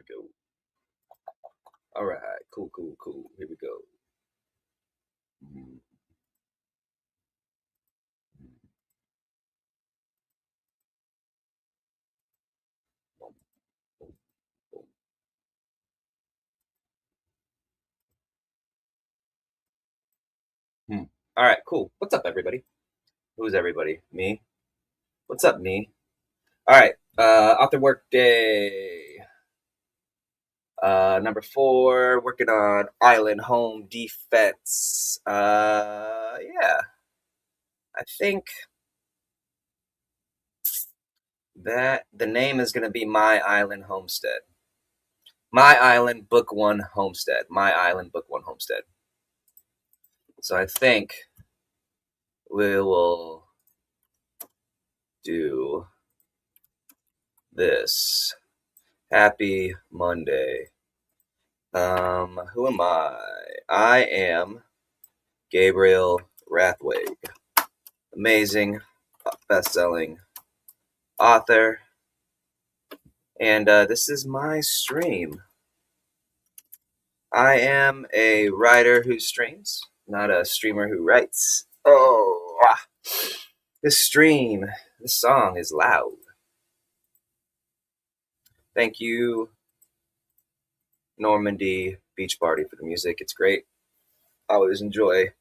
go. All right, cool. Here we go. All right, cool. What's up, everybody? Who's everybody? Me? What's up, me? All right, author workday. Number 4, working on island home defense. Yeah, I think that the name is going to be My Island Homestead. My Island Book 1 Homestead. My Island Book 1 Homestead. So I think we will do this. Happy Monday. Who am I? I am Gabriel Rathway. Amazing, best-selling author. And this is my stream. I am a writer who streams, not a streamer who writes. This song is loud. Thank you, Normandy Beach Party, for the music. It's great. I always enjoy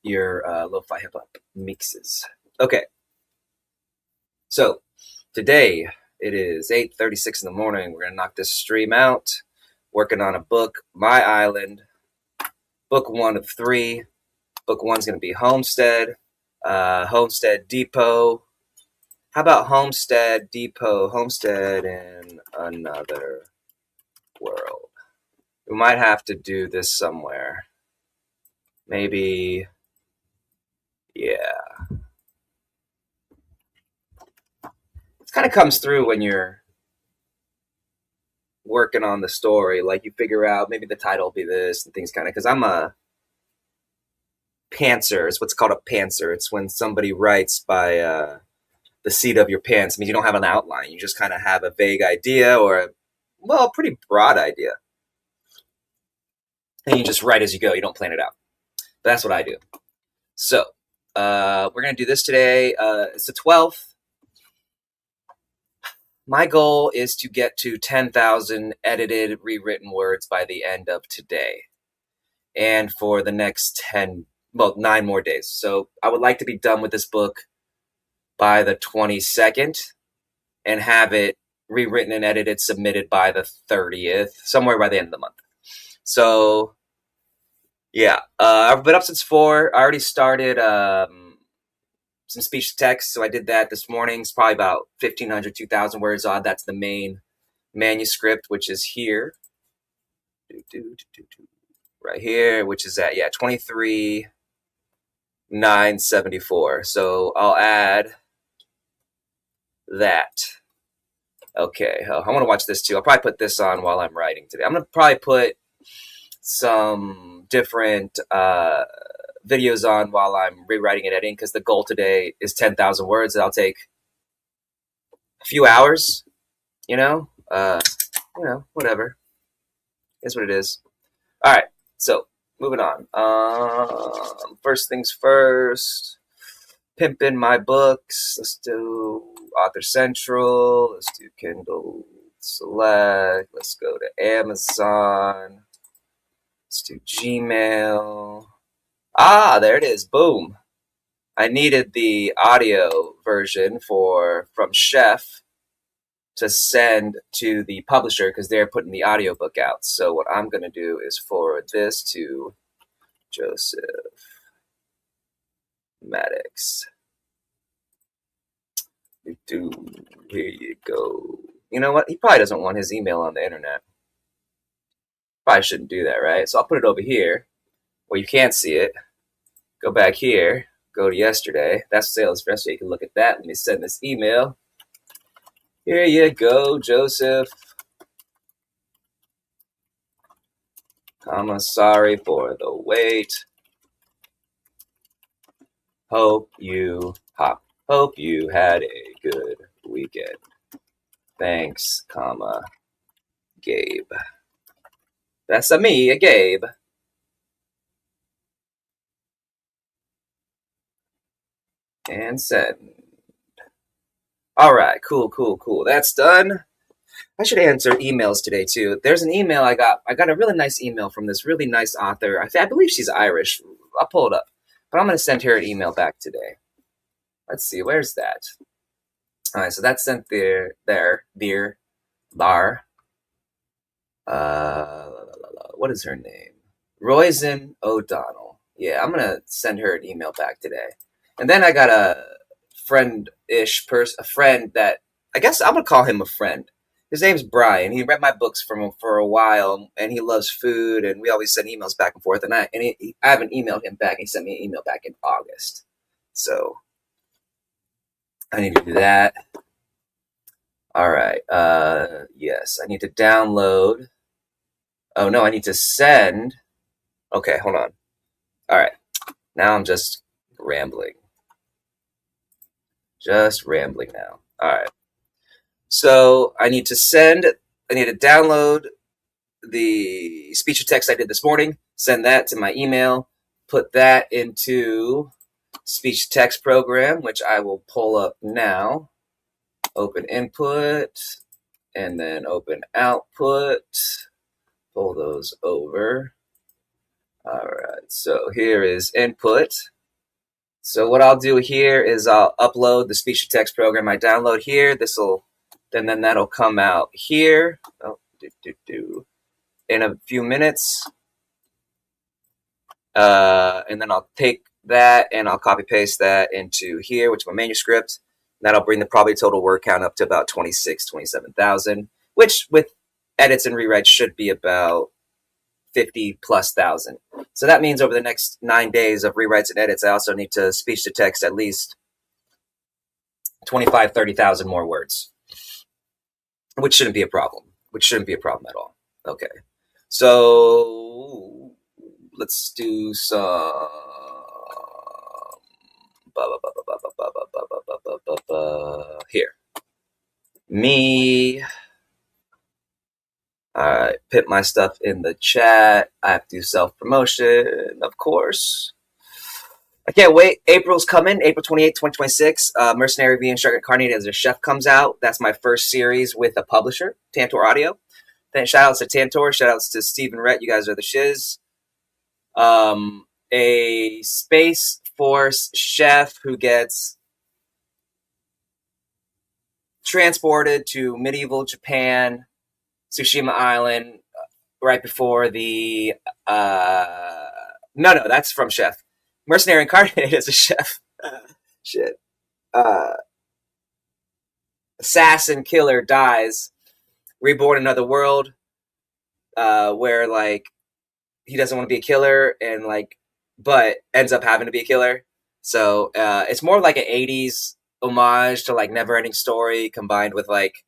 your lo-fi hip-hop mixes. Okay. So, today, it is 8:36 in the morning. We're going to knock this stream out. Working on a book, My Island. Book 1 of 3. Book 1's going to be Homestead. Homestead Depot. How about Homestead Depot? Homestead in Another World. We might have to do this somewhere. Maybe, yeah. It kind of comes through when you're working on the story. Like, you figure out maybe the title will be this and things kind of, because I'm a pantser. It's what's called a pantser. It's when somebody writes by the seat of your pants. I mean, you don't have an outline. You just kind of have a vague idea or a pretty broad idea. And you just write as you go. You don't plan it out. But that's what I do. So, we're going to do this today. It's the 12th. My goal is to get to 10,000 edited, rewritten words by the end of today. And for the next 9 more days. So I would like to be done with this book by the 22nd and have it rewritten and edited, submitted by the 30th, somewhere by the end of the month. So, yeah. I've been up since 4. I already started some speech to text, so I did that this morning. It's probably about 1,500, 2,000 words odd. That's the main manuscript, which is here. Right here, which is at, 23,974. So I'll add that. Okay, I want to watch this too. I'll probably put this on while I'm writing today. I'm going to probably put some different videos on while I'm rewriting and editing, because the goal today is 10,000 words. That'll take a few hours, whatever. Is what it is. All right, so moving on. First things first, pimping my books. Let's do Author Central. Let's do Kindle Select. Let's go to Amazon. Let's do Gmail. There it is. Boom. I needed the audio version from Chef to send to the publisher because they're putting the audiobook out. So what I'm going to do is forward this to Joseph Maddox. Here you go. You know what? He probably doesn't want his email on the internet. Probably shouldn't do that, right? So I'll put it over here where you can't see it. Go back here. Go to yesterday. That's sales for yesterday. You can look at that. Let me send this email. Here you go, Joseph. Sorry for the wait. Hope you had a good weekend. Thanks, Gabe. That's a me, a Gabe. And send. All right, cool. That's done. I should answer emails today too. There's an email I got. I got a really nice email from this really nice author. I believe she's Irish. I'll pull it up. But I'm going to send her an email back today. Let's see, where's that? All right, so that's sent there, dear, Lar. What is her name? Roisin O'Donnell. Yeah, I'm going to send her an email back today. And then I got a friend-ish person, a friend that, I guess I'm going to call him a friend. His name's Brian. He read my books for a while, and he loves food, and we always send emails back and forth. And I haven't emailed him back. He sent me an email back in August. So I need to do that. All right. Yes, I need to download. Oh, no, I need to send. Okay, hold on. All right. Now I'm just rambling. Just rambling now. All right. So I need to download the speech to text I did this morning, send that to my email, put that into speech to text program, which I will pull up now. Open input, and then open output. Pull those over. All right, so here is input. So what I'll do here is I'll upload the speech to text program I download here. Then that'll come out here. Oh, in a few minutes. And then I'll take that and I'll copy paste that into here, which is my manuscript. That'll bring the probably total word count up to about 27,000, which with edits and rewrites should be about 50,000+. So that means over the next 9 days of rewrites and edits, I also need to speech to text at least 25,000-30,000 more words, which shouldn't be a problem. At all. Okay. So let's do some here. Me. Put my stuff in the chat. I have to do self-promotion, of course. I can't wait. April's coming. April 28th, 2026. Mercenary V Instructor Incarnated as a Chef comes out. That's my first series with a publisher, Tantor Audio. Then shout outs to Tantor. Shout outs to Stephen Rhett. You guys are the shiz. A Space Force chef who gets transported to medieval Japan, Tsushima Island, right before the no, that's from Chef. Mercenary Incarnated as a chef. Shit. Assassin killer dies, reborn in another world, where like he doesn't want to be a killer and like, but ends up having to be a killer. So it's more like an 80s homage to like Never Ending Story combined with like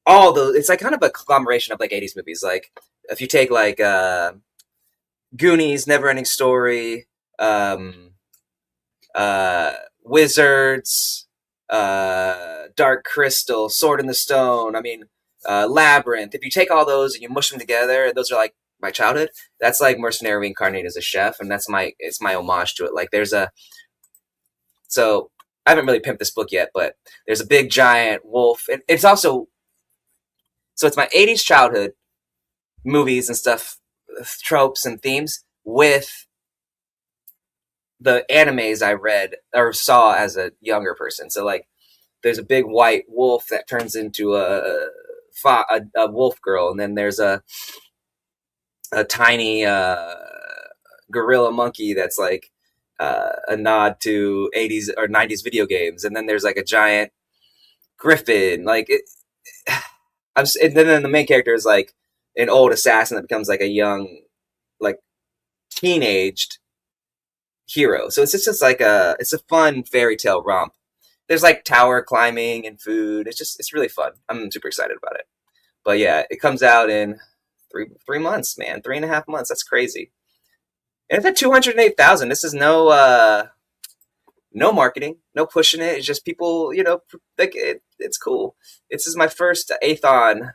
all those. It's like kind of a conglomeration of like 80s movies. Like if you take like Goonies, Never Ending Story, Wizards, Dark Crystal, Sword in the Stone. I mean, Labyrinth. If you take all those and you mush them together, those are like my childhood. That's like Mercenary Reincarnated as a Chef, and it's my homage to it. Like so I haven't really pimped this book yet, but there's a big giant wolf. It's also, so it's my 80s childhood movies and stuff, tropes and themes with the animes I read or saw as a younger person. So like there's a big white wolf that turns into a wolf girl, and then there's a tiny gorilla monkey that's like a nod to 80s or 90s video games, and then there's like a giant griffin. Like and then the main character is like an old assassin that becomes like a young, like teenaged hero. So it's just like it's a fun fairy tale romp. There's like tower climbing and food. It's really fun. I'm super excited about it. But yeah, it comes out in three months, man. 3.5 months. That's crazy. And it's at 208,000. This is no marketing, no pushing it. It's just people, like it's cool. This is my first Athon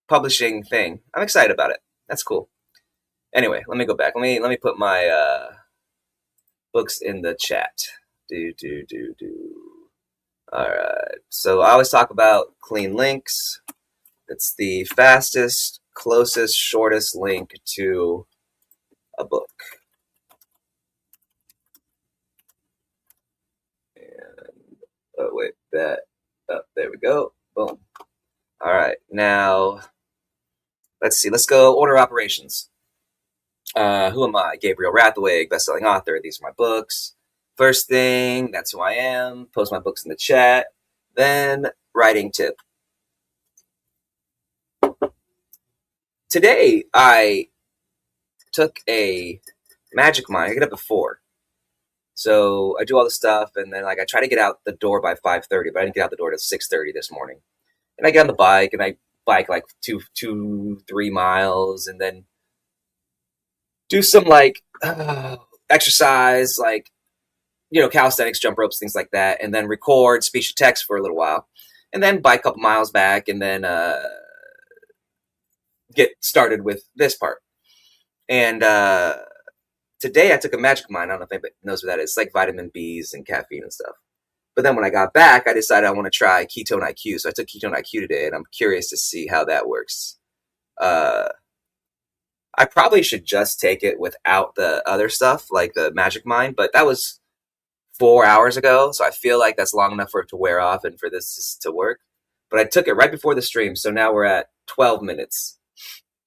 publishing thing. I'm excited about it. That's cool. Anyway, let me go back. Let me put my books in the chat. Do. All right. So I always talk about clean links. It's the fastest, closest, shortest link to a book. And oh wait, that. Oh, there we go. Boom. All right. Now, let's see. Let's go order operations. Who am I? Gabriel Rathaway, best-selling author. These are my books. First thing, that's who I am. Post my books in the chat. Then, writing tip. Today, I took a magic mind. I get up at 4. So I do all the stuff, and then like I try to get out the door by 5:30, but I didn't get out the door till 6:30 this morning. And I get on the bike, and I bike like 3 miles, and then do some like exercise, like calisthenics, jump ropes, things like that, and then record speech to text for a little while, and then bike a couple miles back, and then get started with this part. And today I took a magic mind. I don't know if anybody knows what that is. It's like vitamin B's and caffeine and stuff. But then when I got back, I decided I want to try Ketone IQ. So I took Ketone IQ today, and I'm curious to see how that works. I probably should just take it without the other stuff, like the magic mind, but that was 4 hours ago, so I feel like that's long enough for it to wear off and for this to work. But I took it right before the stream, so now we're at 12 minutes.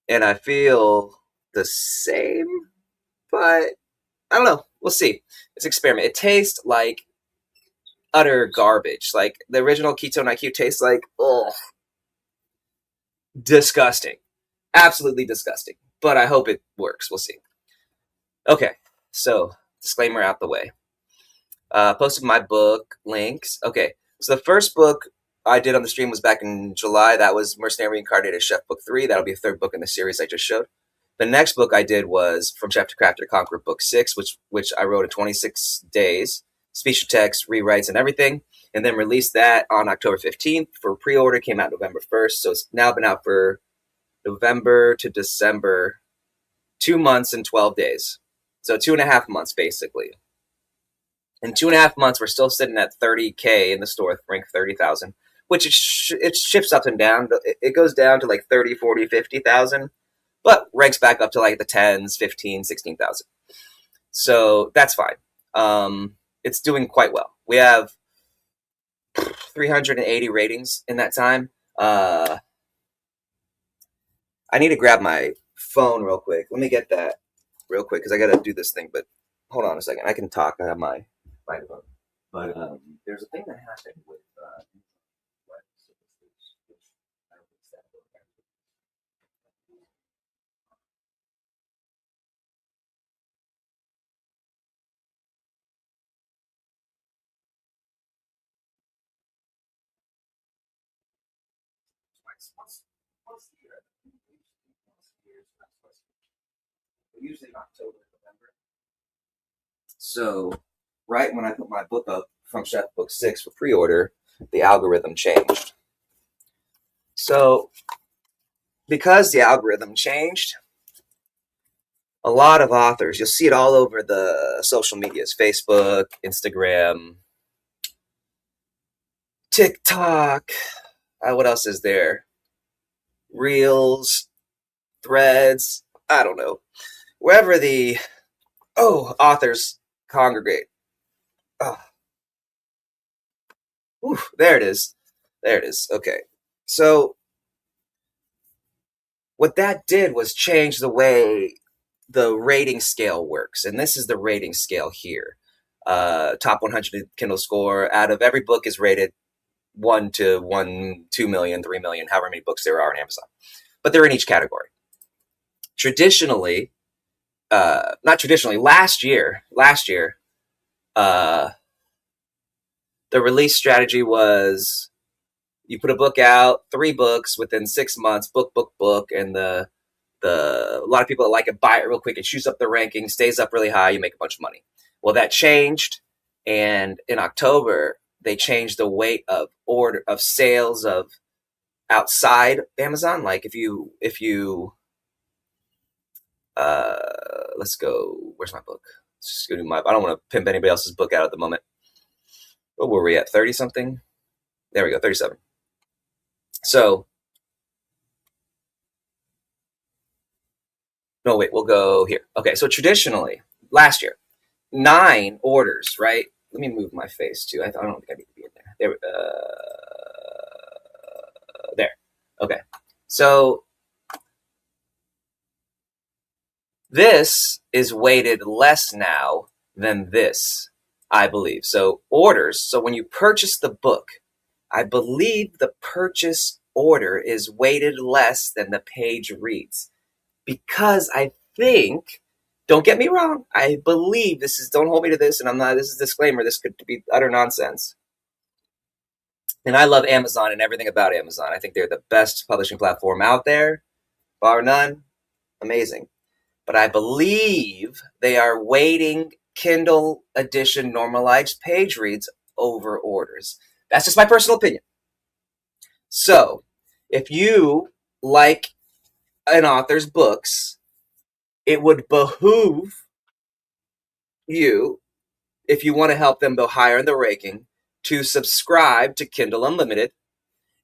And I feel the same, but I don't know. We'll see. It's an experiment. It tastes like utter garbage. Like the original Ketone IQ tastes like, disgusting. Absolutely disgusting. But I hope it works. We'll see. Okay, so disclaimer out the way. Posted my book links. Okay, so the first book I did on the stream was back in July. That was Mercenary Reincarnated Chef Book 3. That'll be a third book in the series I just showed. The next book I did was From Chef to Crafter to Conqueror Book 6, which I wrote in 26 days, speech to text, rewrites, and everything, and then released that on October 15th for pre-order. Came out November 1st, so it's now been out for November to December, 2 months and 12 days. So 2.5 months, basically. In 2.5 months, we're still sitting at 30K in the store, rank 30,000, which it shifts up and down. It goes down to like 30, 40, 50,000, but ranks back up to like the 10s, 15, 16,000. So that's fine. It's doing quite well. We have 380 ratings in that time. I need to grab my phone real quick. Let me get that real quick because I got to do this thing. But hold on a second. I can talk. I have my phone. But there's a thing that happened with usually in October, November. So right when I put my book up from Chef Book 6 for pre-order, the algorithm changed. So because the algorithm changed, a lot of authors, you'll see it all over the social medias, Facebook, Instagram, TikTok, what else is there? Reels, Threads, I don't know. Wherever the authors congregate. There it is. There it is. Okay. So what that did was change the way the rating scale works. And this is the rating scale here. Top 100 Kindle score. Out of every book is rated 1 to 2 million, 3 million, however many books there are on Amazon. But they're in each category. Traditionally, not traditionally, last year, the release strategy was you put a book out, 3 books within 6 months, book, and a lot of people that like it buy it real quick. It shoots up the ranking, stays up really high, you make a bunch of money. Well, that changed, And in October, they changed the weight of sales of outside Amazon. Like if you let's go. Where's my book? Let's go to I don't want to pimp anybody else's book out at the moment. What were we at? 30 something? There we go, 37. So, no, wait, we'll go here. Okay, so traditionally, last year, 9 orders, right? Let me move my face too. I don't think I need to be in there. There. Okay. So this is weighted less now than this, I believe. So orders. So when you purchase the book, I believe the purchase order is weighted less than the page reads. Because I think, don't get me wrong, I believe this is, don't hold me to this, and I'm not, this is a disclaimer, this could be utter nonsense. And I love Amazon and everything about Amazon. I think they're the best publishing platform out there, bar none. Amazing. But I believe they are weighting Kindle edition normalized page reads over orders. That's just my personal opinion. So, if you like an author's books, it would behoove you, if you want to help them go higher in the ranking, to subscribe to Kindle Unlimited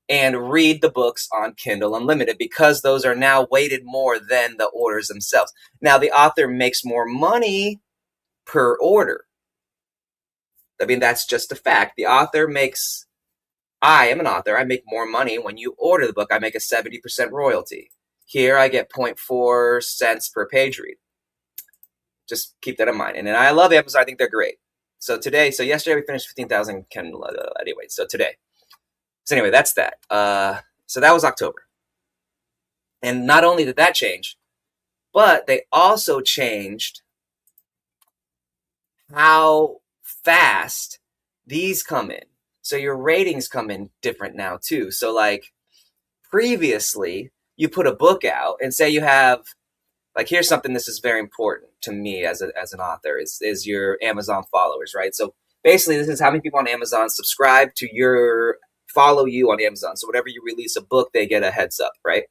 and read the books on Kindle Unlimited, because those are now weighted more than the orders themselves. Now, the author makes more money per order. I mean, that's just a fact. The author makes, I am an author, I make more money when you order the book. I make a 70% royalty. Here, I get 0.4 cents per page read. Just keep that in mind. And then I love Amazon. I think they're great. So yesterday we finished 15,000 Kindle. Anyway, so today. So anyway, that's that. So that was October. And not only did that change, but they also changed how fast these come in. So your ratings come in different now too. So like previously, you put a book out and say you have, like, here's something, this is very important to me as an author, is your Amazon followers, right? So basically, this is how many people on Amazon subscribe to follow you on Amazon. So whenever you release a book, they get a heads up, right?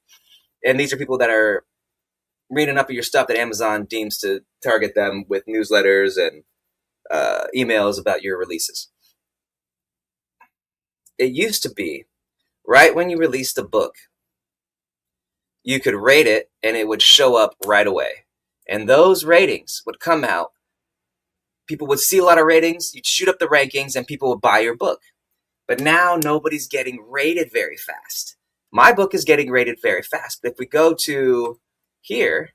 And these are people that are reading up of your stuff that Amazon deems to target them with newsletters and emails about your releases. It used to be, right when you released a book, you could rate it and it would show up right away. And those ratings would come out. People would see a lot of ratings, you'd shoot up the rankings, and people would buy your book. But now nobody's getting rated very fast. My book is getting rated very fast. But if we go to here,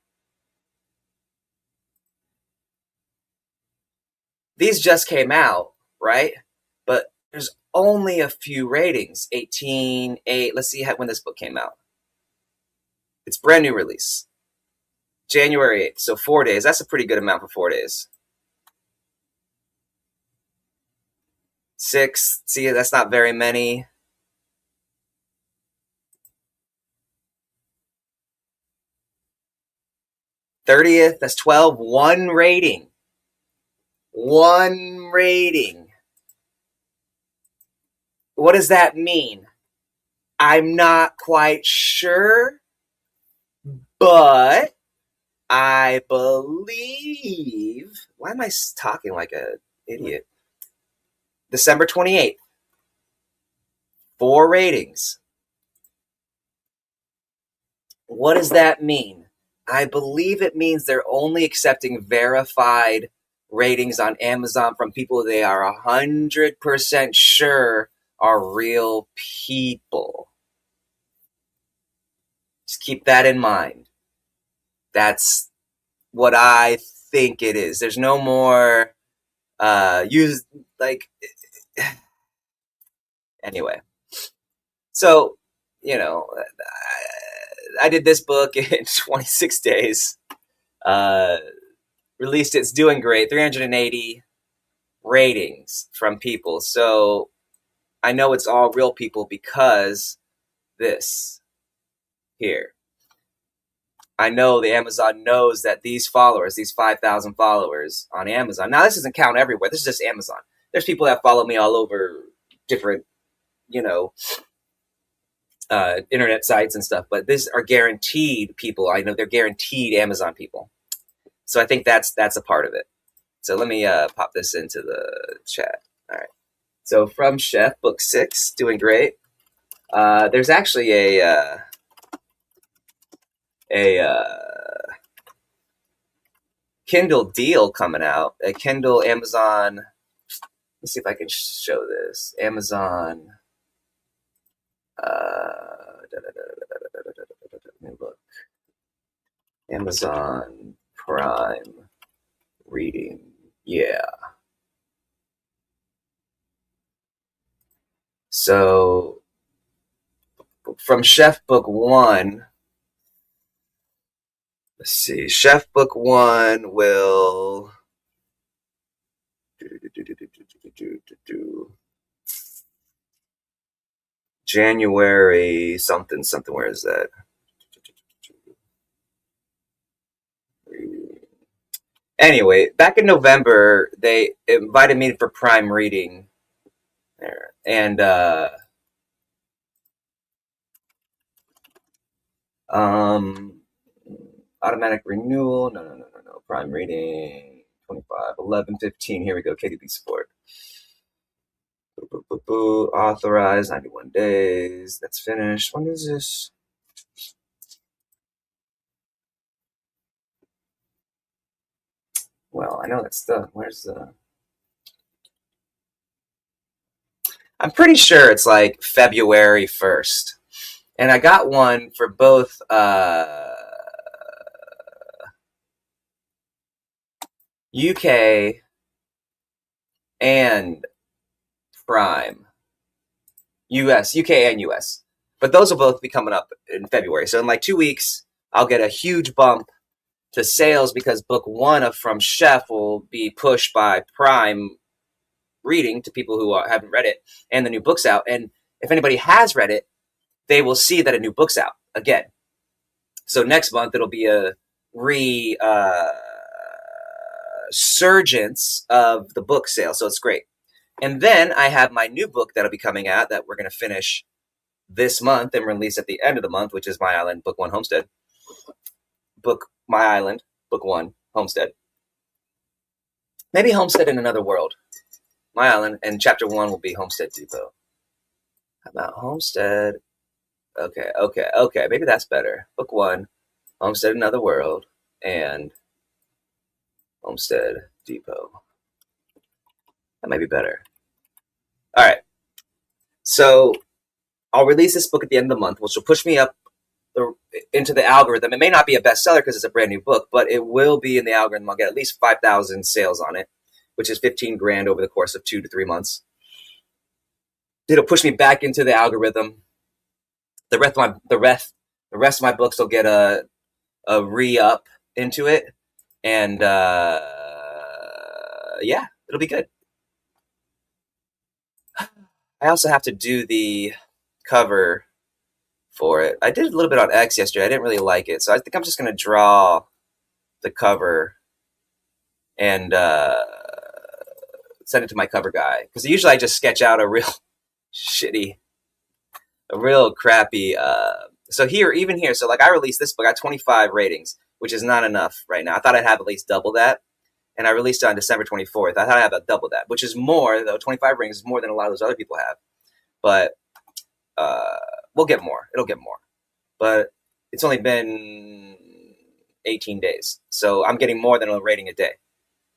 these just came out, right? But there's only a few ratings. 18, 8. Let's see when this book came out. It's brand new release. January 8th. So 4 days. That's a pretty good amount for 4 days. 6. See, that's not very many. 30th. That's 12. 1 rating. 1 rating. What does that mean? I'm not quite sure, but I believe, why am I talking like an idiot? December 28th. 4 ratings. What does that mean? I believe it means they're only accepting verified ratings on Amazon from people they are 100% sure are real people. Just keep that in mind. That's what I think it is. There's no more anyway. So, I did this book in 26 days. Released it. It's doing great. 380 ratings from people. So I know it's all real people because this here. I know the Amazon knows that these followers, these 5,000 followers on Amazon. Now, this doesn't count everywhere. This is just Amazon. there's people that follow me all over different, you know, internet sites and stuff, but these are guaranteed people. I know they're guaranteed Amazon people. So I think that's a part of it. So let me pop this into the chat. All right. So from Chef, book 6, doing great. There's actually a Kindle deal coming out. A Kindle Amazon. Let me see if I can show this. Amazon. Let me look. Amazon Prime reading. Yeah. So from Chef Book 1, let's see. Chef Book 1 will January something. Where is that? Anyway, back in November, they invited me for Prime reading there, and automatic renewal. No. Prime reading 25, 11, 15. Here we go. KDB support. Authorized 91 days. That's finished. When is this? Well, I know that's done. Where's the? I'm pretty sure it's like February 1st. And I got one for both UK and Prime. UK and US. But those will both be coming up in February. So in like 2 weeks, I'll get a huge bump to sales because book 1 of From Chef will be pushed by Prime reading to people who haven't read it, and the new book's out. And if anybody has read it, they will see that a new book's out again. So next month it'll be a resurgence of the book sale. So it's great. And then I have my new book that'll be coming out that we're going to finish this month and release at the end of the month, which is My Island, Book 1, Homestead. My Island, Book 1, Homestead. Maybe Homestead in Another World. My Island, and Chapter 1 will be Homestead Depot. How about Homestead? Okay. Maybe that's better. Book 1, Homestead Another World, and Homestead Depot. That might be better. All right. So I'll release this book at the end of the month, which will push me up into the algorithm. It may not be a bestseller because it's a brand new book, but it will be in the algorithm. I'll get at least 5,000 sales on it, which is 15 grand over the course of 2 to 3 months. It'll push me back into the algorithm. The rest of my books will get a re-up into it, and yeah, it'll be good. I also have to do the cover for it. I did a little bit on X yesterday. I didn't really like it, so I think I'm just going to draw the cover and send it to my cover guy, because usually I just sketch out a real crappy. So even here, so like I released this book, I got 25 ratings, which is not enough right now. I thought I'd have at least double that, and I released it on December 24th. I thought I'd have about double that, which is more, though. 25 ratings is more than a lot of those other people have, but we'll get more. It'll get more, but it's only been 18 days, so I'm getting more than a rating a day.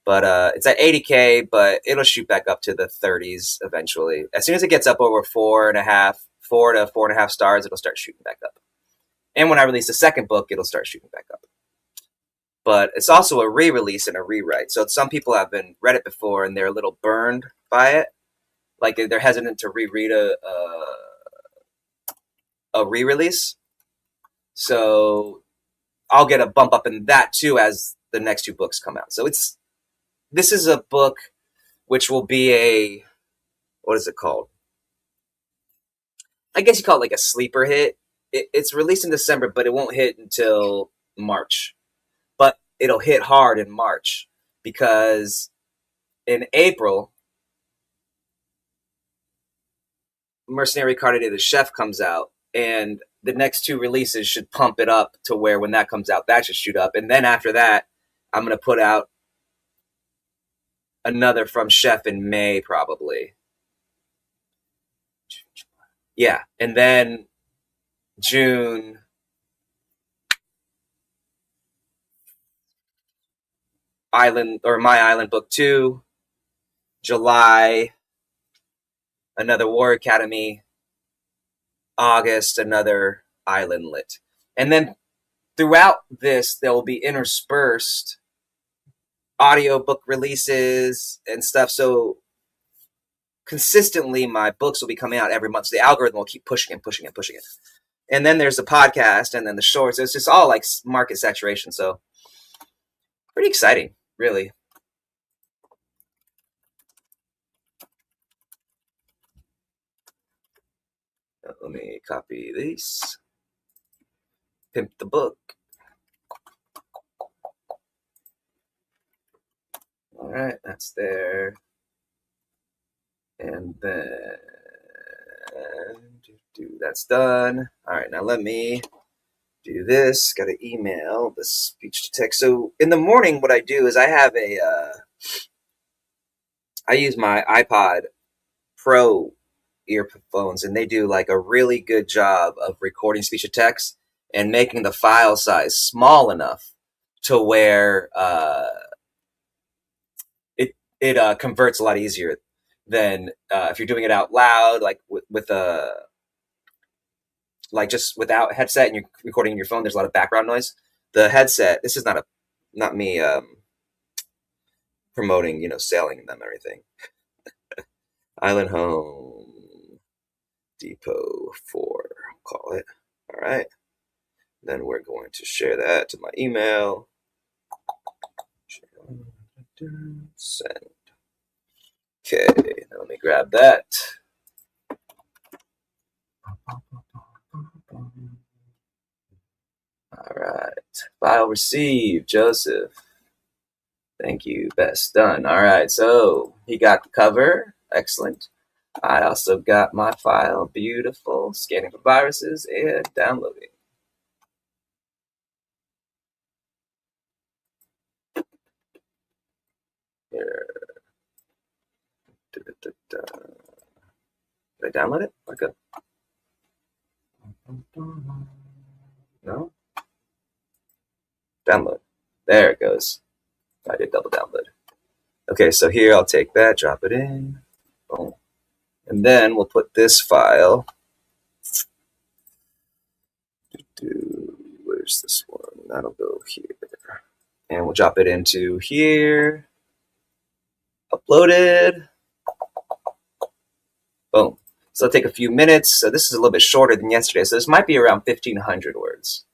But it's at 80K, but it'll shoot back up to the 30s eventually. As soon as it gets up over 4 to 4.5 stars, it'll start shooting back up. And when I release the second book, it'll start shooting back up. But it's also a re-release and a rewrite. So some people have read it before and they're a little burned by it. Like they're hesitant to reread a re-release. So I'll get a bump up in that too as the next 2 books come out. So this is a book which will be what is it called? I guess you call it like a sleeper hit. It's released in December, but it won't hit until March. But it'll hit hard in March, because in April, Mercenary Card Day, the Chef comes out, and the next 2 releases should pump it up to where when that comes out, that should shoot up. And then after that, I'm going to put out another from Chef in May, probably. Yeah. And then June, Island or My Island Book 2. July, another War Academy. August, another Island Lit. And then throughout this, there will be interspersed audiobook releases and stuff. So consistently, my books will be coming out every month. So the algorithm will keep pushing and pushing and pushing it. And then there's the podcast and then the shorts. It's just all like market saturation. So pretty exciting, really. Let me copy these. Pimp the book. All right, that's there. And then that's done. All right, now let me do this. Got to email the speech to text. So in the morning, what I do is I have I use my iPod Pro earphones, and they do like a really good job of recording speech to text and making the file size small enough to where it converts a lot easier than if you're doing it out loud, like with a like just without headset and you're recording your phone. There's a lot of background noise. The headset. This is not me promoting, selling them or anything. Island Home Depot 4, call it. All right. Then we're going to share that to my email. Send. Okay, now let me grab that. All right. File received, Joseph. Thank you. Best done. All right. So he got the cover. Excellent. I also got my file. Beautiful. Scanning for viruses and downloading. Here. Did I download it? Okay. No? Download. There it goes. I did double download. Okay, so here I'll take that, drop it in. Boom. And then we'll put this file. Where's this one? That'll go here. And we'll drop it into here. Uploaded. Boom. So it'll take a few minutes. So this is a little bit shorter than yesterday. So this might be around 1,500 words.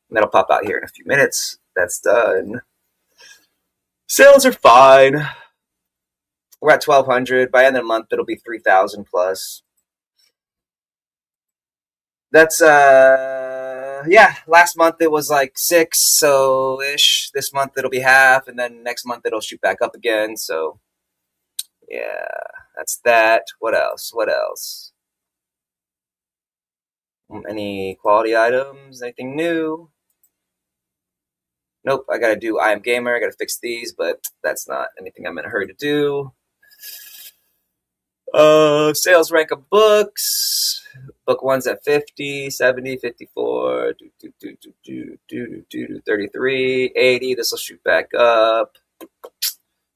And that'll pop out here in a few minutes. That's done. Sales are fine. We're at 1,200. By the end of the month, it'll be 3,000 plus. That's, yeah, last month it was like 6, so-ish. This month it'll be half, and then next month it'll shoot back up again. So, yeah, that's that. What else? Any quality items? Anything new? Nope, I gotta do I Am Gamer. I gotta fix these, but that's not anything I'm in a hurry to do. Sales rank of books. Book 1's at 50, 70, 54, 33, 80. This will shoot back up.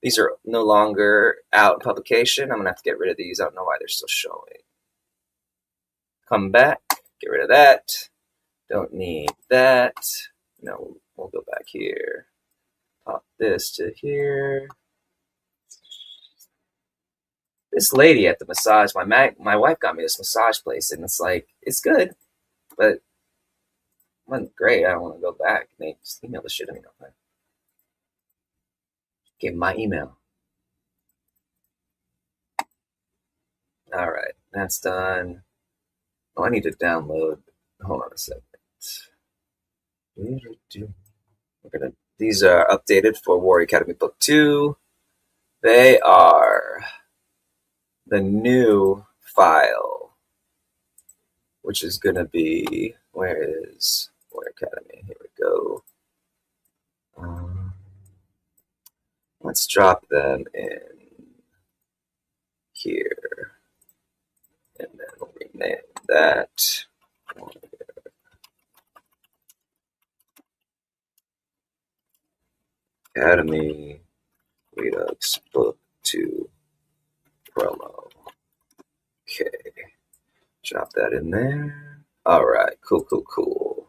These are no longer out in publication. I'm gonna have to get rid of these. I don't know why they're still showing. Come back, get rid of that. Don't need that. No, we'll go back here. Pop this to here. This lady at the massage, my wife got me this massage place, and it's like, it's good, but it wasn't great. I don't want to go back. They just email the shit at me. Give my email. All right, that's done. Oh, I need to download. Hold on a second. These are updated for Warrior Academy Book 2. They are the new file. which is going to be, where is War Academy? Here we go. Let's drop them in here, and then we'll rename that. Academy Redux Book 2 promo. Okay, drop that in there. All right, cool.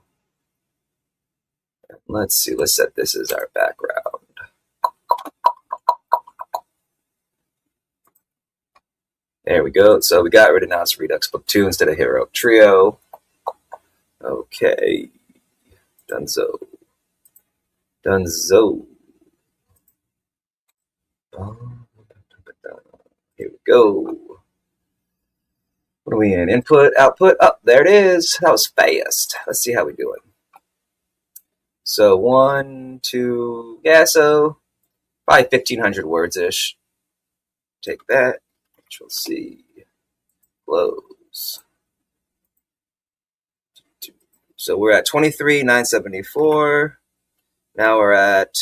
Let's see, let's set this as our background. There we go. So we got rid of now it's Redux Book 2 instead of Hero Trio. Okay. Dunzo. Here we go. What are we in? Input, output. Oh, there it is. That was fast. Let's see how we're doing. So 1, 2, yeah, so probably 1,500 words-ish. Take that. Control C. Close. So we're at 23,974. Now we're at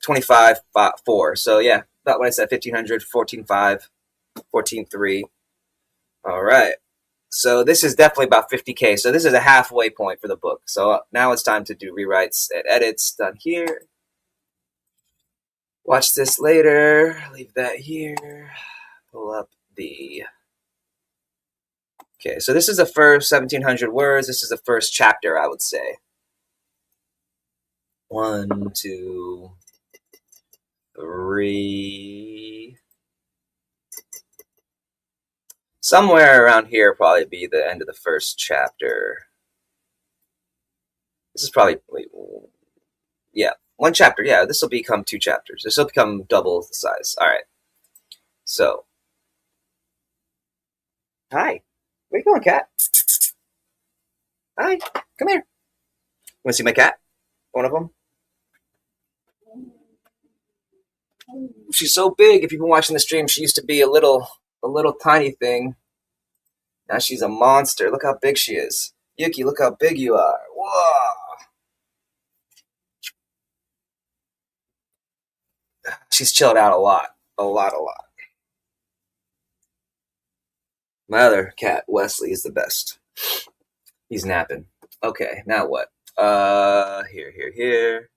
25,4. So yeah, about what I said, 1,500, 14,5, 14,3. All right. So this is definitely about 50K. So this is a halfway point for the book. So now it's time to do rewrites and edits done here. Watch this later. Leave that here. Pull up the... Okay, so this is the first 1,700 words. This is the first chapter, I would say. 1, 2, 3. Somewhere around here probably be the end of the first chapter. This is probably, yeah, one chapter. Yeah, this will become 2 chapters. This will become double the size. All right. So, hi. Where you going, cat? Hi. Come here. Want to see my cat? One of them? She's so big. If you've been watching the stream, she used to be a little tiny thing. Now she's a monster. Look how big she is. Yuki, look how big you are. Whoa. She's chilled out a lot. A lot. My other cat, Wesley, is the best. He's napping. Okay, now what? Here.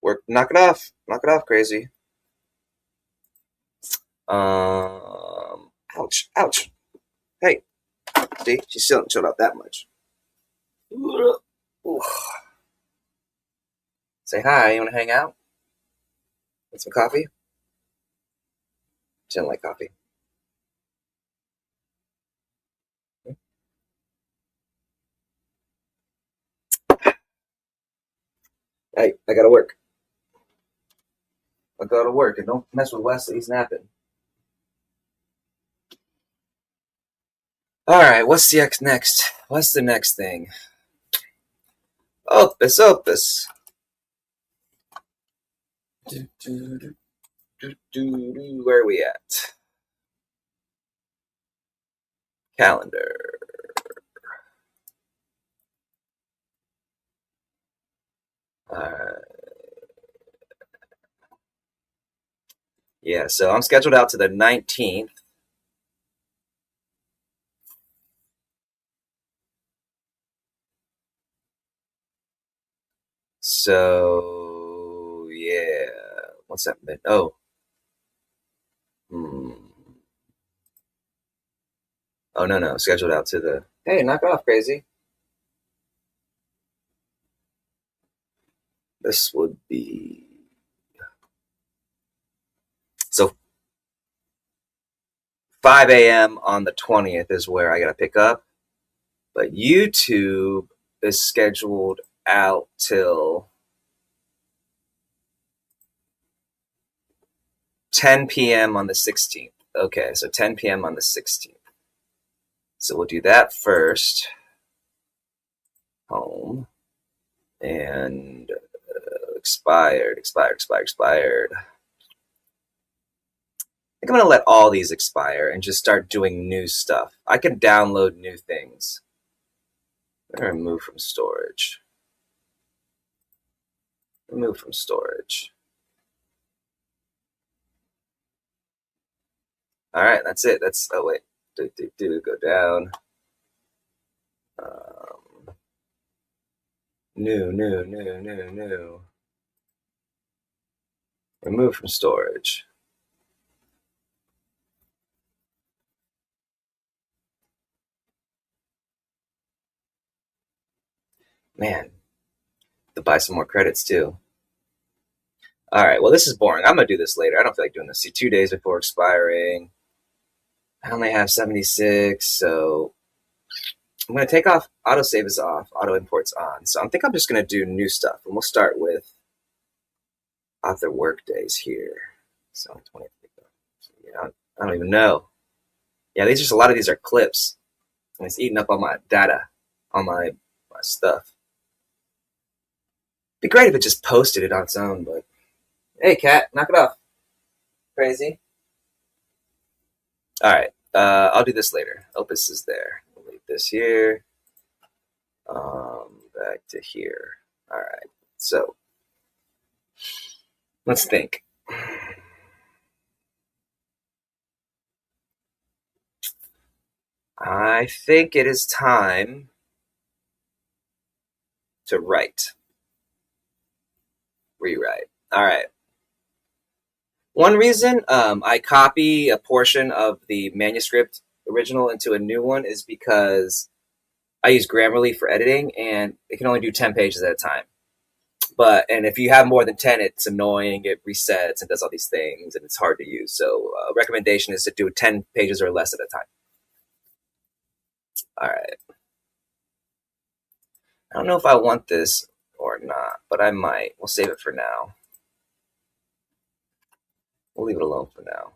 Work. Knock it off, crazy. Ouch. Hey, see, she still hasn't chilled out that much. Ooh. Say hi. You want to hang out? Want some coffee? She doesn't like coffee. Hey, I gotta work. And don't mess with Wesley. He's napping. All right, what's the next? What's the next thing? Opus. Where are we at? Calendar. Yeah, so I'm scheduled out to the 19th. So, yeah. What's that mean? Oh. Oh, no. Scheduled out to the... Hey, knock off, crazy. This would be... So, 5 a.m. on the 20th is where I got to pick up. But YouTube is scheduled out till 10 p.m. on the 16th. Okay, so 10 p.m. on the 16th. So we'll do that first. Home. And expired. think I'm going to let all these expire and just start doing new stuff. I can download new things. I'm going to remove from storage. Remove from storage. All right, that's it. That's, oh wait, go down. New. Remove from storage. Man, to buy some more credits too. All right, well, this is boring. I'm going to do this later. I don't feel like doing this. See, 2 days before expiring. I only have 76, so I'm going to take off autosave is off, auto imports on. So I think I'm just going to do new stuff, and we'll start with author workdays here. So 20. Yeah, I don't even know. Yeah, these just a lot of these are clips, and it's eating up all my data, all my stuff. Be great if it just posted it on its own, but hey, cat, knock it off. Crazy. All right, I'll do this later. Opus is there. We'll leave this here. Back to here. All right, so let's think. I think it is time to write. Rewrite. All right. One reason I copy a portion of the manuscript original into a new one is because I use Grammarly for editing, and it can only do 10 pages at a time. And if you have more than 10, it's annoying. It resets and does all these things, and it's hard to use. So recommendation is to do 10 pages or less at a time. All right. I don't know if I want this or not, but I might. We'll save it for now. We'll leave it alone for now.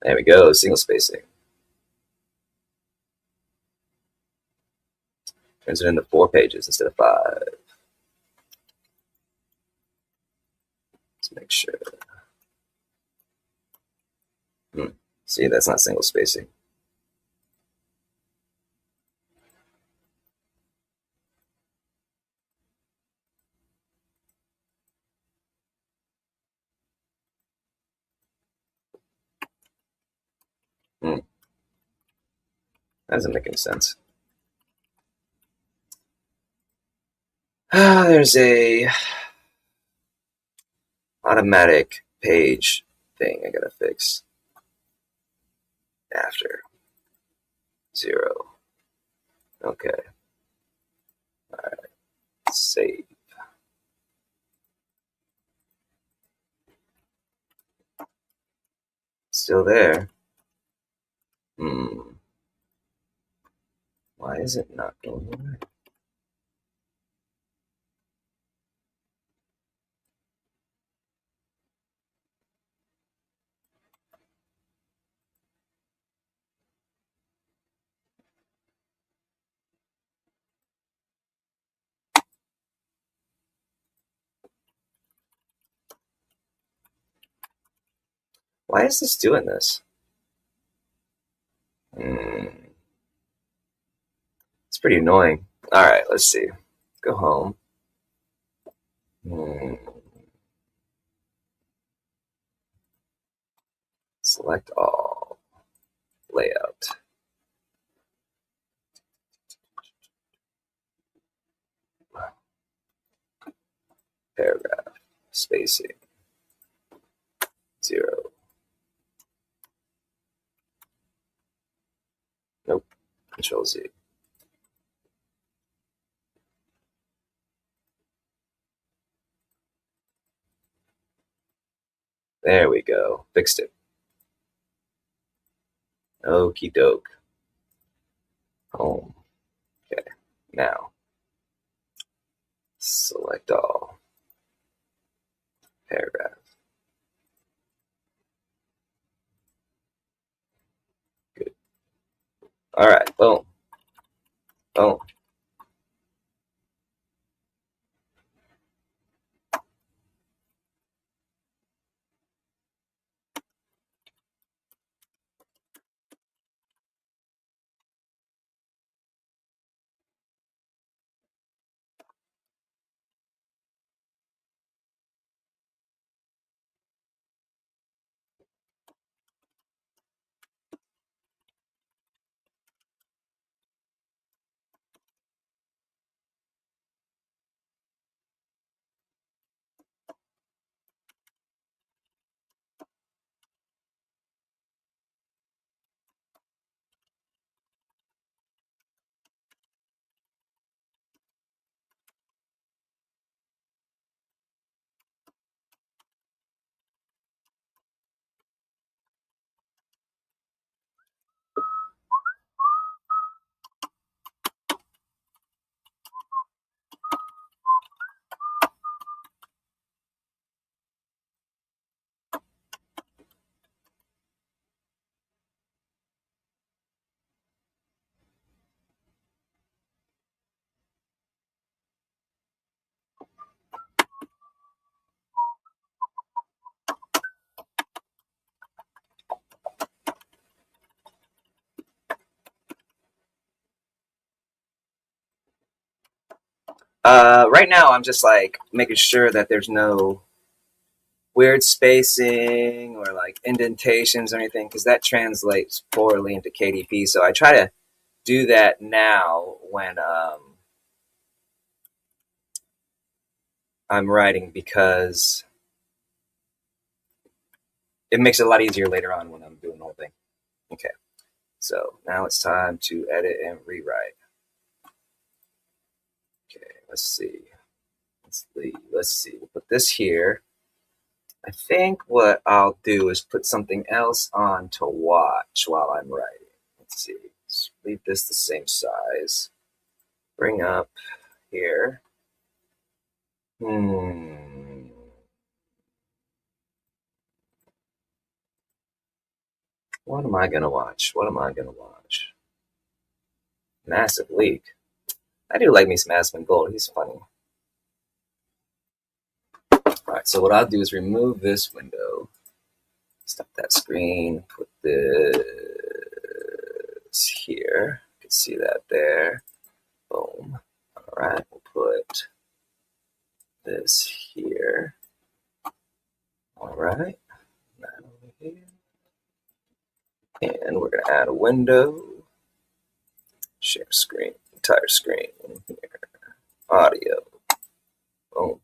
There we go, single spacing. Turns it into 4 pages instead of 5. Let's make sure. See, that's not single spacing. That doesn't make any sense. There's a automatic page thing I gotta fix. After 0. Okay. All right. Save. Still there. Why is it not going away? Why is this doing this? It's pretty annoying. All right, let's see. Go home. Select all. Layout. Paragraph. Spacing. 0. Nope. Control Z. There we go. Fixed it. Okie doke. Home. Okay. Now, select all. paragraph. Good. All right, boom. Boom. Right now, I'm just like making sure that there's no weird spacing or like indentations or anything, because that translates poorly into KDP. So I try to do that now when I'm writing, because it makes it a lot easier later on when I'm doing the whole thing. Okay, so now it's time to edit and rewrite. Okay, let's see. Let's see. We'll put this here. I think what I'll do is put something else on to watch while I'm writing. Let's see. Let's leave this the same size. Bring up here. What am I going to watch? What am I going to watch? Massive Leak. I do like me some Aspen Gold. He's funny. Alright, so what I'll do is remove this window. Stop that screen. Put this here. You can see that there. Boom. Alright, we'll put this here. Alright. That over here. And we're going to add a window. Share screen. Entire screen. Here. Audio. Boom.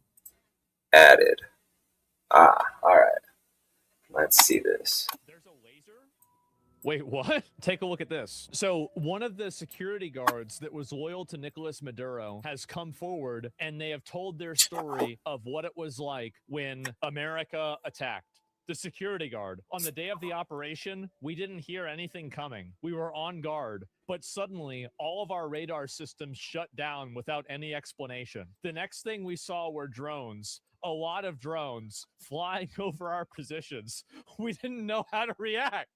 Added. All right. Let's see this. There's a laser? Wait, what? Take a look at this. So one of the security guards that was loyal to Nicolas Maduro has come forward, and they have told their story of what it was like when America attacked. The security guard. On the day of the operation, we didn't hear anything coming. We were on guard, but suddenly all of our radar systems shut down without any explanation. The next thing we saw were drones. A lot of drones flying over our positions. We didn't know how to react.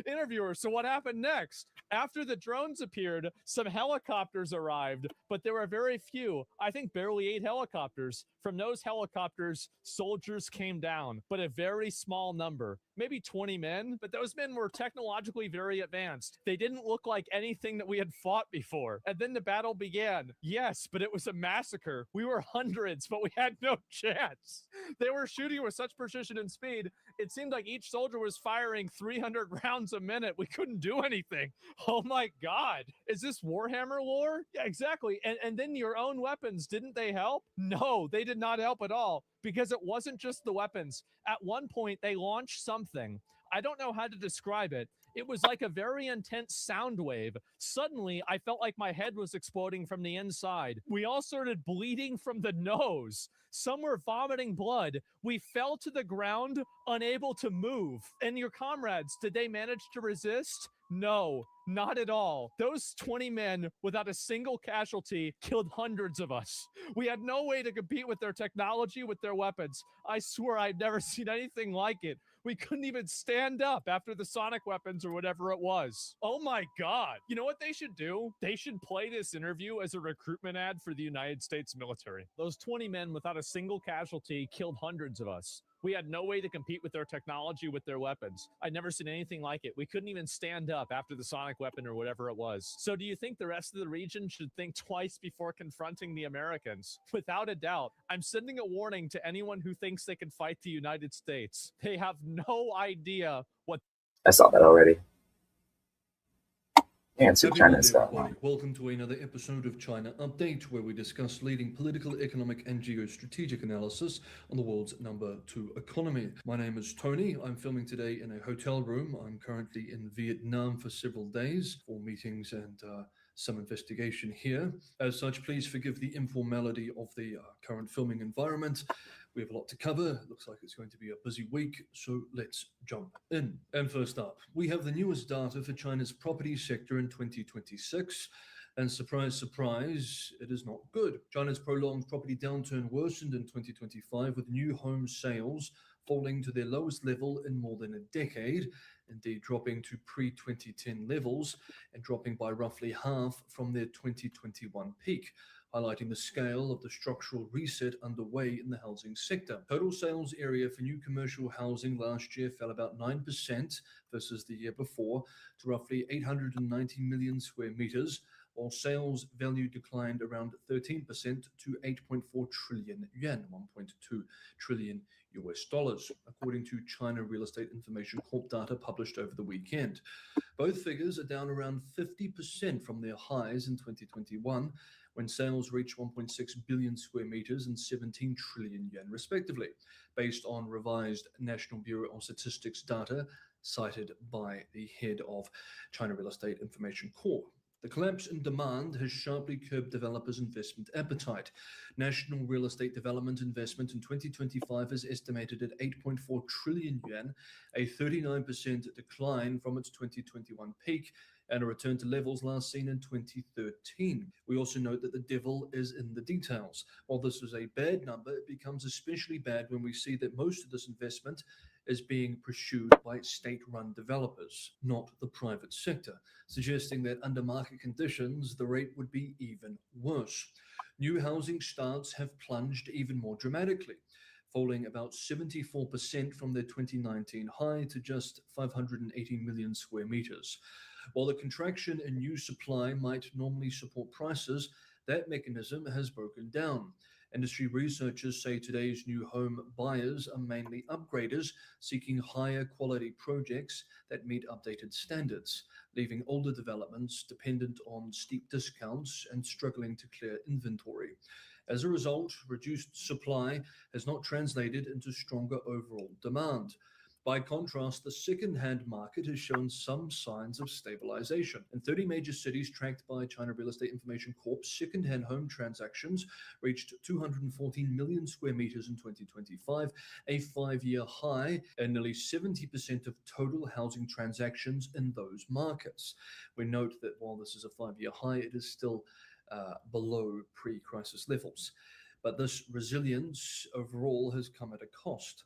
Interviewer, so what happened next? After the drones appeared, some helicopters arrived, but there were very few. I think barely 8 helicopters. From those helicopters, soldiers came down, but a very small number, maybe 20 men, but those men were technologically very advanced. They didn't look like anything that we had fought before. And then the battle began. Yes, but it was a massacre. We were hundreds, but we had no chance. They were shooting with such precision and speed, it seemed like each soldier was firing 300 rounds a minute. We couldn't do anything. Oh my God. Is this Warhammer lore? Yeah, exactly. And then your own weapons, didn't they help? No, they did not help at all, because it wasn't just the weapons. At one point, they launched something. I don't know how to describe it. It was like a very intense sound wave. Suddenly, I felt like my head was exploding from the inside. We all started bleeding from the nose. Some were vomiting blood. We fell to the ground, unable to move. And your comrades, did they manage to resist? No, not at all. Those 20 men, without a single casualty, killed hundreds of us. We had no way to compete with their technology, with their weapons. I swear I'd never seen anything like it. We couldn't even stand up after the sonic weapons or whatever it was. Oh my God. You know what they should do? They should play this interview as a recruitment ad for the United States military. Those 20 men, without a single casualty, killed hundreds of us. We had no way to compete with their technology, with their weapons. I'd never seen anything like it. We couldn't even stand up after the sonic weapon or whatever it was. So do you think the rest of the region should think twice before confronting the Americans? Without a doubt. I'm sending a warning to anyone who thinks they can fight the United States. They have no idea what... I saw that already. And so Happy China's Monday, everybody. Welcome to another episode of China Update, where we discuss leading political, economic, and geostrategic analysis on the world's #2 economy. My name is Tony. I'm filming today in a hotel room. I'm currently in Vietnam for several days for meetings and some investigation here. As such, please forgive the informality of the current filming environment. We have a lot to cover. It looks like it's going to be a busy week, so let's jump in. And first up, we have the newest data for China's property sector in 2026. And surprise, surprise, it is not good. China's prolonged property downturn worsened in 2025, with new home sales falling to their lowest level in more than a decade, indeed dropping to pre-2010 levels and dropping by roughly half from their 2021 peak, highlighting the scale of the structural reset underway in the housing sector. Total sales area for new commercial housing last year fell about 9% versus the year before to roughly 890 million square meters, while sales value declined around 13% to 8.4 trillion yuan, 1.2 trillion US dollars, according to China Real Estate Information Corp data published over the weekend. Both figures are down around 50% from their highs in 2021, when sales reached 1.6 billion square meters and 17 trillion yuan, respectively, based on revised National Bureau of Statistics data cited by the head of China Real Estate Information Corp. The collapse in demand has sharply curbed developers' investment appetite. National real estate development investment in 2025 is estimated at 8.4 trillion yuan, a 39% decline from its 2021 peak, and a return to levels last seen in 2013. We also note that the devil is in the details. While this is a bad number, it becomes especially bad when we see that most of this investment is being pursued by state-run developers, not the private sector, suggesting that under market conditions, the rate would be even worse. New housing starts have plunged even more dramatically, falling about 74% from their 2019 high to just 580 million square meters. While the contraction in new supply might normally support prices, that mechanism has broken down. Industry researchers say today's new home buyers are mainly upgraders seeking higher quality projects that meet updated standards, leaving older developments dependent on steep discounts and struggling to clear inventory. As a result, reduced supply has not translated into stronger overall demand. By contrast, the second-hand market has shown some signs of stabilization. In 30 major cities tracked by China Real Estate Information Corp, second-hand home transactions reached 214 million square meters in 2025, a 5-year high, and nearly 70% of total housing transactions in those markets. We note that while this is a 5-year high, it is still below pre-crisis levels. But this resilience overall has come at a cost.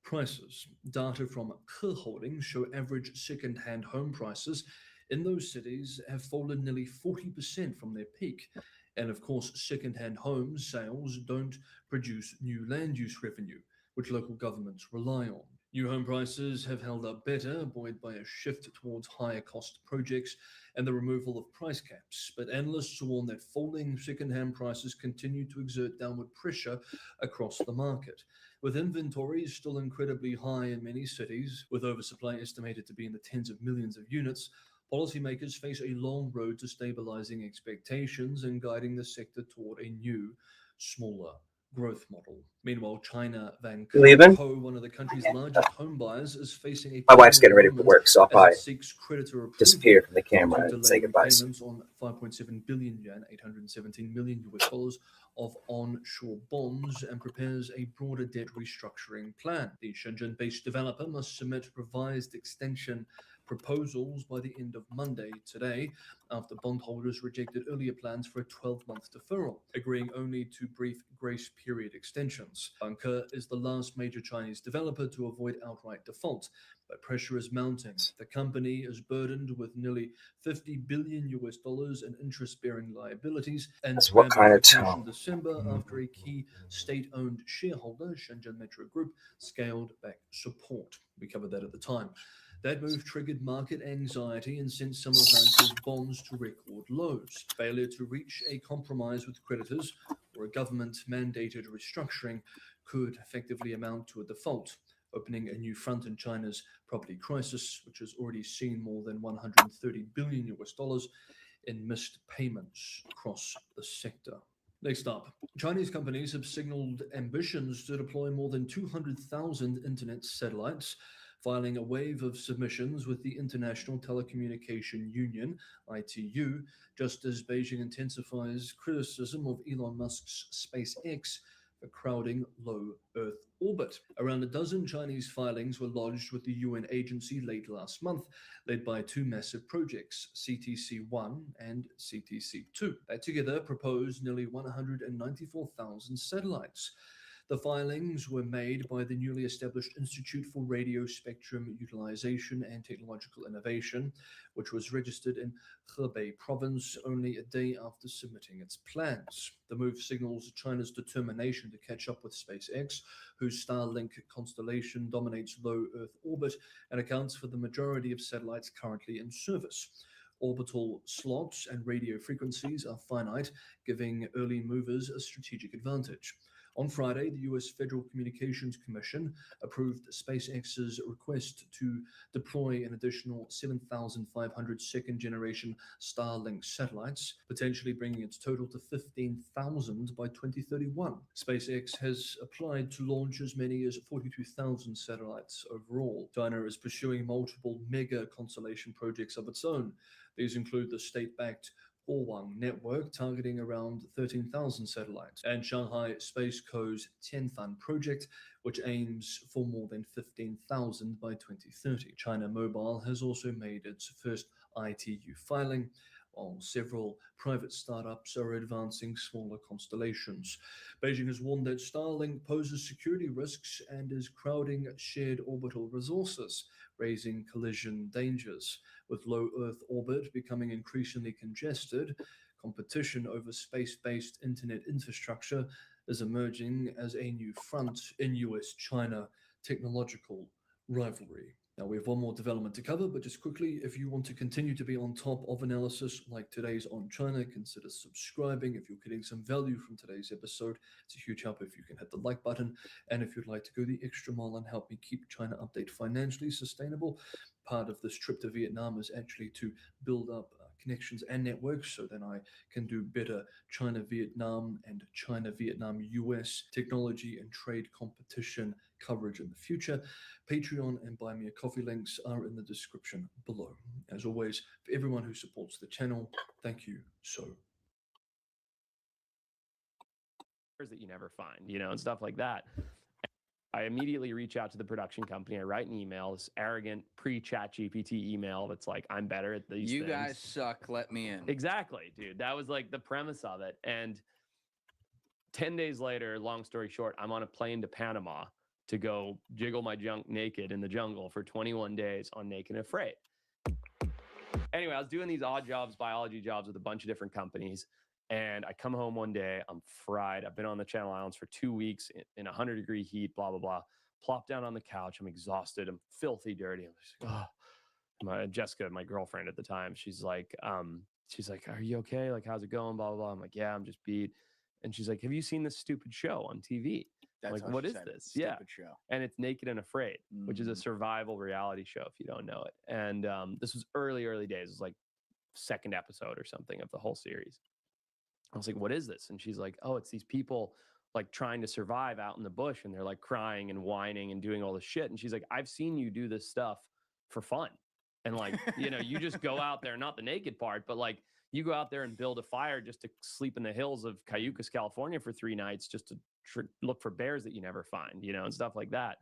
Prices. Data from Ke Holdings show average second-hand home prices in those cities have fallen nearly 40% from their peak. And of course, second-hand home sales don't produce new land use revenue, which local governments rely on. New home prices have held up better, buoyed by a shift towards higher cost projects and the removal of price caps. But analysts warn that falling second-hand prices continue to exert downward pressure across the market. With inventories still incredibly high in many cities, with oversupply estimated to be in the tens of millions of units, policymakers face a long road to stabilizing expectations and guiding the sector toward a new, smaller growth model. Meanwhile, China Leaving? Vanco, one of the country's largest home buyers, is facing a My wife's getting ready for work, so I'll probably seeks creditor approval disappear from the camera to and say delay goodbyes. payments on 5.7 billion yuan, 817 million US dollars of onshore bonds and prepares a broader debt restructuring plan. The Shenzhen-based developer must submit revised extension proposals by the end of Monday today, after bondholders rejected earlier plans for a 12-month deferral, agreeing only to brief grace period extensions. Conqueror is the last major Chinese developer to avoid outright default, but pressure is mounting. The company is burdened with nearly $50 billion in interest-bearing liabilities and What kind of cash in tone? December after a key state-owned shareholder, Shenzhen Metro Group, scaled back support. We covered that at the time. That move triggered market anxiety and sent some of Conqueror's bonds to record lows. Failure to reach a compromise with creditors or a government-mandated restructuring could effectively amount to a default, opening a new front in China's property crisis, which has already seen more than $130 billion in missed payments across the sector. Next up, Chinese companies have signaled ambitions to deploy more than 200,000 internet satellites, filing a wave of submissions with the International Telecommunication Union, ITU, just as Beijing intensifies criticism of Elon Musk's SpaceX for crowding low Earth orbit. Around a dozen Chinese filings were lodged with the UN agency late last month, led by two massive projects, CTC-1 and CTC-2. They together proposed nearly 194,000 satellites. The filings were made by the newly established Institute for Radio Spectrum Utilization and Technological Innovation, which was registered in Hebei province only a day after submitting its plans. The move signals China's determination to catch up with SpaceX, whose Starlink constellation dominates low Earth orbit and accounts for the majority of satellites currently in service. Orbital slots and radio frequencies are finite, giving early movers a strategic advantage. On Friday, the U.S. Federal Communications Commission approved SpaceX's request to deploy an additional 7,500 second-generation Starlink satellites, potentially bringing its total to 15,000 by 2031. SpaceX has applied to launch as many as 42,000 satellites overall. China is pursuing multiple mega constellation projects of its own. These include the state-backed Huawei network, targeting around 13,000 satellites, and Shanghai Space Co's Tianfan project, which aims for more than 15,000 by 2030. China Mobile has also made its first ITU filing, while several private startups are advancing smaller constellations. Beijing has warned that Starlink poses security risks and is crowding shared orbital resources, raising collision dangers. With low Earth orbit becoming increasingly congested, competition over space-based internet infrastructure is emerging as a new front in US-China technological rivalry. Now, we have one more development to cover, but just quickly, if you want to continue to be on top of analysis like today's on China, consider subscribing. If you're getting some value from today's episode, it's a huge help if you can hit the like button. And if you'd like to go the extra mile and help me keep China Update financially sustainable, part of this trip to Vietnam is actually to build up connections and networks so then I can do better China-Vietnam and China-Vietnam-US technology and trade competition coverage in the future. Patreon and Buy Me a Coffee links are in the description below. As always, for everyone who supports the channel, thank you so that you never find, and stuff like that. I immediately reach out to the production company. I write an email, this arrogant pre-chat GPT email that's like, I'm better at these You things. guys suck, let me in. Exactly, dude. That was like the premise of it. And 10 days later, long story short, I'm on a plane to Panama to go jiggle my junk naked in the jungle for 21 days on Naked and Afraid. Anyway, I was doing these odd jobs, biology jobs with a bunch of different companies. And I come home one day, I'm fried. I've been on the Channel Islands for 2 weeks in 100-degree heat, blah, blah, blah. Plop down on the couch. I'm exhausted. I'm filthy dirty. I'm just like, oh. Jessica, my girlfriend at the time, she's like, are you okay? Like, how's it going? Blah, blah, blah. I'm like, yeah, I'm just beat. And she's like, have you seen this stupid show on TV? That's like, how what she is said it. this? Stupid Yeah. show. And it's Naked and Afraid, which is a survival reality show if you don't know it. And this was early days. It was like second episode or something of the whole series. I was like, what is this? And she's like, oh, it's these people like trying to survive out in the bush. And they're like crying and whining and doing all this shit. And she's like, I've seen you do this stuff for fun. And like, you just go out there, not the naked part, but like You go out there and build a fire just to sleep in the hills of Cayucas, California for 3 nights just to look for bears that you never find, and stuff like that.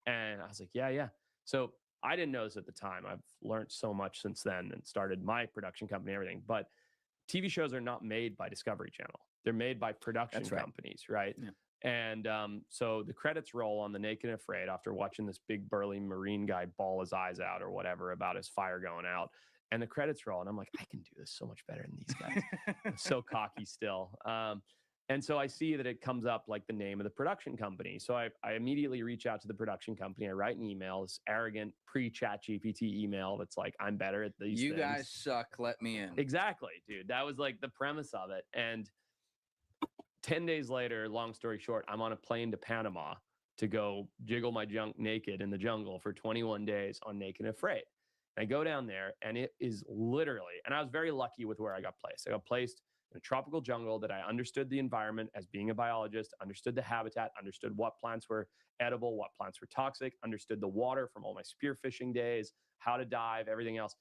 And I was like, yeah. So I didn't know this at the time. I've learned so much since then and started my production company and everything. But TV shows are not made by Discovery Channel. They're made by production companies, right? Yeah. And so the credits roll on The Naked and Afraid after watching this big burly Marine guy bawl his eyes out or whatever about his fire going out. And the credits roll. And I'm like, I can do this so much better than these guys. I'm so cocky still. And so I see that it comes up like the name of the production company. So I immediately reach out to the production company. I write an email, this arrogant pre-chat GPT email that's like, I'm better at these You things. guys suck. Let me in. Exactly, dude. That was like the premise of it. And 10 days later, long story short, I'm on a plane to Panama to go jiggle my junk naked in the jungle for 21 days on Naked and Afraid. And I go down there and it is literally, and I was very lucky with where I got placed. I got placed in a tropical jungle that I understood the environment as being a biologist, understood the habitat, understood what plants were edible, what plants were toxic, understood the water from all my spearfishing days, how to dive, everything else.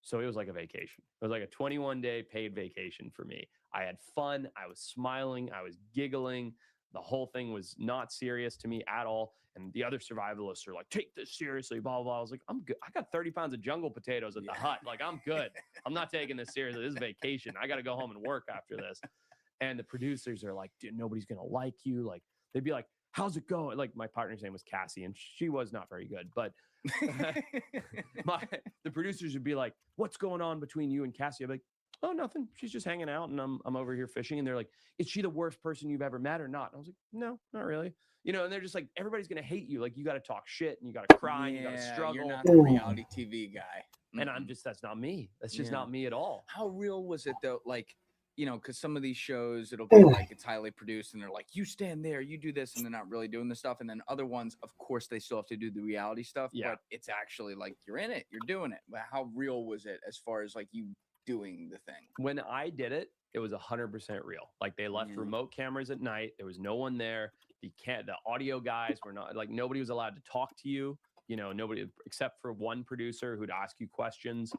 So it was like a vacation. It was like a 21-day paid vacation for me. I had fun. I was smiling. I was giggling. The whole thing was not serious to me at all. And the other survivalists are like, take this seriously, blah, blah, blah. I was like, I'm good. I got 30 pounds of jungle potatoes at the hut. Like, I'm good. I'm not taking this seriously. This is vacation. I got to go home and work after this. And the producers are like, dude, nobody's going to like you. Like, they'd be like, how's it going? Like, my partner's name was Cassie, and she was not very good. But the producers would be like, what's going on between you and Cassie? I'd be like, oh, nothing. She's just hanging out, and I'm over here fishing. And they're like, is she the worst person you've ever met or not? And I was like, no, not really. And they're just like, everybody's going to hate you. Like, you got to talk shit, and you got to cry, and you got to struggle. You're not the reality TV guy. And that's not me. That's just not me at all. How real was it, though? Like, because some of these shows, it'll be like it's highly produced and they're like, you stand there, you do this, and they're not really doing the stuff. And then other ones, of course, they still have to do the reality stuff, but it's actually like you're in it, you're doing it. But how real was it as far as like you doing the thing? When I did it, it was 100% real. Like, they left remote cameras at night. There was no one there. The audio guys were not, like, nobody was allowed to talk to you. Nobody except for one producer who'd ask you questions.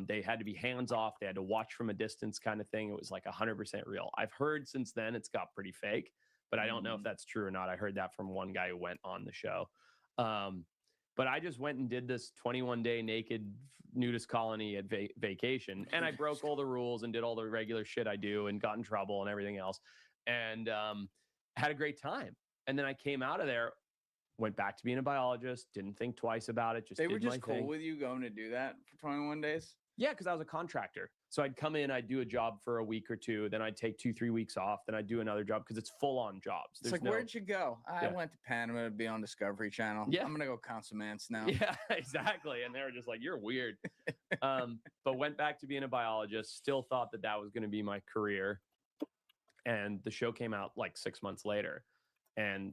They had to be hands off. They had to watch from a distance kind of thing. It was like 100% real. I've heard since then it's got pretty fake, but I don't know if that's true or not. I heard that from one guy who went on the show. But I just went and did this 21-day naked nudist colony at vacation. And I broke all the rules and did all the regular shit I do and got in trouble and everything else. And had a great time. And then I came out of there, went back to being a biologist, didn't think twice about it. They were just cool with you going to do that for 21 days? Yeah, because I was a contractor. So I'd come in, I'd do a job for a week or two, then I'd take 2-3 weeks off, then I'd do another job because it's full-on jobs. It's like, where'd you go? I went to Panama to be on Discovery Channel. Yeah. I'm going to go count some ants now. Yeah, exactly. And they were just like, you're weird. But went back to being a biologist, still thought that was going to be my career. And the show came out like 6 months later. And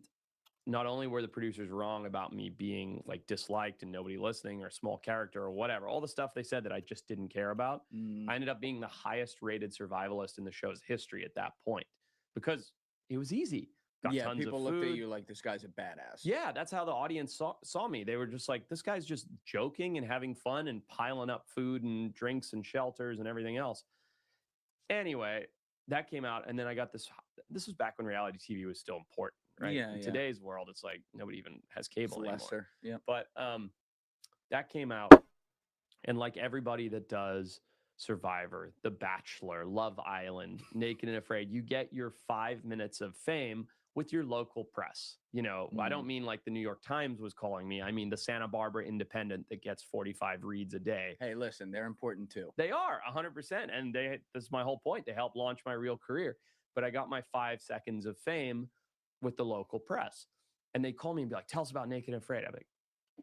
not only were the producers wrong about me being like disliked and nobody listening or a small character or whatever, all the stuff they said that I just didn't care about, I ended up being the highest rated survivalist in the show's history at that point because it was easy. Got tons people of looked food. at you like, this guy's a badass. Yeah, that's how the audience saw me. They were just like, this guy's just joking and having fun and piling up food and drinks and shelters and everything else. Anyway, that came out, and then I got this. This was back when reality TV was still important. Right. In today's world, it's like nobody even has cable anymore. Lesser. Yeah. But that came out, and like everybody that does Survivor, The Bachelor, Love Island, Naked and Afraid, you get your 5 minutes of fame with your local press. I don't mean like the New York Times was calling me. I mean the Santa Barbara Independent that gets 45 reads a day. Hey, listen, they're important too. They are 100%, and this is my whole point. They helped launch my real career. But I got my 5 seconds of fame with the local press, and they call me and be like, tell us about Naked and Afraid. I'm like,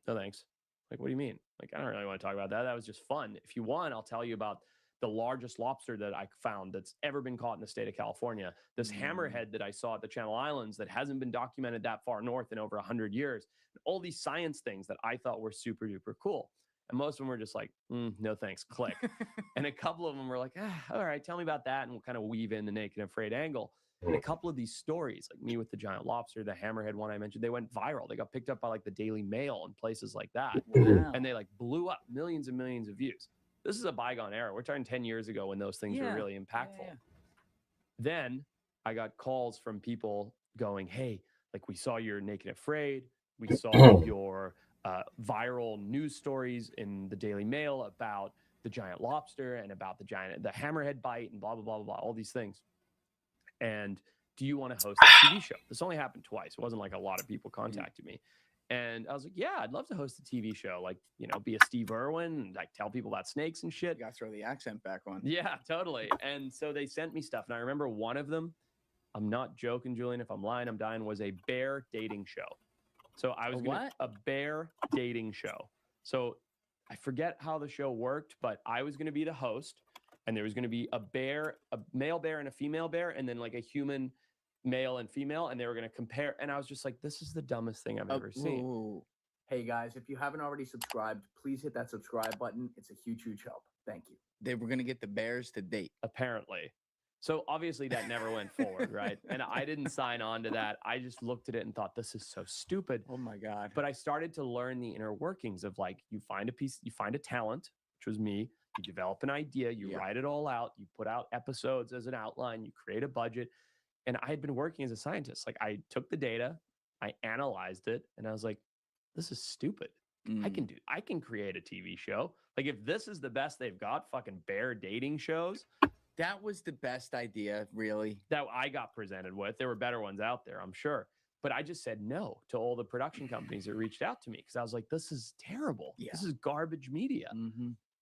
no thanks. Like, what do you mean? Like, I don't really want to talk about that. That was just fun. If you want, I'll tell you about the largest lobster that I found that's ever been caught in the state of California. This hammerhead that I saw at the Channel Islands that hasn't been documented that far north in over 100 years. All these science things that I thought were super duper cool. And most of them were just like, no thanks, click. And a couple of them were like, all right, tell me about that. And we'll kind of weave in the Naked and Afraid angle. And a couple of these stories, like me with the giant lobster, the hammerhead one I mentioned, they went viral. They got picked up by like the Daily Mail and places like that. Wow. And they like blew up, millions and millions of views. This is a bygone era. We're talking 10 years ago when those things were really impactful. Then I got calls from people going, hey, like we saw your Naked and Afraid. We saw your viral news stories in the Daily Mail about the giant lobster and about the hammerhead bite and blah, blah, blah, blah, blah, all these things. And do you want to host a TV show? This only happened twice. It wasn't like a lot of people contacted me. And I was like, yeah, I'd love to host a TV show. Like, you know, be a Steve Irwin and like tell people about snakes and shit. You gotta throw the accent back on. Yeah, totally. And so they sent me stuff. And I remember one of them, I'm not joking, Julian. If I'm lying, I'm dying, was a bear dating show. So I was a bear dating show. So I forget how the show worked, but I was going to be the host. And there was going to be a bear, a male bear and a female bear, and then like a human male and female, and they were going to compare. And I was just like, this is the dumbest thing I've ever seen. Ooh. Hey guys, if you haven't already subscribed, please hit that subscribe button. It's a huge, huge help. Thank you. They were going to get the bears to date. Apparently. So obviously that never went forward, right? And I didn't sign on to that. I just looked at it and thought, this is so stupid. Oh my God. But I started to learn the inner workings of like, you find a talent, which was me. You develop an idea, you write it all out, you put out episodes as an outline, you create a budget. And I had been working as a scientist. Like I took the data, I analyzed it, and I was like, this is stupid. I can create a TV show. Like if this is the best they've got, fucking bear dating shows. That was the best idea, really. That I got presented with. There were better ones out there, I'm sure. But I just said no to all the production companies that reached out to me because I was like, this is terrible. Yeah. This is garbage media.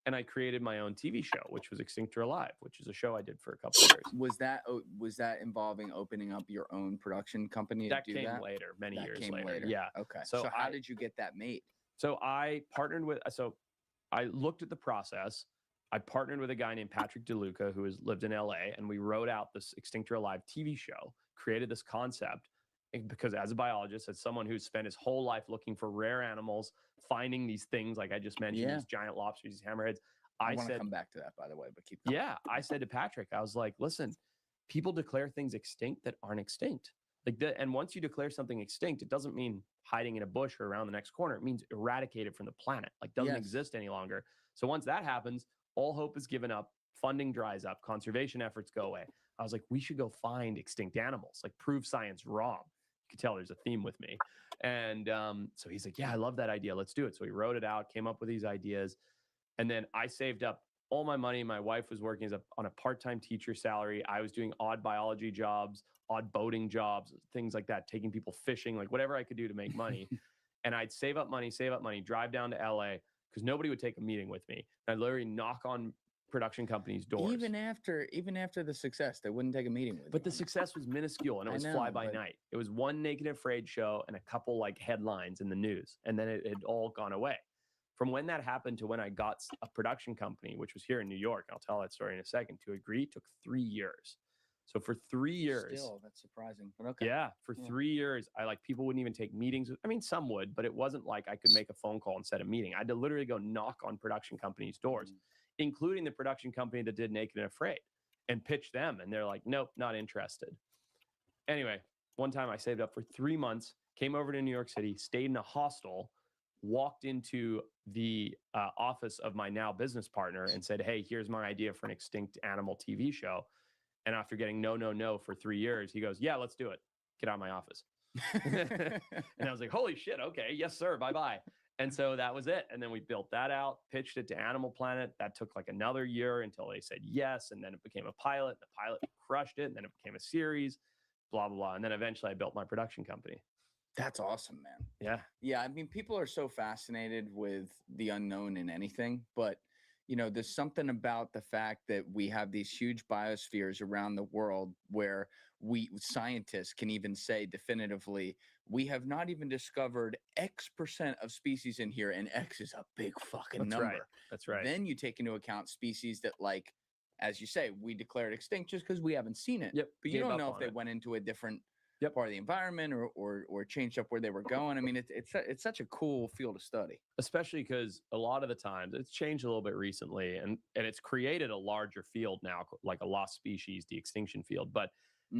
And I created my own TV show, which was Extinct or Alive, which is a show I did for a couple of years. Was that involving opening up your own production company? That came later, many years later. Yeah. Okay. So how did you get that made? So I partnered with. So I looked at the process. I partnered with a guy named Patrick DeLuca who has lived in LA, and we wrote out this Extinct or Alive TV show. Created this concept because as a biologist, as someone who's spent his whole life looking for rare animals, finding these things like I just mentioned, these giant lobsters, these hammerheads. I want to come back to that, by the way, but keep going. Yeah, I said to Patrick, I was like, listen, people declare things extinct that aren't extinct. And once you declare something extinct, it doesn't mean hiding in a bush or around the next corner. It means eradicated from the planet, like doesn't exist any longer. So once that happens, all hope is given up, funding dries up, conservation efforts go away. I was like, we should go find extinct animals, like prove science wrong. You can tell there's a theme with me. And so he's like, yeah, I love that idea. Let's do it. So he wrote it out, came up with these ideas. And then I saved up all my money. My wife was working on a part-time teacher salary. I was doing odd biology jobs, odd boating jobs, things like that, taking people fishing, like whatever I could do to make money. And I'd save up money, drive down to LA because nobody would take a meeting with me. And I'd literally knock on production companies' doors. Even after the success, they wouldn't take a meeting with you. But the success was minuscule, and it was fly by night. It was one Naked and Afraid show and a couple like headlines in the news, and then it had all gone away. From when that happened to when I got a production company, which was here in New York, and I'll tell that story in a second, to agree took 3 years. So for 3 years, still that's surprising. But okay. Yeah, for 3 years, people wouldn't even take meetings. I mean, some would, but it wasn't like I could make a phone call and set a meeting. I had to literally go knock on production companies' doors, including the production company that did Naked and Afraid, and pitch them. And they're like, nope, not interested. Anyway, one time I saved up for 3 months, came over to New York City, stayed in a hostel, walked into the office of my now business partner and said, hey, here's my idea for an extinct animal TV show. And after getting no for 3 years, he goes, yeah, let's do it. Get out of my office. And I was like, holy shit. Okay. Yes, sir. Bye-bye. And so that was it. And then we built that out, pitched it to Animal Planet. That took like another year until they said yes. And then it became a pilot. The pilot crushed it. And then it became a series, blah, blah, blah. And then eventually I built my production company. That's awesome, man. Yeah. Yeah. I mean, people are so fascinated with the unknown in anything, but you know, there's something about the fact that we have these huge biospheres around the world where we scientists can even say definitively, we have not even discovered X% of species in here, and X is a big fucking number. Right. That's right. Then you take into account species that, like, as you say, we declared extinct just because we haven't seen it. Yep. But you don't know if they went into a different part of the environment or changed up where they were going. I mean, it's such a cool field of study. Especially because a lot of the times it's changed a little bit recently, and it's created a larger field now, like a lost species de-extinction field. But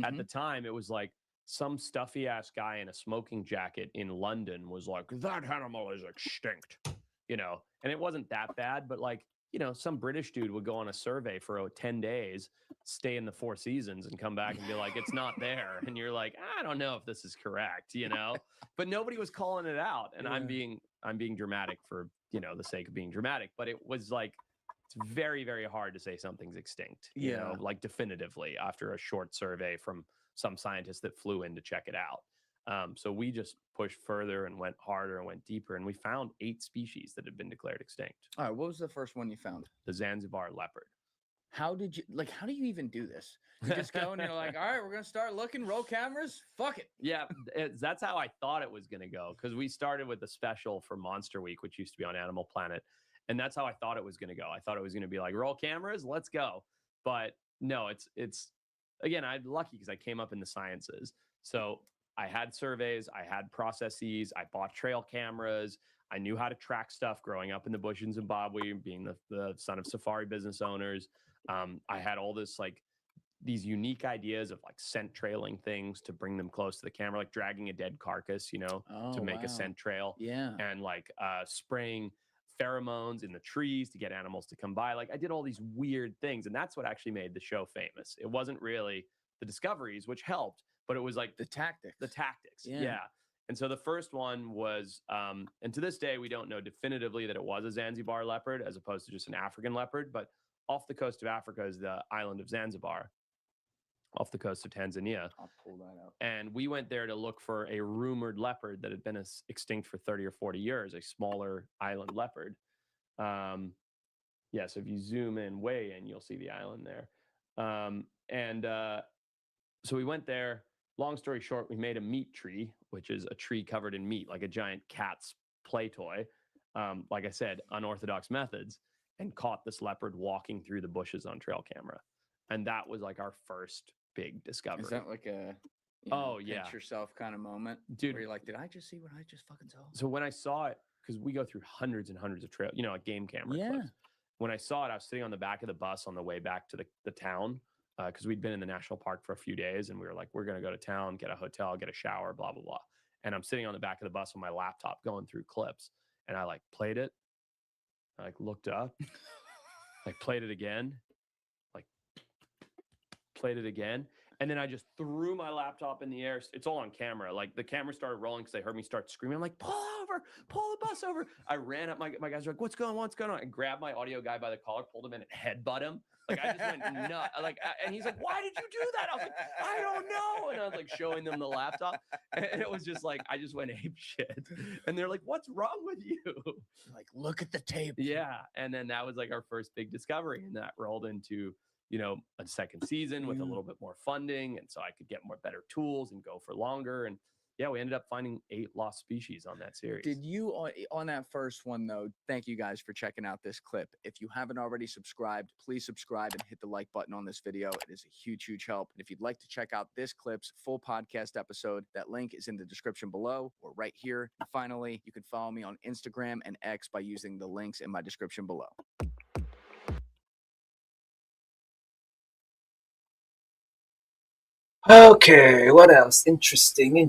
at the time, it was like some stuffy ass guy in a smoking jacket in London was like, that animal is extinct, you know, and it wasn't that bad, but like some British dude would go on a survey for 10 days, stay in the Four Seasons, and come back and be like, it's not there. And you're like, I don't know if this is correct, but nobody was calling it out. And I'm being dramatic for, the sake of being dramatic, but it was like, it's very, very hard to say something's extinct, like definitively after a short survey from some scientists that flew in to check it out. So we just pushed further and went harder and went deeper, and we found 8 species that had been declared extinct. All right, what was the first one you found? The Zanzibar leopard. How do you even do this? You just go and you're like, all right, we're going to start looking, roll cameras, fuck it. Yeah, that's how I thought it was going to go, because we started with a special for Monster Week, which used to be on Animal Planet, and that's how I thought it was going to go. I thought it was going to be like, roll cameras, let's go. But no, it's again, I'm lucky because I came up in the sciences. So I had surveys, I had processes, I bought trail cameras, I knew how to track stuff growing up in the bush in Zimbabwe, being the son of safari business owners. I had all this these unique ideas of scent trailing things to bring them close to the camera, like dragging a dead carcass, to make a scent trail. Yeah. And spraying pheromones in the trees to get animals to come by. I did all these weird things, and that's what actually made the show famous. It wasn't really the discoveries, which helped, but it was the tactics. The tactics. Yeah. And so the first one was, and to this day, we don't know definitively that it was a Zanzibar leopard as opposed to just an African leopard, but off the coast of Africa is the island of Zanzibar, off the coast of Tanzania. I'll pull that out. And we went there to look for a rumored leopard that had been extinct for 30 or 40 years, a smaller island leopard. So if you zoom in way in, you'll see the island there. So we went there. Long story short, we made a meat tree, which is a tree covered in meat, like a giant cat's play toy. Like I said, unorthodox methods, and caught this leopard walking through the bushes on trail camera. And that was our first big discovery. Is that like a pinch yourself kind of moment? Dude, where you're like, did I just see what I just fucking saw? So when I saw it, because we go through hundreds and hundreds of trail, game camera clips. When I saw it, I was sitting on the back of the bus on the way back to the town, because we'd been in the national park for a few days, and we were like, we're going to go to town, get a hotel, get a shower, blah, blah, blah. And I'm sitting on the back of the bus on my laptop going through clips, and I played it. I looked up, played it again, played it again. And then I just threw my laptop in the air. It's all on camera. The camera started rolling because they heard me start screaming. I'm like, pull over, pull the bus over. I ran up. My guys were like, what's going on? What's going on? I grabbed my audio guy by the collar, pulled him in, and headbutt him. I just went nuts. And he's like, why did you do that? I was like, I don't know. And I was showing them the laptop. And it was just I just went ape shit. And they're like, what's wrong with you? Look at the tape. Yeah. And then that was our first big discovery. And that rolled into, a second season with a little bit more funding. And so I could get better tools and go for longer. And yeah, we ended up finding 8 lost species on that series. Did you, on that first one though, thank you guys for checking out this clip. If you haven't already subscribed, please subscribe and hit the like button on this video. It is a huge, huge help. And if you'd like to check out this clip's full podcast episode, that link is in the description below or right here. And finally, you can follow me on Instagram and X by using the links in my description below. Okay, what else? Interesting. I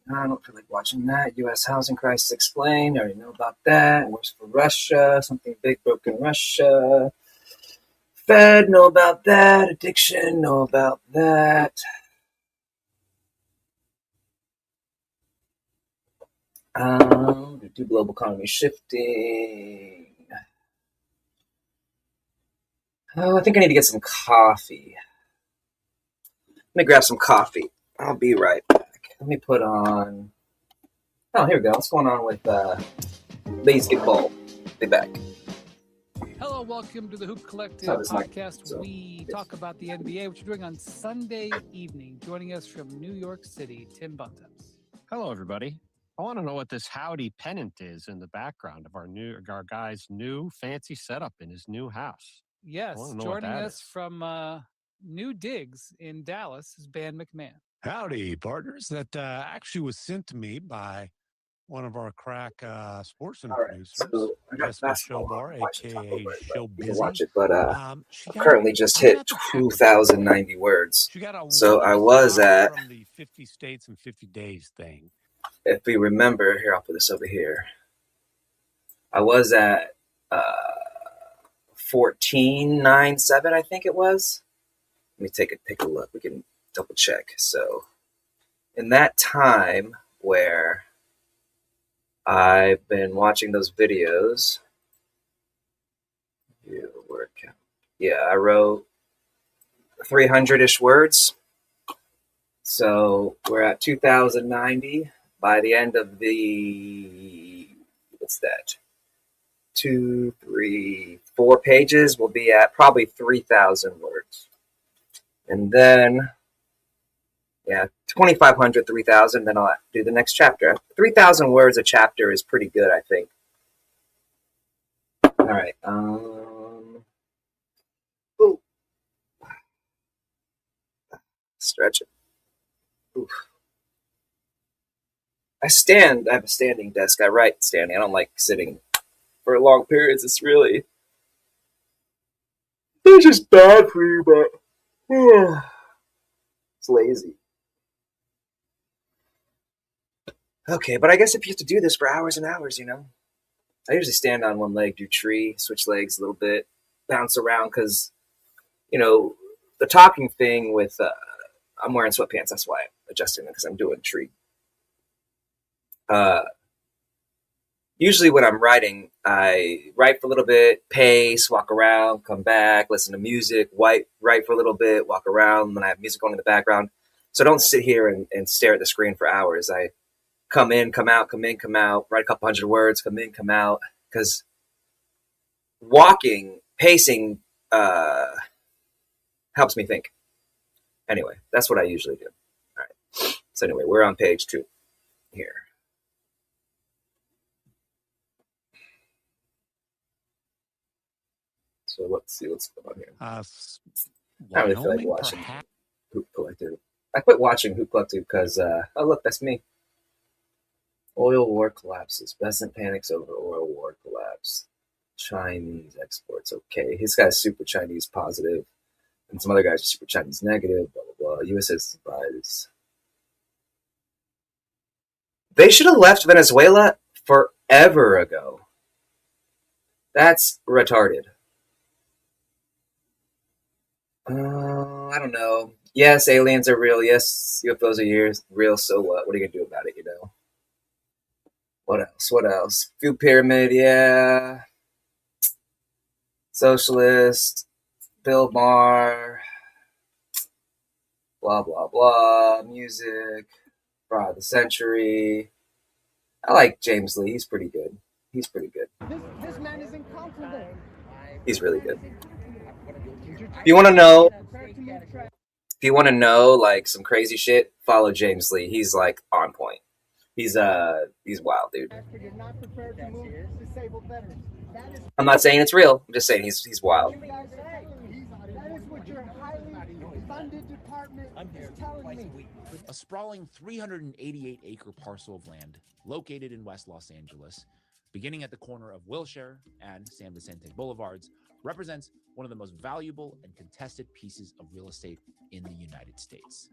don't feel like watching that. U.S. housing crisis explained. I already know about that. Worse for Russia. Something big broke in Russia. Fed, know about that. Addiction, know about that. Do global economy shifting. Oh, I think I need to get some coffee. Let me grab some coffee. I'll be right back. Let me put on... Oh, here we go. What's going on with basketball? Be back. Hello, welcome to the Hoop Collective podcast. We talk about the NBA, which we're doing on Sunday evening. Joining us from New York City, Tim Bontemps. Hello, everybody. I want to know what this howdy pennant is in the background of our guy's new fancy setup in his new house. Yes, joining us from New Digs in Dallas is Ben McMahon. Howdy, partners. That actually was sent to me by one of our crack sports center producers, so Jessica Showbar, a.k.a. Showbiz. Watch it, but I currently just hit 2,090 words. So I was at... From the 50 states and 50 days thing. If we remember, here, I'll put this over here. I was at 1497, I think it was. Let me take a look. We can double check. So in that time where I've been watching those videos, yeah, I wrote 300-ish words. So we're at 2090. By the end of the, what's that? 2, 3, 4 pages, we'll be at probably 3,000 words. And then, yeah, 2,500, 3,000, then I'll do the next chapter. 3,000 words a chapter is pretty good, I think. All right. Ooh. Stretch it. Oof. I have a standing desk. I write standing. I don't like sitting for long periods. It's just bad for you, but it's lazy. Okay, but I guess if you have to do this for hours and hours, you know. I usually stand on one leg, do tree, switch legs a little bit, bounce around, because, you know, the talking thing with, I'm wearing sweatpants, that's why I'm adjusting them, because I'm doing tree. Usually when I'm writing, I write for a little bit, pace, walk around, come back, listen to music, write for a little bit, walk around, when I have music going in the background. So I don't sit here and stare at the screen for hours. I come in, come out, come in, come out, write a couple hundred words, come in, come out, because walking, pacing helps me think. Anyway, that's what I usually do. All right. So anyway, we're on page 2 here. So let's see what's going on here. I don't really feel like watching Hoop Collective. I quit watching Hoop Collective because, oh look, that's me. Oil war collapses. Besant panics over oil war collapse. Chinese exports. Okay, his guy's super Chinese positive, and some other guys are super Chinese negative. Blah blah blah. U.S. is surprise. They should have left Venezuela forever ago. That's retarded. I don't know. Yes, aliens are real. Yes, UFOs are real. So what? What are you gonna do about it? You know. What else? What else? Food pyramid, yeah. Socialist, Bill Maher, blah blah blah. Music, Fraud of the Century. I like James Lee. He's pretty good. He's pretty good. This man is incomparable. He's really good. If you want to know like some crazy shit, follow James Lee. He's like on point. He's wild, dude. I'm not saying it's real. I'm just saying he's wild. A sprawling 388-acre parcel of land located in West Los Angeles, beginning at the corner of Wilshire and San Vicente Boulevards, represents one of the most valuable and contested pieces of real estate in the United States.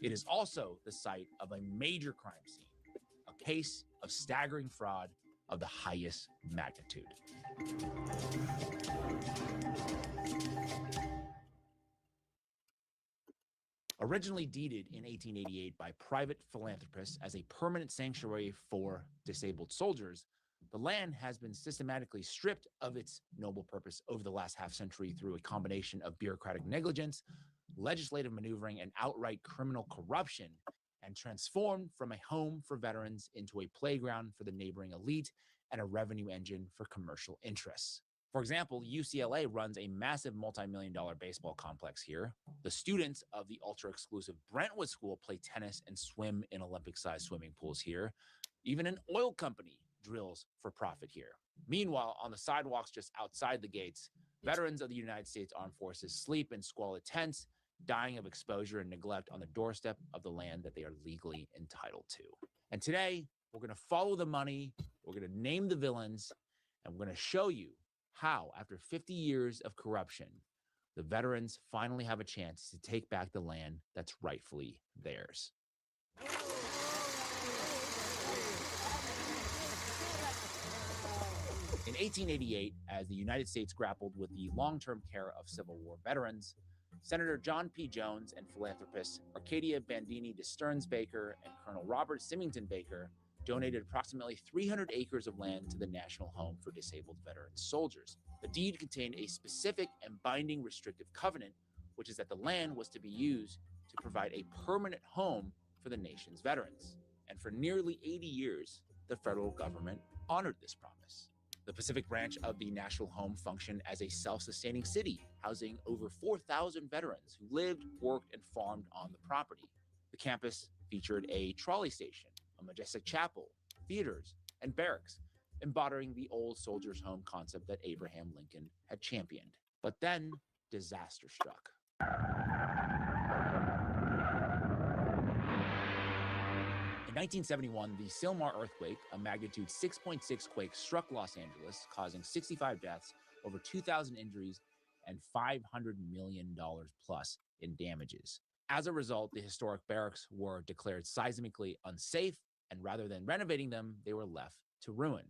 It is also the site of a major crime scene, a case of staggering fraud of the highest magnitude. Originally deeded in 1888 by private philanthropists as a permanent sanctuary for disabled soldiers, the land has been systematically stripped of its noble purpose over the last half-century through a combination of bureaucratic negligence, legislative maneuvering, and outright criminal corruption, and transformed from a home for veterans into a playground for the neighboring elite and a revenue engine for commercial interests. For example, UCLA runs a massive multi-million-dollar baseball complex here. The students of the ultra-exclusive Brentwood School play tennis and swim in Olympic-sized swimming pools here. Even an oil company drills for profit here. Meanwhile, on the sidewalks just outside the gates, veterans of the United States Armed Forces sleep in squalid tents, dying of exposure and neglect on the doorstep of the land that they are legally entitled to. And today, we're going to follow the money, we're going to name the villains, and we're going to show you how, after 50 years of corruption, the veterans finally have a chance to take back the land that's rightfully theirs. In 1888, as the United States grappled with the long-term care of Civil War veterans, Senator John P. Jones and philanthropists Arcadia Bandini de Stearns Baker and Colonel Robert Symington Baker donated approximately 300 acres of land to the National Home for Disabled Veteran Soldiers. The deed contained a specific and binding restrictive covenant, which is that the land was to be used to provide a permanent home for the nation's veterans. And for nearly 80 years, the federal government honored this promise. The Pacific branch of the National Home functioned as a self-sustaining city, housing over 4,000 veterans who lived, worked, and farmed on the property. The campus featured a trolley station, a majestic chapel, theaters, and barracks, embodying the old soldiers' home concept that Abraham Lincoln had championed. But then, disaster struck. In 1971, the Sylmar earthquake, a magnitude 6.6 quake, struck Los Angeles, causing 65 deaths, over 2,000 injuries, and $500 million plus in damages. As a result, the historic barracks were declared seismically unsafe, and rather than renovating them, they were left to ruin.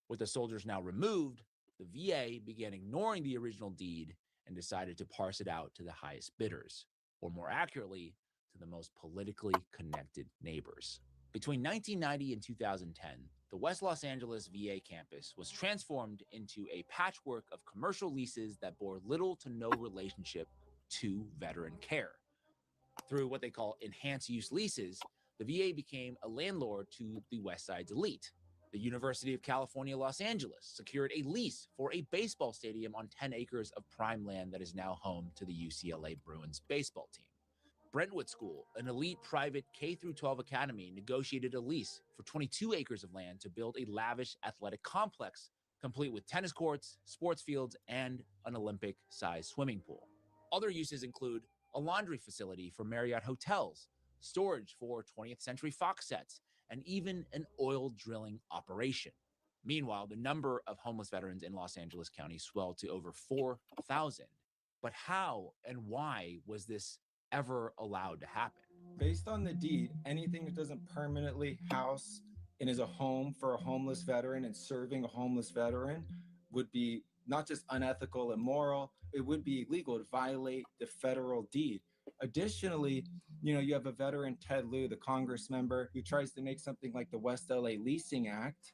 With the soldiers now removed, the VA began ignoring the original deed and decided to parse it out to the highest bidders, or more accurately, to the most politically connected neighbors. Between 1990 and 2010, the West Los Angeles VA campus was transformed into a patchwork of commercial leases that bore little to no relationship to veteran care. Through what they call enhanced use leases, the VA became a landlord to the West Side's elite. The University of California, Los Angeles secured a lease for a baseball stadium on 10 acres of prime land that is now home to the UCLA Bruins baseball team. Brentwood School, an elite private K-12 academy, negotiated a lease for 22 acres of land to build a lavish athletic complex, complete with tennis courts, sports fields, and an Olympic-sized swimming pool. Other uses include a laundry facility for Marriott hotels, storage for 20th Century Fox sets, and even an oil drilling operation. Meanwhile, the number of homeless veterans in Los Angeles County swelled to over 4,000. But how and why was this ever allowed to happen? Based on the deed, anything that doesn't permanently house and is a home for a homeless veteran and serving a homeless veteran would be not just unethical and immoral, it would be illegal to violate the federal deed. Additionally, you have a veteran, Ted Lieu, the Congress member, who tries to make something like the West LA Leasing Act,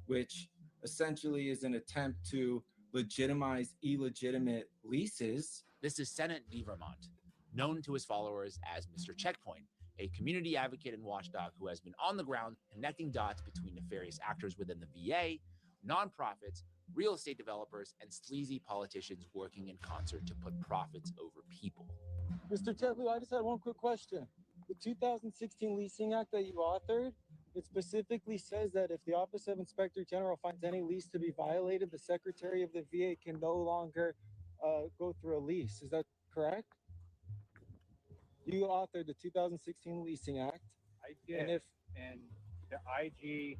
which essentially is an attempt to legitimize illegitimate leases. This is Senate D. Vermont, known to his followers as Mr. Checkpoint, a community advocate and watchdog who has been on the ground connecting dots between nefarious actors within the VA, nonprofits, real estate developers, and sleazy politicians working in concert to put profits over people. Mr. Tetlu, I just had one quick question. The 2016 Leasing Act that you authored, it specifically says that if the Office of Inspector General finds any lease to be violated, the Secretary of the VA can no longer go through a lease. Is that correct? You authored the 2016 Leasing Act. I did, and the IG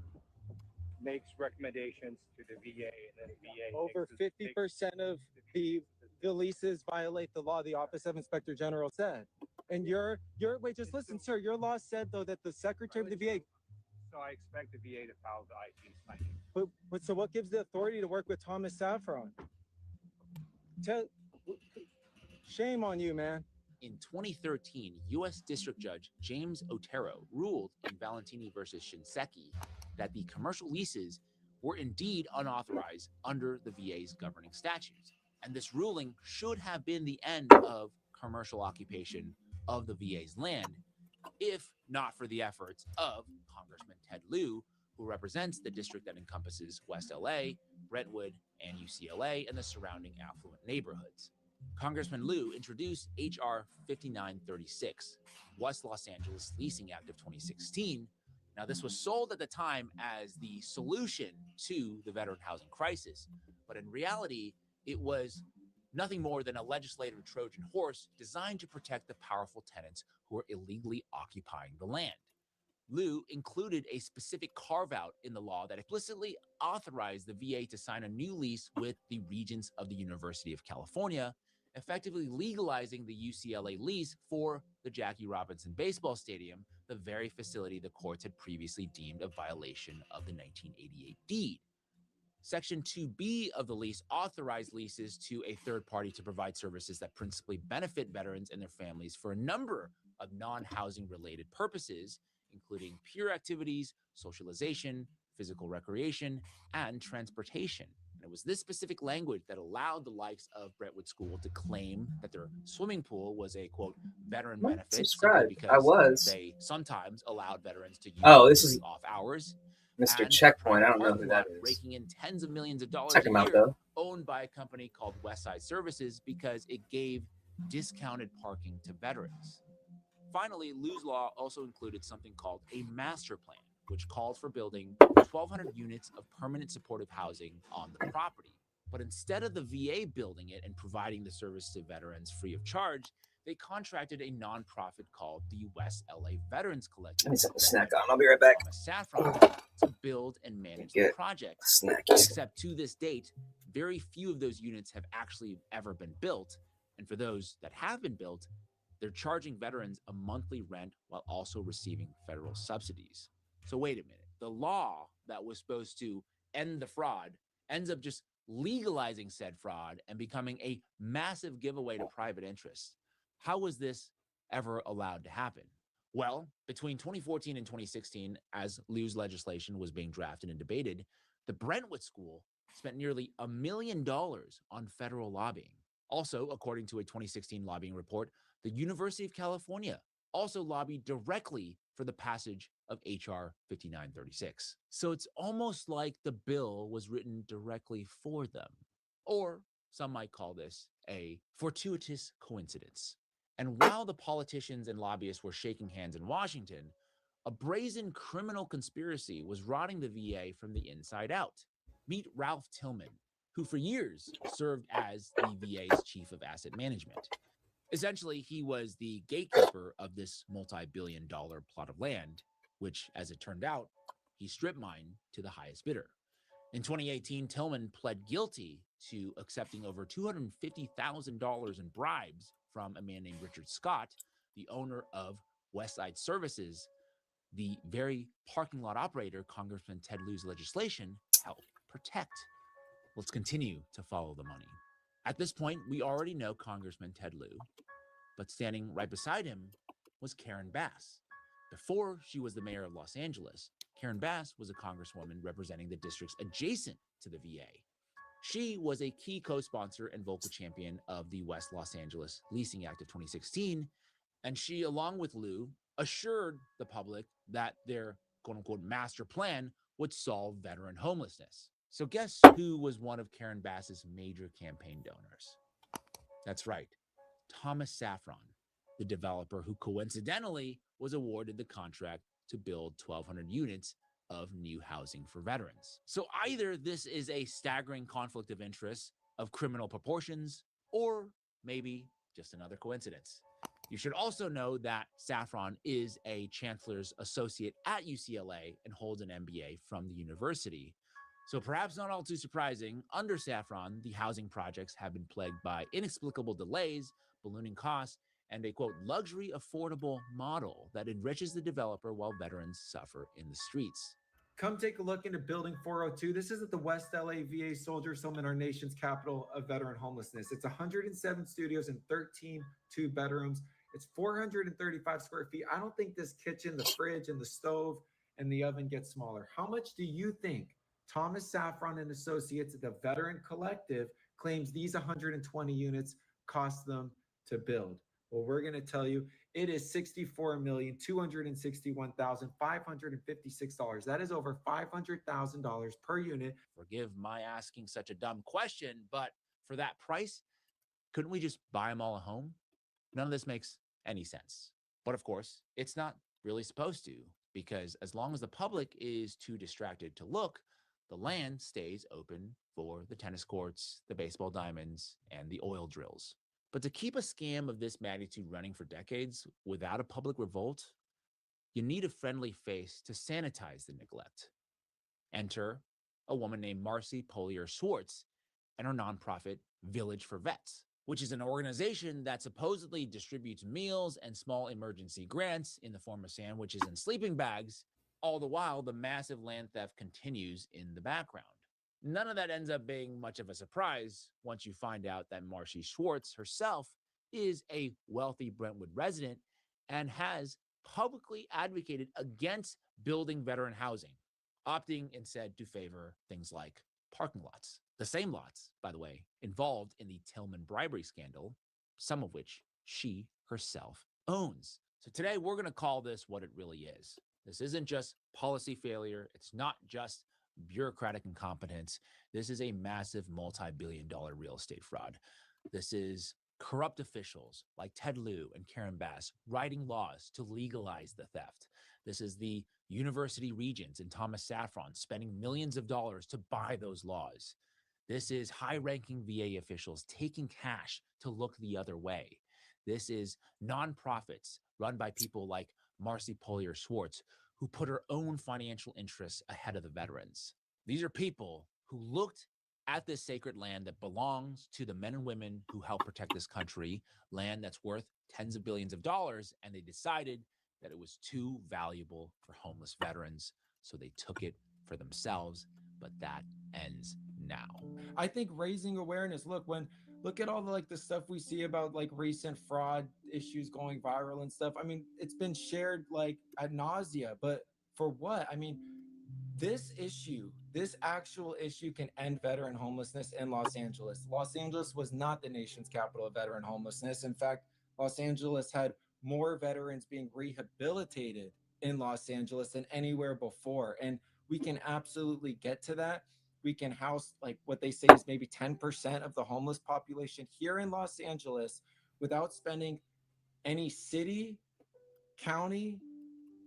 makes recommendations to the VA, and then the VA over 50% of the leases violate the law, the Office of Inspector General said. And wait, just listen, sir, your law said, though, that the Secretary of the VA... So I expect the VA to follow the IG's findings. But so what gives the authority to work with Thomas Saffron? Shame on you, man. In 2013, U.S. District Judge James Otero ruled in Valentini versus Shinseki that the commercial leases were indeed unauthorized under the VA's governing statutes. And this ruling should have been the end of commercial occupation of the VA's land, if not for the efforts of Congressman Ted Lieu, who represents the district that encompasses West LA, Brentwood, and UCLA, and the surrounding affluent neighborhoods. Congressman Lieu introduced H.R. 5936, West Los Angeles Leasing Act of 2016. Now, this was sold at the time as the solution to the veteran housing crisis, but in reality, it was nothing more than a legislative Trojan horse designed to protect the powerful tenants who were illegally occupying the land. Lieu included a specific carve-out in the law that explicitly authorized the VA to sign a new lease with the Regents of the University of California, effectively legalizing the UCLA lease for the Jackie Robinson Baseball Stadium, the very facility the courts had previously deemed a violation of the 1988 deed. Section 2B of the lease authorized leases to a third party to provide services that principally benefit veterans and their families for a number of non-housing related purposes, including peer activities, socialization, physical recreation, and transportation. And it was this specific language that allowed the likes of Brentwood School to claim that their swimming pool was a, quote, veteran benefit, simply because they sometimes allowed veterans to use it during off hours. Mr. Checkpoint. I don't know who that is. Raking in tens of millions of dollars Check a him out, year, though. owned by a company called Westside Services because it gave discounted parking to veterans. Finally, Lou's law also included something called a master plan, which called for building 1,200 units of permanent supportive housing on the property. But instead of the VA building it and providing the service to veterans free of charge, they contracted a nonprofit called the West LA Veterans Collective. Let me set the snack on. I'll be right back. Saffron to build and manage the project. Except to this date, very few of those units have actually ever been built. And for those that have been built, they're charging veterans a monthly rent while also receiving federal subsidies. So wait a minute. The law that was supposed to end the fraud ends up just legalizing said fraud and becoming a massive giveaway to private interests. How was this ever allowed to happen? Well, between 2014 and 2016, as Lou's legislation was being drafted and debated, the Brentwood School spent nearly $1 million on federal lobbying. Also, according to a 2016 lobbying report, the University of California also lobbied directly for the passage of HR 5936. So it's almost like the bill was written directly for them. Or some might call this a fortuitous coincidence. And while the politicians and lobbyists were shaking hands in Washington, a brazen criminal conspiracy was rotting the VA from the inside out. Meet Ralph Tillman, who for years served as the VA's chief of asset management. Essentially, he was the gatekeeper of this multi-billion-dollar plot of land, which, as it turned out, he strip mined to the highest bidder. In 2018, Tillman pled guilty to accepting over $250,000 in bribes from a man named Richard Scott, the owner of Westside Services, the very parking lot operator Congressman Ted Lieu's legislation helped protect. Let's continue to follow the money. At this point, we already know Congressman Ted Lieu, but standing right beside him was Karen Bass. Before she was the mayor of Los Angeles, Karen Bass was a congresswoman representing the districts adjacent to the VA. She was a key co-sponsor and vocal champion of the West Los Angeles Leasing Act of 2016, and she, along with Lieu, assured the public that their quote-unquote master plan would solve veteran homelessness. So guess who was one of Karen Bass's major campaign donors? That's right, Thomas Saffron, the developer who coincidentally was awarded the contract to build 1,200 units of new housing for veterans. So either this is a staggering conflict of interest of criminal proportions, or maybe just another coincidence. You should also know that Saffron is a chancellor's associate at UCLA and holds an MBA from the university. So perhaps not all too surprising, under Saffron, the housing projects have been plagued by inexplicable delays, ballooning costs, and a, quote, luxury affordable model that enriches the developer while veterans suffer in the streets. Come take a look into Building 402. This is at the West LA VA Soldiers Home in our nation's capital of veteran homelessness. It's 107 studios and 13 two-bedrooms. It's 435 square feet. I don't think this kitchen, the fridge, and the stove and the oven gets smaller. How much do you think Thomas Saffron and Associates at the Veteran Collective claims these 120 units cost them to build? Well, we're going to tell you it is $64,261,556. That is over $500,000 per unit. Forgive my asking such a dumb question, but for that price, couldn't we just buy them all a home? None of this makes any sense. But of course, it's not really supposed to, because as long as the public is too distracted to look, the land stays open for the tennis courts, the baseball diamonds, and the oil drills. But to keep a scam of this magnitude running for decades without a public revolt, you need a friendly face to sanitize the neglect. Enter a woman named Marcy Polier Schwartz and her nonprofit Village for Vets, which is an organization that supposedly distributes meals and small emergency grants in the form of sandwiches and sleeping bags. All the while, the massive land theft continues in the background. None of that ends up being much of a surprise once you find out that Marcy Schwartz herself is a wealthy Brentwood resident and has publicly advocated against building veteran housing, opting instead to favor things like parking lots. The same lots, by the way, involved in the Tillman bribery scandal, some of which she herself owns. So today we're going to call this what it really is. This isn't just policy failure. It's not just bureaucratic incompetence. This is a massive multi-billion-dollar real estate fraud. This is corrupt officials like Ted Lieu and Karen Bass writing laws to legalize the theft. This is the university regents and Thomas Saffron spending millions of dollars to buy those laws. This is high-ranking VA officials taking cash to look the other way. This is nonprofits run by people like Marcy Polier Schwartz, who put her own financial interests ahead of the veterans. These are people who looked at this sacred land that belongs to the men and women who help protect this country, land that's worth tens of billions of dollars, and they decided that it was too valuable for homeless veterans, so they took it for themselves, but that ends now. I think raising awareness, look at all the stuff we see about recent fraud issues going viral and stuff. I mean, it's been shared ad nausea, but for what? I mean, this actual issue can end veteran homelessness in Los Angeles. Los Angeles was not the nation's capital of veteran homelessness. In fact, Los Angeles had more veterans being rehabilitated in Los Angeles than anywhere before. And we can absolutely get to that. We can house what they say is maybe 10% of the homeless population here in Los Angeles without spending any city, county,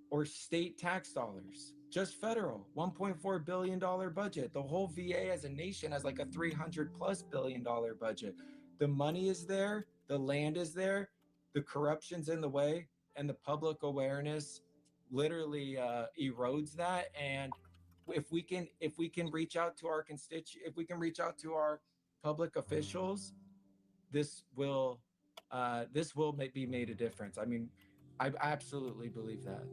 or state tax dollars. Just federal, $1.4 billion budget. The whole VA as a nation has a $300+ billion budget. The money is there, the land is there, the corruption's in the way, and the public awareness literally erodes that. And if we can reach out to our if we can reach out to our public officials, this will be made a difference. I mean, I absolutely believe that.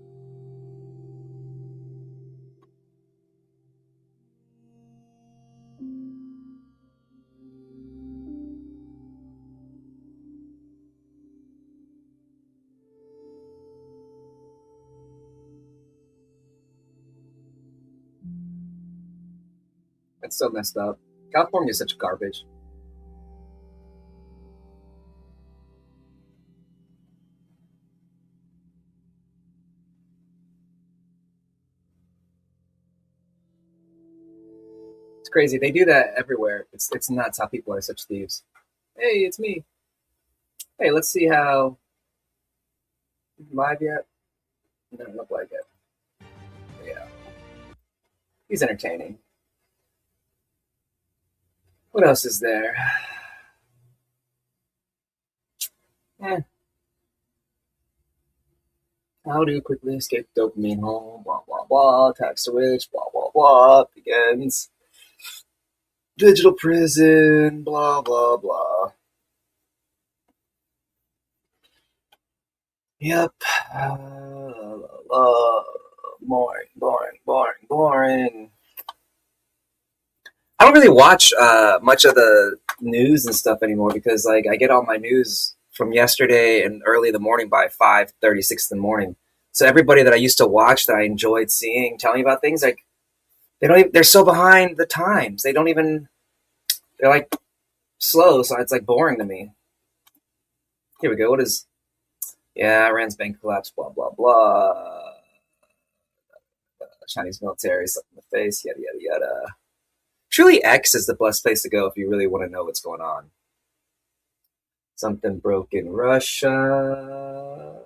It's so messed up. California is such garbage. It's crazy. They do that everywhere. It's nuts how people are such thieves. Hey, it's me. Hey, let's see how live yet. Doesn't look like it. Yeah, he's entertaining. What else is there? How to quickly escape dopamine hole, blah, blah, blah, tax switch, blah, blah, blah, begins. Digital prison, blah, blah, blah. Yep. Boring. I don't really watch much of the news and stuff anymore because I get all my news from yesterday and early in the morning by 5:36 in the morning. So everybody that I used to watch that I enjoyed seeing, telling me about things, they're so behind the times. They're slow, so it's boring to me. Here we go. What is? Yeah, Iran's bank collapse, blah, blah, blah. Chinese military, stuff in the face, yada, yada, yada. Truly, X is the best place to go if you really want to know what's going on. Something broke in Russia.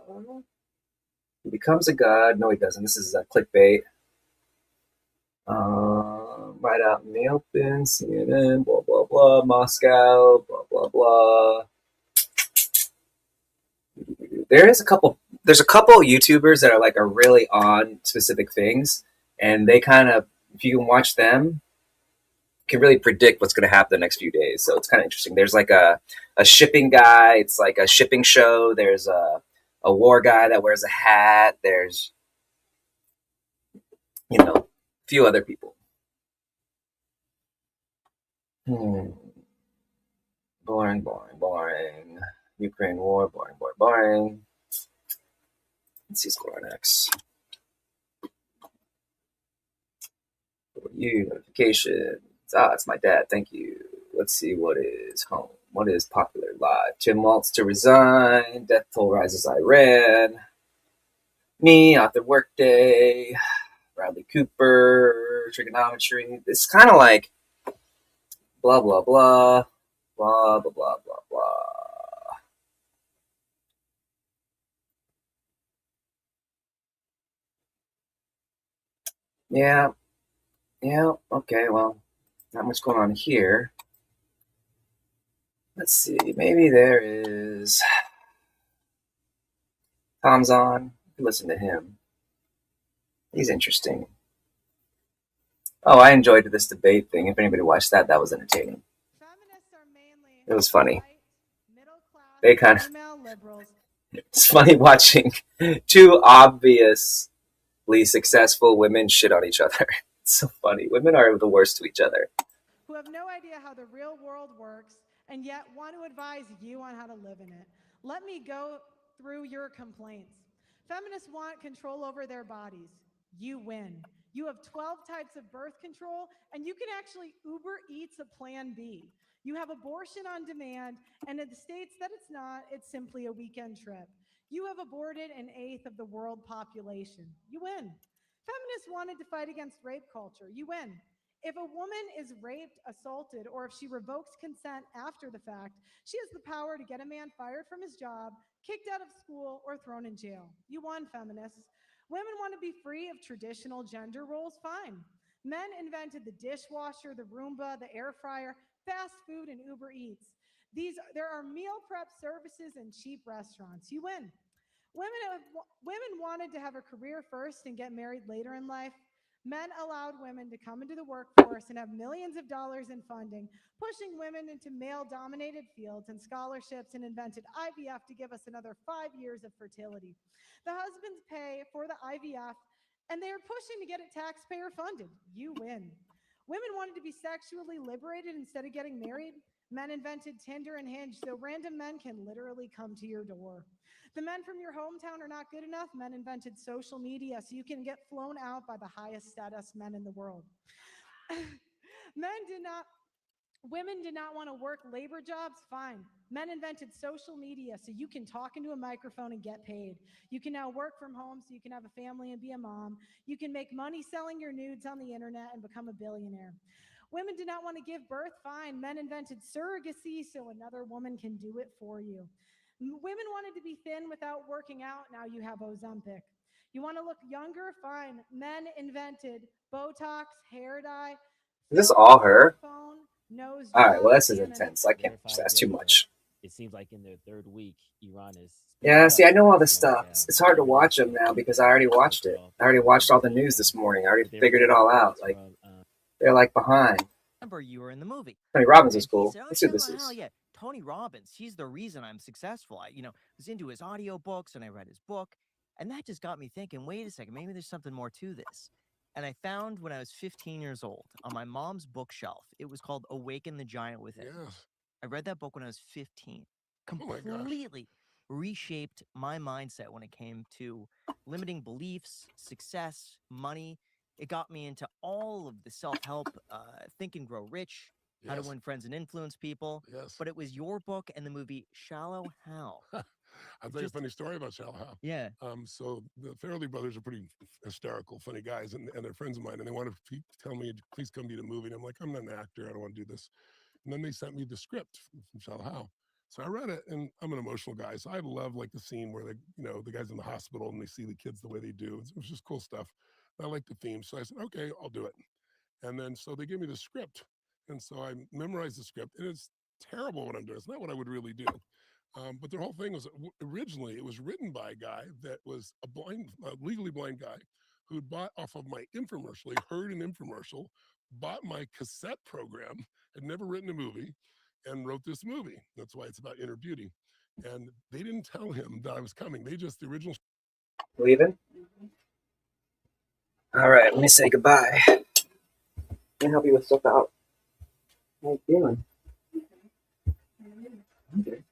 He becomes a god. No, he doesn't. This is a clickbait. Right out in the open, CNN, blah, blah, blah, Moscow, blah, blah, blah. There's a couple YouTubers that are really on specific things, and they kind of, if you can watch them, can really predict what's going to happen the next few days. So it's kind of interesting. There's a shipping guy. It's a shipping show. There's a war guy that wears a hat. There's, a few other people. Boring, boring, boring. Ukraine war, boring, boring, boring. Let's see score on X. You notifications. It's my dad. Thank you. Let's see what is home. What is popular live? Tim Waltz to resign. Death toll rises Iran. Me, author Workday. Bradley Cooper. Trigonometry. It's kind of like blah, blah, blah. Blah, blah, blah, blah, blah. Yeah. Yeah, okay, well, not much going on here. Let's see, maybe there is... Tom's on. Listen to him. He's interesting. Oh, I enjoyed this debate thing. If anybody watched that, that was entertaining. It was funny. They kind of... It's funny watching two obviously successful women shit on each other. It's so funny. Women are the worst to each other. Who have no idea how the real world works and yet want to advise you on how to live in it. Let me go through your complaints. Feminists want control over their bodies. You win. You have 12 types of birth control, and you can actually Uber Eats a Plan B. You have abortion on demand, and in the states that it's not, it's simply a weekend trip. You have aborted an eighth of the world population. You win. Feminists wanted to fight against rape culture. You win. If a woman is raped, assaulted, or if she revokes consent after the fact, she has the power to get a man fired from his job, kicked out of school, or thrown in jail. You won, feminists. Women want to be free of traditional gender roles? Fine. Men invented the dishwasher, the Roomba, the air fryer, fast food, and Uber Eats. There are meal prep services and cheap restaurants. You win. Women wanted to have a career first and get married later in life. Men allowed women to come into the workforce and have millions of dollars in funding, pushing women into male-dominated fields and scholarships, and invented IVF to give us another 5 years of fertility. The husbands pay for the IVF, and they are pushing to get it taxpayer funded. You win. Women wanted to be sexually liberated instead of getting married. Men invented Tinder and Hinge so random men can literally come to your door. The men from your hometown are not good enough. Men invented social media so you can get flown out by the highest status men in the world. Women did not want to work labor jobs? Fine. Men invented social media so you can talk into a microphone and get paid. You can now work from home so you can have a family and be a mom. You can make money selling your nudes on the internet and become a billionaire. Women did not want to give birth? Fine. Men invented surrogacy so another woman can do it for you. Women wanted to be thin without working out. Now you have Ozempic. You want to look younger? Fine. Men invented Botox, hair dye. Is this all her? Phone, nose all right, well, this is job, intense. I can't. That's too much. It seems like in their third week, Iran is. Yeah, see, I know all this stuff. It's hard to watch them now because I already watched it. I already watched all the news this morning. I already figured it all out. Like, they're like behind. Remember, you were in the movie. Tony Robbins is cool. Said, Let's see what this is. Hell yeah, Tony Robbins. He's the reason I'm successful. I was into his audiobooks and I read his book, and that just got me thinking. Wait a second, maybe there's something more to this. And I found when I was 15 years old on my mom's bookshelf, it was called Awaken the Giant Within. Yes. I read that book when I was 15. Completely reshaped my mindset when it came to limiting beliefs, success, money. It got me into all of the self-help, Think and Grow Rich, How to Win Friends and Influence People. Yes. But it was your book and the movie Shallow Hal. I'll tell you a funny story about Shallow Hal. Yeah. So the Farrelly brothers are pretty hysterical, funny guys, and they're friends of mine, and they wanted to tell me, please come be in a movie. And I'm like, I'm not an actor. I don't want to do this. And then they sent me the script from Shallow Hal. So I read it, and I'm an emotional guy. So I love like the scene where the guy's in the hospital and they see the kids the way they do. It was just cool stuff. I like the theme. So I said, okay, I'll do it. And then so they gave me the script. And so I memorized the script, and it's terrible what I'm doing. It's not what I would really do. But the whole thing was originally it was written by a guy that was a legally blind guy who bought off of my infomercial. He heard an infomercial, bought my cassette program, had never written a movie, and wrote this movie. That's why it's about inner beauty. And they didn't tell him that I was coming. They just, the original. Leaving? All right, let me say goodbye. Can I help you with stuff out? How you feeling? Okay.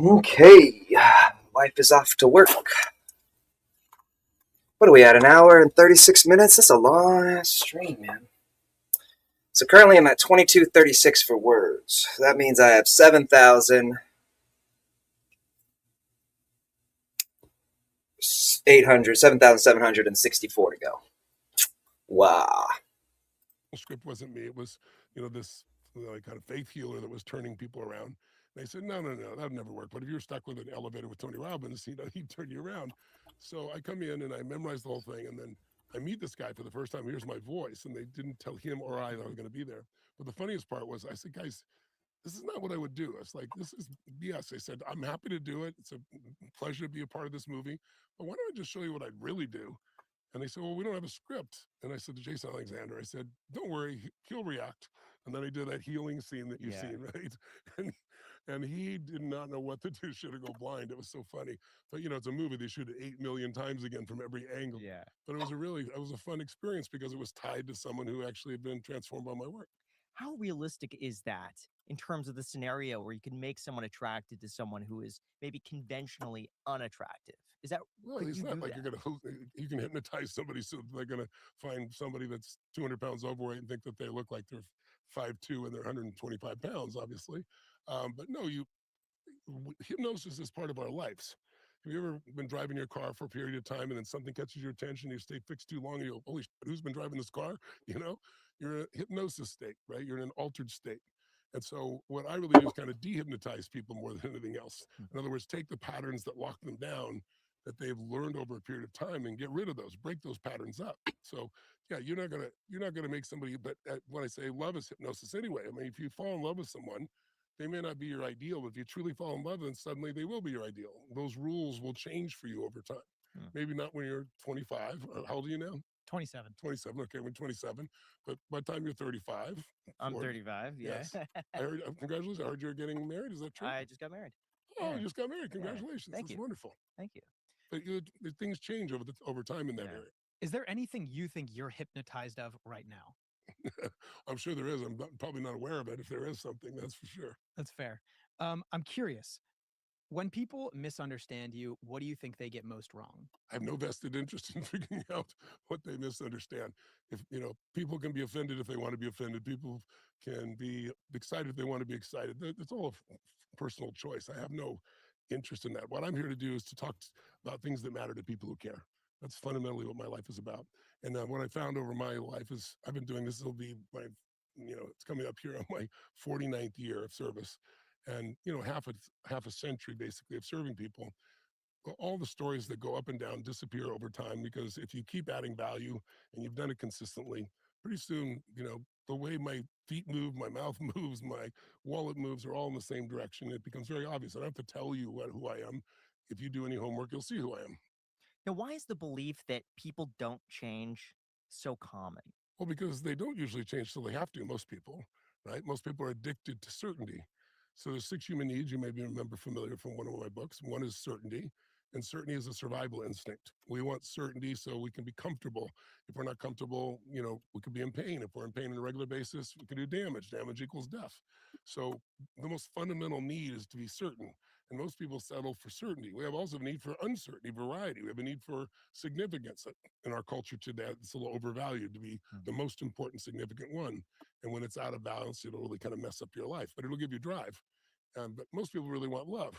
Okay, wife is off to work. What are we at, an hour and 36 minutes? That's a long-ass stream, man. So currently I'm at 2236 for words. That means I have 7,764 to go. Wow. The script wasn't me. It was, this kind of faith healer that was turning people around. They said, no, that would never work. But if you're stuck with an elevator with Tony Robbins, he'd turn you around. So I come in and I memorize the whole thing. And then I meet this guy for the first time. Here's my voice. And they didn't tell him or I that I was going to be there. But the funniest part was I said, guys, this is not what I would do. It's like, this is BS. I said, I'm happy to do it. It's a pleasure to be a part of this movie. But why don't I just show you what I'd really do? And they said, well, we don't have a script. And I said to Jason Alexander, I said, don't worry, he'll react. And then I did that healing scene that you've seen, right? And he did not know what to do, should have go blind. It was so funny. But, it's a movie. They shoot it 8 million times again from every angle. Yeah. But it was a fun experience because it was tied to someone who actually had been transformed by my work. How realistic is that in terms of the scenario where you can make someone attracted to someone who is maybe conventionally unattractive? Is that well? It's not like you can hypnotize somebody so they're gonna find somebody that's 200 pounds overweight and think that they look like they're 5'2" and they're 125 pounds, obviously. But no, hypnosis is part of our lives. Have you ever been driving your car for a period of time and then something catches your attention, you stay fixed too long, and you go, holy shit, who's been driving this car? You're in a hypnosis state, right? You're in an altered state. And so what I really do is kind of dehypnotize people more than anything else. In other words, take the patterns that lock them down that they've learned over a period of time and get rid of those, break those patterns up. So yeah, you're not gonna make somebody, but when I say love is hypnosis anyway, I mean, if you fall in love with someone, they may not be your ideal, but if you truly fall in love, then suddenly they will be your ideal. Those rules will change for you over time. Maybe not when you're 25. How old are you now? 27. 27. Okay, when 27. But by the time you're 35. I'm 35. Yeah. Yes. I heard, congratulations. I heard you're getting married. Is that true? I just got married. Oh, you just got married. Congratulations. Yeah. Thank That's you. wonderful. Thank you. But things change over time in that area. Is there anything you think you're hypnotized of right now? I'm sure there is. I'm probably not aware of it. If there is something, that's for sure. That's fair. I'm curious. When people misunderstand you, what do you think they get most wrong? I have no vested interest in figuring out what they misunderstand. If people can be offended if they want to be offended. People can be excited if they want to be excited. It's all a personal choice. I have no interest in that. What I'm here to do is to talk about things that matter to people who care. That's fundamentally what my life is about. And what I found over my life is I've been doing this. It'll be my, it's coming up here on my 49th year of service, and half a century basically of serving people. All the stories that go up and down disappear over time, because if you keep adding value and you've done it consistently, pretty soon, the way my feet move, my mouth moves, my wallet moves are all in the same direction. It becomes very obvious. I don't have to tell you who I am. If you do any homework, you'll see who I am. Now, why is the belief that people don't change so common? Well, because they don't usually change till they have to, most people, right? Most people are addicted to certainty. So there's 6 human needs you may be familiar from one of my books. One is certainty. And certainty is a survival instinct. We want certainty so we can be comfortable. If we're not comfortable, you know, we could be in pain. If we're in pain on a regular basis, we can do damage. Damage equals death. So the most fundamental need is to be certain. And most people settle for certainty. We have also a need for uncertainty, variety. We have a need for significance. In our culture today, it's a little overvalued to be the most important, significant one. And when it's out of balance, it'll really kind of mess up your life, but it'll give you drive. But most people really want love.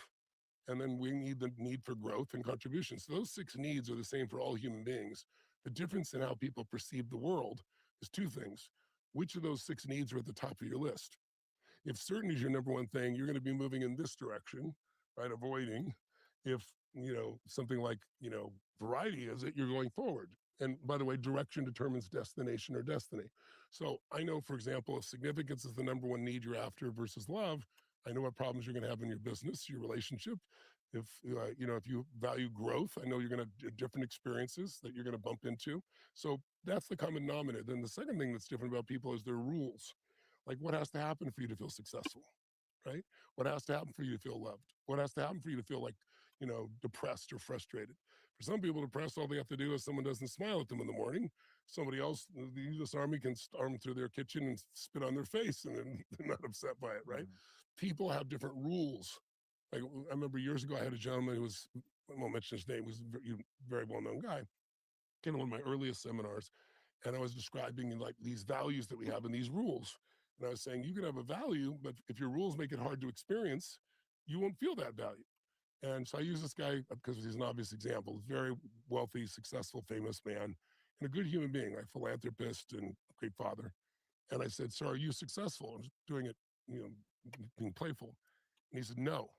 And then we need the need for growth and contribution. So those 6 needs are the same for all human beings. The difference in how people perceive the world is 2 things. Which of those 6 needs are at the top of your list? If certainty is your number one thing, you're going to be moving in this direction, right? Avoiding. If, you know, something like, you know, variety is it, you're going forward. And by the way, direction determines destination or destiny. So I know, for example, if significance is the number one need you're after versus love, I know what problems you're going to have in your business, your relationship. If, you know, if you value growth, I know you're going to have different experiences that you're going to bump into. So that's the common denominator. Then the second thing that's different about people is their rules. Like what has to happen for you to feel successful, right? What has to happen for you to feel loved? What has to happen for you to feel like, you know, depressed or frustrated? For some people, depressed, all they have to do is someone doesn't smile at them in the morning. Somebody else, the U.S. Army can storm through their kitchen and spit on their face and they're not upset by it, right? People have different rules. Like I remember years ago, I had a gentleman who was, I won't mention his name, was a very well-known guy, came to one of my earliest seminars, and I was describing like these values that we have and these rules. And I was saying, you can have a value, but if your rules make it hard to experience, you won't feel that value. And so I use this guy because he's an obvious example, very wealthy, successful, famous man, and a good human being, like philanthropist and great father. And I said, "So are you successful?" I was doing it, you know, being playful. And he said, "No."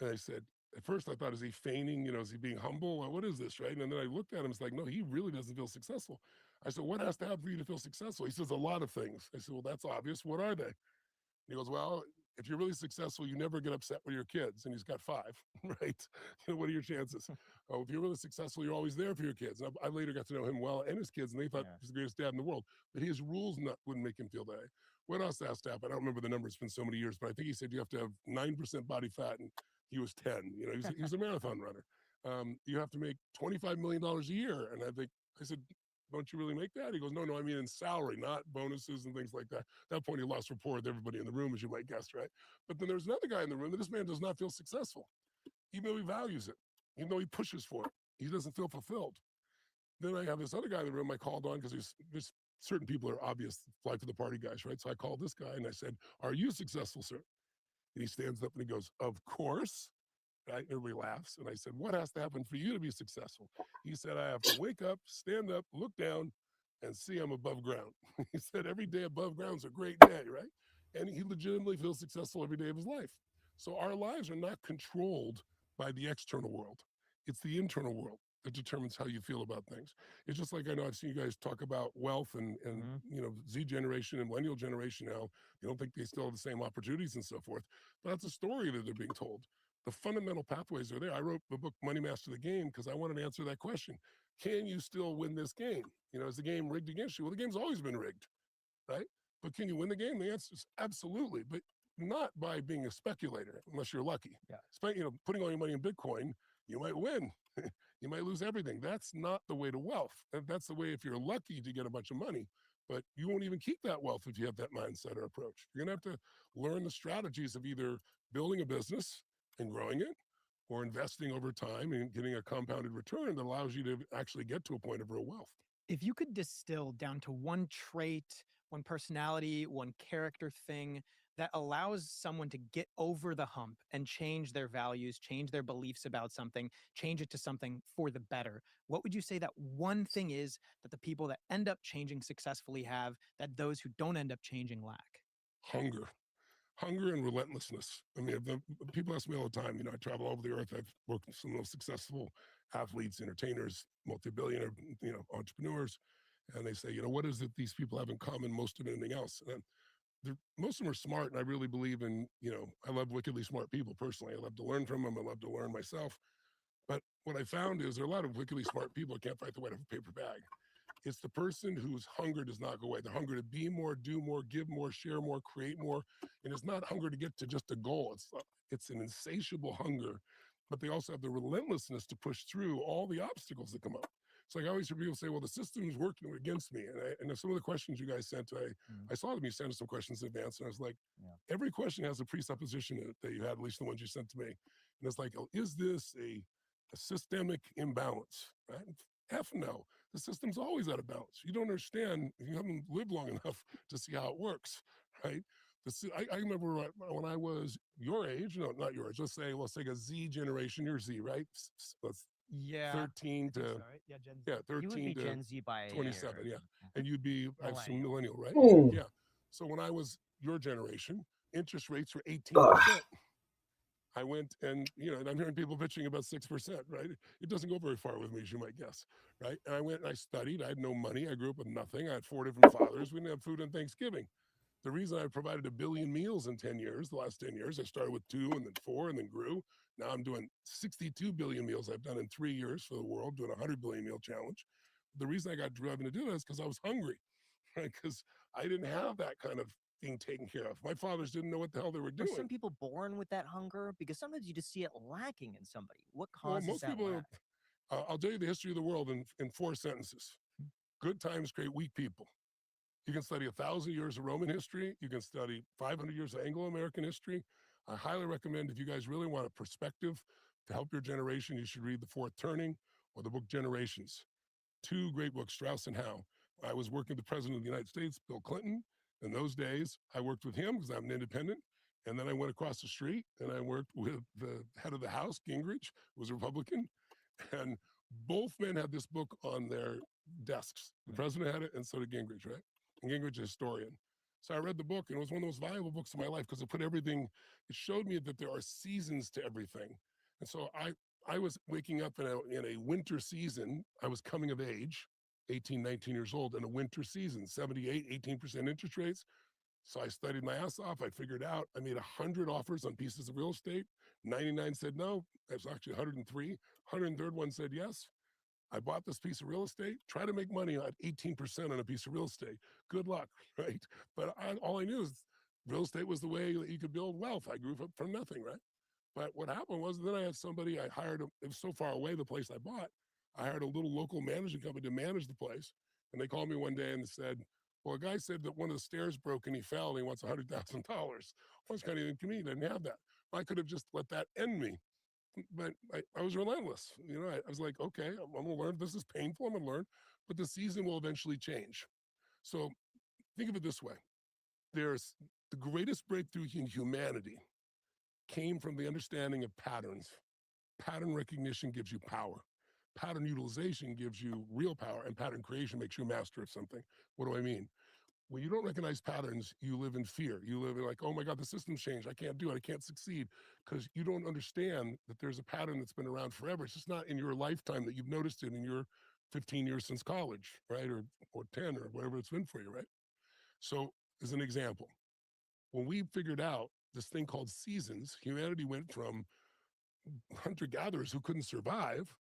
And I said, at first I thought, is he feigning? You know, is he being humble? What is this, right? And then I looked at him, it's like, no, he really doesn't feel successful. I said, what has to happen for you to feel successful? He says, a lot of things. I said, well, that's obvious. What are they? And he goes, well, if you're really successful, you never get upset with your kids. And he's got 5, right? You know, what are your chances? Oh, if you're really successful, you're always there for your kids. And I later got to know him well and his kids, and they thought he was the greatest dad in the world. But his rules wouldn't make him feel that way. What else has to happen? I don't remember the number. It's been so many years, but I think he said you have to have 9% body fat, and he was 10. You know, he was a marathon runner. You have to make $25 million a year. And I said, don't you really make that? He goes, no, I mean in salary, not bonuses and things like that. At that point, he lost rapport with everybody in the room, as you might guess, right? But then there's another guy in the room that this man does not feel successful, even though he values it, even though he pushes for it. He doesn't feel fulfilled. Then I have this other guy in the room I called on because there's certain people are obvious fly for the party guys, right? So I called this guy and I said, are you successful, sir? And he stands up and he goes, of course. Right? Everybody laughs. And I said, what has to happen for you to be successful? He said, I have to wake up, stand up, look down, and see I'm above ground. He said, every day above ground is a great day, right? And he legitimately feels successful every day of his life. So our lives are not controlled by the external world. It's the internal world that determines how you feel about things. It's just like I know I've seen you guys talk about wealth and you know, Z generation and millennial generation now. You don't think they still have the same opportunities and so forth. But that's a story that they're being told. The fundamental pathways are there. I wrote the book Money Master the Game because I wanted to answer that question. Can you still win this game? You know, is the game rigged against you? Well, the game's always been rigged, right? But can you win the game? The answer is absolutely, but not by being a speculator, unless you're lucky. Yeah. You know, putting all your money in Bitcoin, you might win. You might lose everything. That's not the way to wealth. That's the way if you're lucky to get a bunch of money, but you won't even keep that wealth if you have that mindset or approach. You're gonna have to learn the strategies of either building a business and growing it, or investing over time and getting a compounded return that allows you to actually get to a point of real wealth. If you could distill down to one trait, one personality, one character thing that allows someone to get over the hump and change their values, change their beliefs about something, change it to something for the better, what would you say that one thing is that the people that end up changing successfully have that those who don't end up changing lack? Hunger and relentlessness. I mean, people ask me all the time, you know, I travel all over the earth. I've worked with some of the most successful athletes, entertainers, multi-billionaire, you know, entrepreneurs. And they say, you know, what is it these people have in common most of anything else? And most of them are smart. And I really believe in, you know, I love wickedly smart people personally. I love to learn from them. I love to learn myself. But what I found is there are a lot of wickedly smart people who can't fight the weight of a paper bag. It's the person whose hunger does not go away. The hunger to be more, do more, give more, share more, create more. And it's not hunger to get to just a goal. It's an insatiable hunger but they also have the relentlessness to push through all the obstacles that come up. It's like I always hear people say, well, the system's working against me. And some of the questions you guys sent, I saw them, you sent some questions in advance, and I was like, every question has a presupposition in it that you had, at least the ones you sent to me. And it's like, oh, is this a systemic imbalance, right? F no. The system's always out of balance. You don't understand, you haven't lived long enough to see how it works, right? I remember when I was your age, no, not your age, let's say a Z generation, you're Z, right? Let's, 13 to, Yeah, Gen Z. yeah, You would 13 be to Gen Z by a 27, year. yeah. And you'd be, I assume, millennial, right? Mm. Yeah. So when I was your generation, interest rates were 18%. Ugh. I went and, I'm hearing people bitching about 6%, right? It doesn't go very far with me, as you might guess, right? And I went and I studied. I had no money. I grew up with nothing. I had 4 different fathers. We didn't have food on Thanksgiving. The reason I provided 1 billion meals in 10 years, the last 10 years, I started with 2 and then 4 and then grew. Now I'm doing 62 billion meals I've done in 3 years for the world, doing a 100 billion meal challenge. The reason I got driven to do that is because I was hungry, right? Because I didn't have that kind of being taken care of. My fathers didn't know what the hell they were doing. Are some people born with that hunger? Because sometimes you just see it lacking in somebody. What causes most that people, lack? I'll tell you the history of the world in 4 sentences. Good times create weak people. You can study 1,000 years of Roman history. You can study 500 years of Anglo-American history. I highly recommend, if you guys really want a perspective to help your generation, you should read The Fourth Turning or the book Generations. 2 great books, Strauss and Howe. I was working with the President of the United States, Bill Clinton. In those days, I worked with him because I'm an independent. And then I went across the street and I worked with the head of the House, Gingrich, who was a Republican. And both men had this book on their desks. The president had it, and so did Gingrich, right? And Gingrich is a historian. So I read the book, and it was one of the most valuable books of my life because it put everything, it showed me that there are seasons to everything. And so I was waking up in a winter season. I was coming of age, 18, 19 years old, in a winter season, 78, 18% interest rates. So I studied my ass off. I figured out, I made 100 offers on pieces of real estate. 99 said no. That's actually 103. 103rd one said yes. I bought this piece of real estate, try to make money at 18% on a piece of real estate. Good luck, right? But all I knew is real estate was the way that you could build wealth. I grew up from nothing, right? But what happened was then I had somebody, I hired, it was so far away, the place I bought, I hired a little local management company to manage the place. And they called me one day and said, well, a guy said that one of the stairs broke and he fell and he wants $100,000. I was kind of inconvenient. I didn't have that. I could have just let that end me. But I was relentless. I was like, okay, I'm going to learn. This is painful. I'm going to learn. But the season will eventually change. So think of it this way. There's the greatest breakthrough in humanity came from the understanding of patterns. Pattern recognition gives you power. Pattern utilization gives you real power. And pattern creation makes you a master of something. What do I mean? When you don't recognize patterns, you live in fear. You live in like, oh my God, the system's changed. I can't do it. I can't succeed, because you don't understand that there's a pattern that's been around forever. It's just not in your lifetime that you've noticed it in your 15 years since college, right? Or 10 or whatever it's been for you, right? So as an example, when we figured out this thing called seasons, humanity went from hunter-gatherers who couldn't survive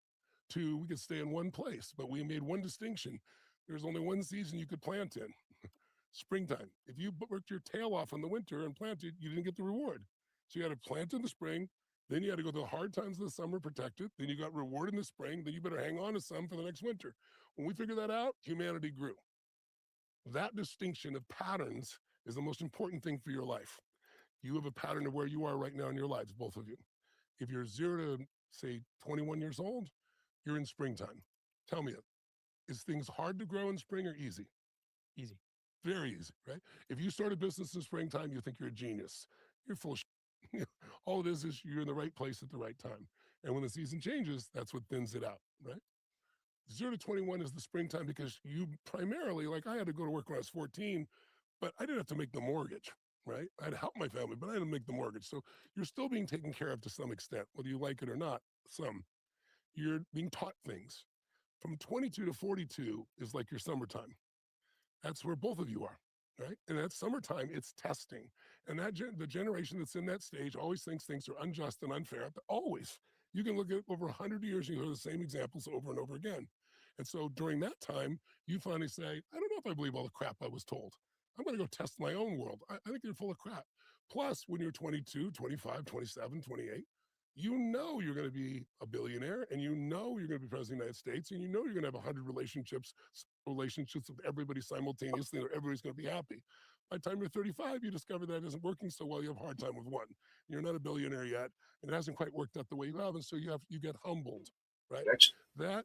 to we could stay in one place, but we made one distinction. There's only one season you could plant in. Springtime. If you worked your tail off in the winter and planted, you didn't get the reward. So you had to plant in the spring, then you had to go through the hard times of the summer, protect it, then you got reward in the spring, then you better hang on to some for the next winter. When we figured that out, humanity grew. That distinction of patterns is the most important thing for your life. You have a pattern of where you are right now in your lives, both of you. If you're 0 to, say, 21 years old, you're in springtime. Tell me, is things hard to grow in spring or easy? Easy. Very easy, right? If you start a business in springtime, you think you're a genius. You're full of shit. All it is you're in the right place at the right time. And when the season changes, that's what thins it out, right? 0 to 21 is the springtime because you primarily, like I had to go to work when I was 14, but I didn't have to make the mortgage, right? I had to help my family, but I didn't make the mortgage. So you're still being taken care of to some extent, whether you like it or not, some. You're being taught things. From 22 to 42 is like your summertime. That's where both of you are, right? And that's summertime, it's testing. And the generation that's in that stage always thinks things are unjust and unfair, but always. You can look at over 100 years and you hear the same examples over and over again. And so during that time, you finally say, I don't know if I believe all the crap I was told. I'm going to go test my own world. I think they're full of crap. Plus, when you're 22, 25, 27, 28, you know you're going to be a billionaire, and you know you're going to be president of the United States, and you know you're going to have 100 relationships with everybody simultaneously, and everybody's going to be happy. By the time you're 35, you discover that isn't working so well. You have a hard time with one. You're not a billionaire yet, and it hasn't quite worked out the way you have, and so you get humbled, right? That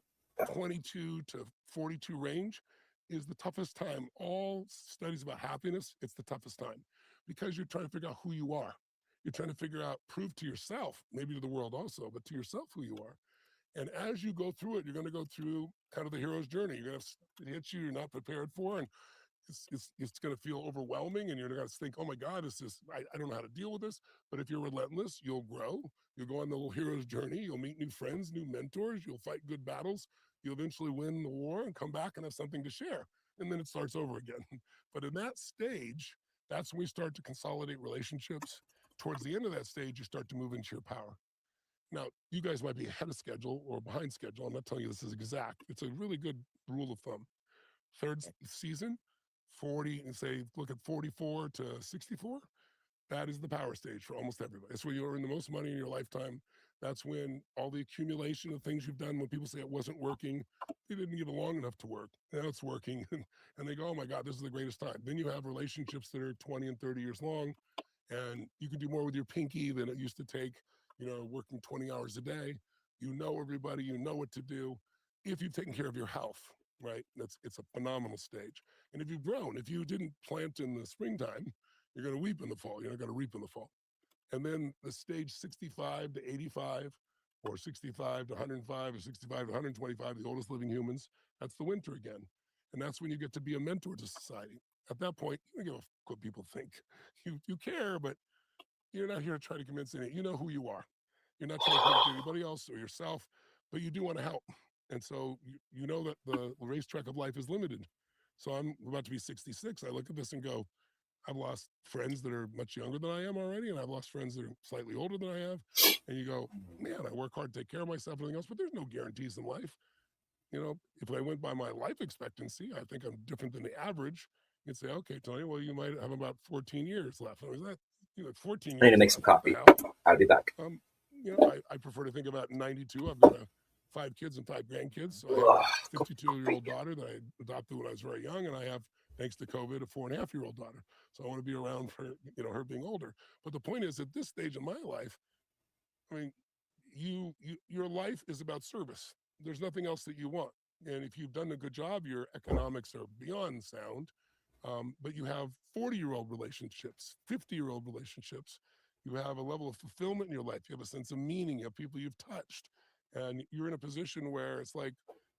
22 to 42 range is the toughest time. All studies about happiness, it's the toughest time because you're trying to figure out who you are. You're trying to figure out, prove to yourself, maybe to the world also, but to yourself who you are. And as you go through it, you're going to go through kind of the hero's journey. You're going to hit you're not prepared for, and it's going to feel overwhelming, and you're going to think, oh my God, I don't know how to deal with this. But if you're relentless, you'll grow. You'll go on the little hero's journey. You'll meet new friends, new mentors. You'll fight good battles. You'll eventually win the war and come back and have something to share. And then it starts over again. But in that stage, that's when we start to consolidate relationships. Towards the end of that stage, you start to move into your power. Now, you guys might be ahead of schedule or behind schedule. I'm not telling you this is exact. It's a really good rule of thumb. Third season, 40, and say, look at 44 to 64. That is the power stage for almost everybody. It's where you earn the most money in your lifetime. That's when all the accumulation of things you've done, when people say it wasn't working, they didn't give it long enough to work. Now it's working. And they go, oh my God, this is the greatest time. Then you have relationships that are 20 and 30 years long. And you can do more with your pinky than it used to take, working 20 hours a day. You know everybody, you know what to do if you've taken care of your health, right? It's a phenomenal stage. And if you've grown, if you didn't plant in the springtime, you're going to weep in the fall. You're not going to reap in the fall. And then the stage 65 to 85, or 65 to 105, or 65 to 125, the oldest living humans, that's the winter again. And that's when you get to be a mentor to society. At that point, you don't give a fuck what people think. You care, but you're not here to try to convince anyone. You know who you are. You're not trying to prove it to anybody else or yourself, but you do want to help. And so you know that the racetrack of life is limited. So I'm about to be 66. I look at this and go, I've lost friends that are much younger than I am already, and I've lost friends that are slightly older than I have. And you go, man, I work hard to take care of myself and everything else, but there's no guarantees in life. If I went by my life expectancy, I think I'm different than the average. You'd say, okay, Tony, well, you might have about 14 years left. I was that, 14 years. I need to make some coffee. I'll be back. I prefer to think about 92. I've got 5 kids and 5 grandkids. So I have a 52-year-old daughter that I adopted when I was very young, and I have, thanks to COVID, a 4.5-year-old daughter. So I want to be around for, her being older. But the point is, at this stage in my life, I mean, your life is about service. There's nothing else that you want. And if you've done a good job, your economics are beyond sound. But you have 40-year-old relationships, 50-year-old relationships. You have a level of fulfillment in your life. You have a sense of meaning. You have people you've touched. And you're in a position where it's like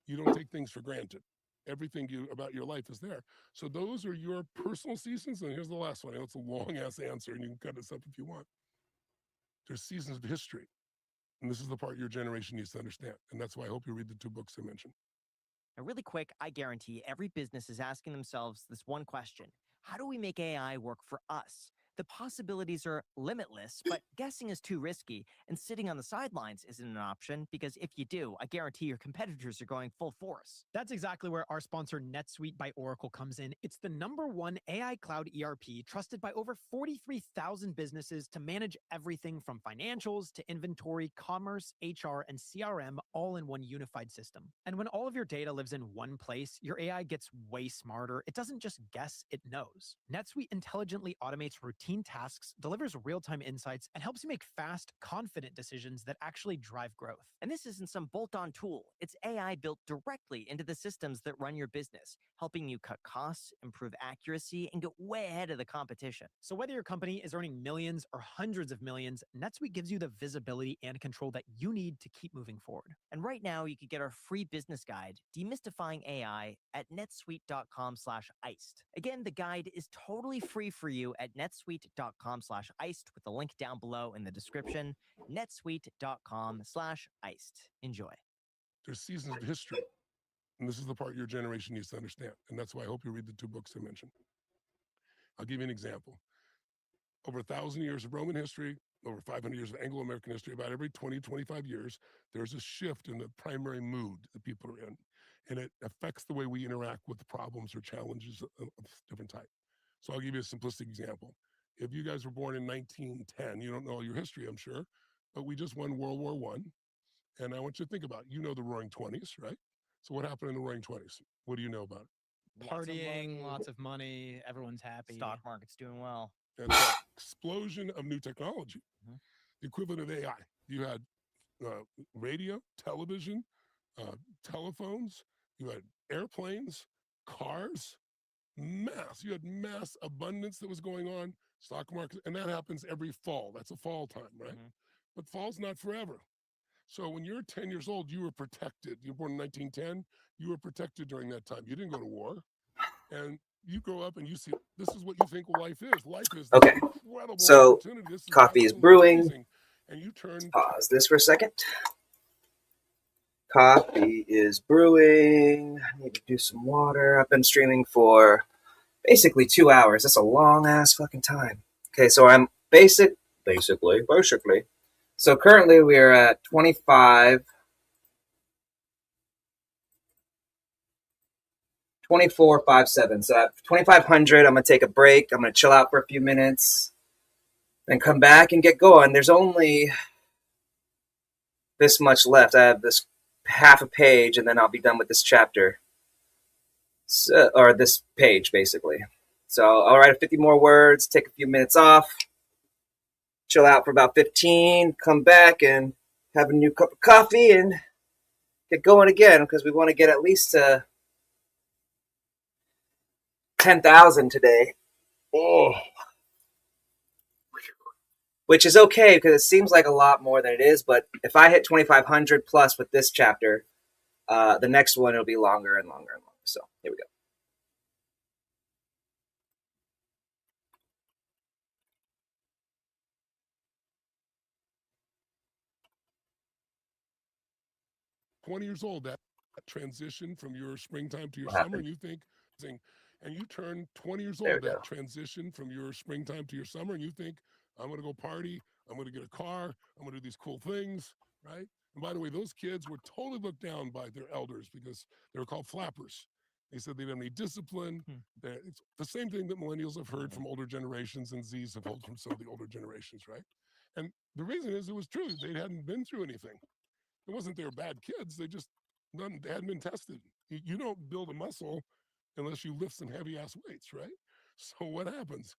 you don't take things for granted. Everything about your life is there. So those are your personal seasons. And here's the last one. I know it's a long-ass answer, and you can cut this up if you want. There's seasons of history. And this is the part your generation needs to understand. And that's why I hope you read the 2 books I mentioned. Now, really quick, I guarantee every business is asking themselves this one question. How do we make AI work for us? The possibilities are limitless, but guessing is too risky, and sitting on the sidelines isn't an option, because if you do, I guarantee your competitors are going full force. That's exactly where our sponsor NetSuite by Oracle comes in. It's the #1 AI cloud ERP trusted by over 43,000 businesses to manage everything from financials to inventory, commerce, HR, and CRM all in one unified system. And when all of your data lives in one place, your AI gets way smarter. It doesn't just guess, it knows. NetSuite intelligently automates routine tasks, delivers real-time insights, and helps you make fast, confident decisions that actually drive growth. And this isn't some bolt-on tool. It's AI built directly into the systems that run your business, helping you cut costs, improve accuracy, and get way ahead of the competition. So whether your company is earning millions or hundreds of millions, NetSuite gives you the visibility and control that you need to keep moving forward. And right now, you can get our free business guide, Demystifying AI, at netsuite.com/iced. Again, the guide is totally free for you at netsuite.com/iced with the link down below in the description, netsuite.com/iced. Enjoy. There's seasons of history. And this is the part your generation needs to understand. And that's why I hope you read the 2 books I mentioned. I'll give you an example. Over 1,000 years of Roman history, over 500 years of Anglo-American history, about every 20, 25 years, there's a shift in the primary mood that people are in. And it affects the way we interact with problems or challenges of different type. So I'll give you a simplistic example. If you guys were born in 1910, you don't know all your history, I'm sure, but we just won World War I. And I want you to think about it. You know the Roaring 20s, right? So what happened in the Roaring 20s? What do you know about it? Partying, lots of money, everyone's happy. Stock market's doing well. And the explosion of new technology, the equivalent of AI. You had radio, television, telephones, you had airplanes, cars, mass. You had mass abundance that was going on, stock market, and that happens every fall. That's a fall time, right? But fall's not forever. So when you're 10 years old, you were protected. You were born in 1910, you were protected during that time. You didn't go to war. And you grow up and you see, this is what you think life is. Life is this incredible opportunity. This is coffee is brewing. Amazing. And you turn... Pause this for a second. Coffee is brewing. I need to do some water. I've been streaming for basically 2 hours. That's a long-ass fucking time. Okay, so I'm basically. So currently we are at 24.57. So at 2,500, I'm going to take a break. I'm going to chill out for a few minutes. Then come back and get going. There's only this much left. I have this half a page, and then I'll be done with this chapter. So, or this page, basically. So I'll write 50 more words, take a few minutes off, chill out for about 15, come back and have a new cup of coffee and get going again, because we want to get at least to 10,000 today. Oh. Which is okay, because it seems like a lot more than it is, but if I hit 2,500 plus with this chapter, the next one will be longer and longer and longer. So here we go. Years old, that transition from your springtime to your summer, and you think, and you turn 20 years old, that transition from your springtime to your summer, and you think, I'm going to go party, I'm going to get a car, I'm going to do these cool things, right? And by the way, those kids were totally looked down by their elders because they were called flappers. They said they didn't have any discipline. It's the same thing that millennials have heard from older generations and Zs have heard from some of the older generations, right? And the reason is it was true. They hadn't been through anything. It wasn't they were bad kids. They just they hadn't been tested. You don't build a muscle unless you lift some heavy ass weights, right? So what happens?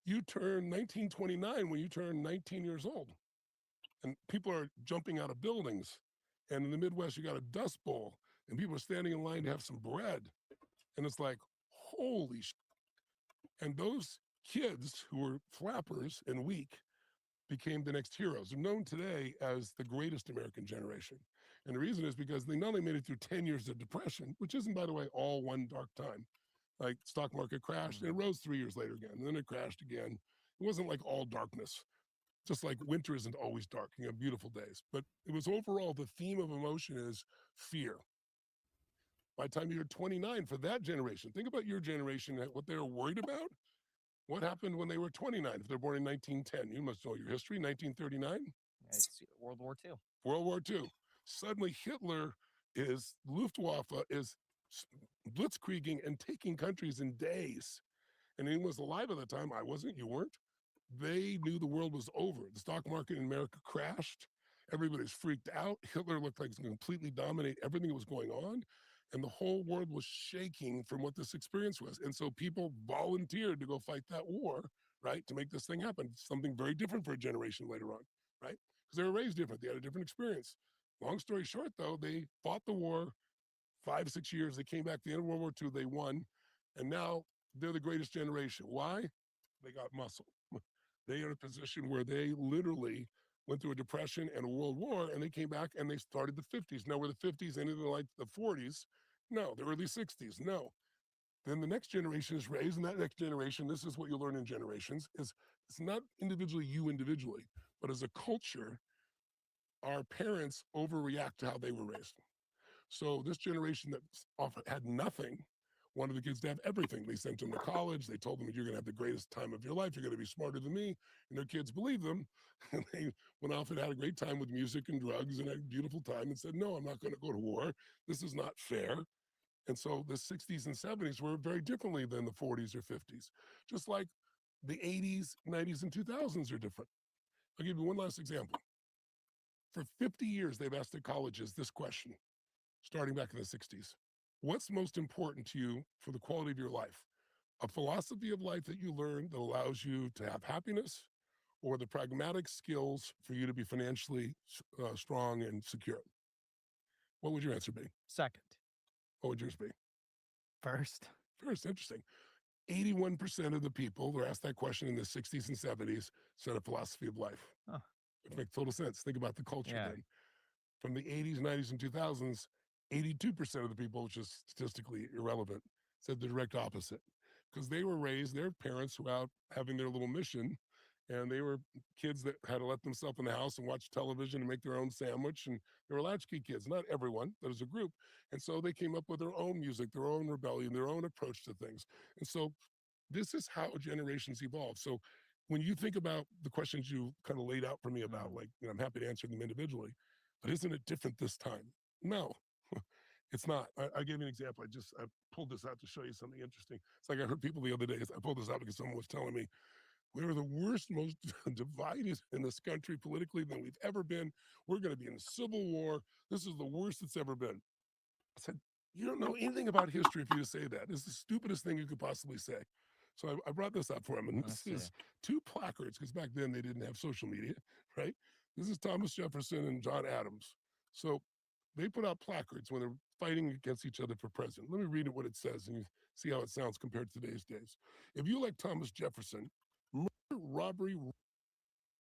You turn 1929 when you turn 19 years old, and people are jumping out of buildings. And in the Midwest, you got a dust bowl, and people are standing in line to have some bread. And it's like, holy shit. And those kids who were flappers and weak became the next heroes. They're known today as the greatest American generation. And the reason is because they not only made it through 10 years of depression, which isn't, by the way, all one dark time. Like stock market crashed and it rose 3 years later again, and then it crashed again. It wasn't like all darkness. Just like winter isn't always dark, you have beautiful days. But it was overall, the theme of emotion is fear. By the time you're 29 for that generation, think about your generation, what they were worried about. What happened when they were 29? If they're born in 1910, you must know your history. 1939? It's World War II. World War II. Suddenly Hitler is, Luftwaffe is blitzkrieging and taking countries in days. And he was alive at the time. I wasn't, you weren't. They knew the world was over. The stock market in America crashed. Everybody's freaked out. Hitler looked like he was going to completely dominate everything that was going on. And the whole world was shaking from what this experience was. And so people volunteered to go fight that war, right, to make this thing happen. Something very different for a generation later on, right? Because they were raised different. They had a different experience. Long story short, though, they fought the war 5, 6 years. They came back at the end of World War II. They won. And now they're the greatest generation. Why? They got muscle. They are in a position where they literally went through a depression and a world war, and they came back and they started the 50s. Now, were the 50s anything like the 40s? No. The early 60s? No. Then the next generation is raised, and that next generation, this is what you learn in generations, is it's not individually you individually, but as a culture, our parents overreact to how they were raised. So this generation that often had nothing wanted the kids to have everything. They sent them to college. They told them that you're going to have the greatest time of your life. You're going to be smarter than me. And their kids believed them. And they went off and had a great time with music and drugs and had a beautiful time and said, no, I'm not going to go to war. This is not fair. And so the 60s and 70s were very differently than the 40s or 50s. Just like the 80s, 90s, and 2000s are different. I'll give you one last example. For 50 years, they've asked their colleges this question, starting back in the 60s. What's most important to you for the quality of your life? A philosophy of life that you learn that allows you to have happiness, or the pragmatic skills for you to be financially strong and secure? What would your answer be? Second. What would yours be? First. First, interesting. 81% of the people who asked that question in the 60s and 70s said a philosophy of life. Huh. It makes total sense. Think about the culture then. From the 80s, 90s, and 2000s, 82% of the people, which is statistically irrelevant, said the direct opposite. Because they were raised, their parents were out having their little mission, and they were kids that had to let themselves in the house and watch television and make their own sandwich, and they were latchkey kids, not everyone, but as a group. And so they came up with their own music, their own rebellion, their own approach to things. And so this is how generations evolve. So when you think about the questions you kind of laid out for me about, like, I'm happy to answer them individually, but isn't it different this time? No, it's not. I gave you an example. I pulled this out to show you something interesting. It's like I heard people the other day, I pulled this out because someone was telling me, we are the worst, most divided in this country politically than we've ever been. We're going to be in a civil war. This is the worst it's ever been. I said, you don't know anything about history if you say that. It's the stupidest thing you could possibly say. So I brought this up for him, and this is 2 placards, because back then they didn't have social media, right? This is Thomas Jefferson and John Adams. So they put out placards when they're fighting against each other for president. Let me read it what it says, and you see how it sounds compared to today's days. If you like Thomas Jefferson, murder, robbery,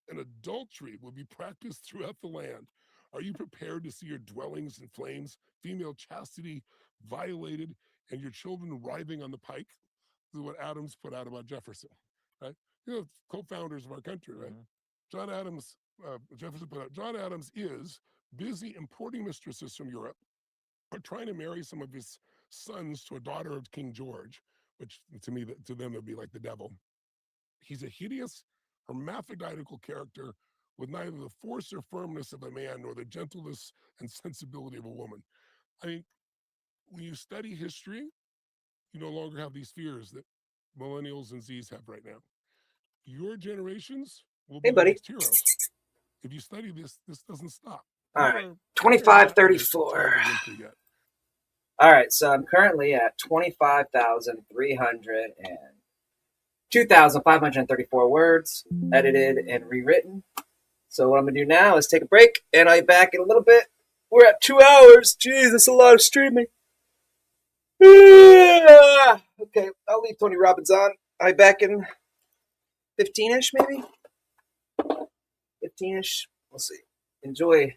and adultery will be practiced throughout the land. Are you prepared to see your dwellings in flames, female chastity violated, and your children writhing on the pike? This is what Adams put out about Jefferson, right? You know, co-founders of our country, right? John Adams, Jefferson put out, John Adams is busy importing mistresses from Europe, or trying to marry some of his sons to a daughter of King George, which to me, to them, would be like the devil. He's a hideous, hermaphroditical character with neither the force or firmness of a man nor the gentleness and sensibility of a woman. I mean, when you study history, you no longer have these fears that millennials and Zs have right now. Your generations will be the next heroes. If you study this, this doesn't stop. All right, 2534. All right, so I'm currently at 25,300 and 2,534 words, edited and rewritten. So what I'm going to do now is take a break, and I'll be back in a little bit. We're at 2 hours. Jeez, that's a lot of streaming. Okay, I'll leave Tony Robbins on. I'll be back in 15-ish, maybe? 15-ish? We'll see. Enjoy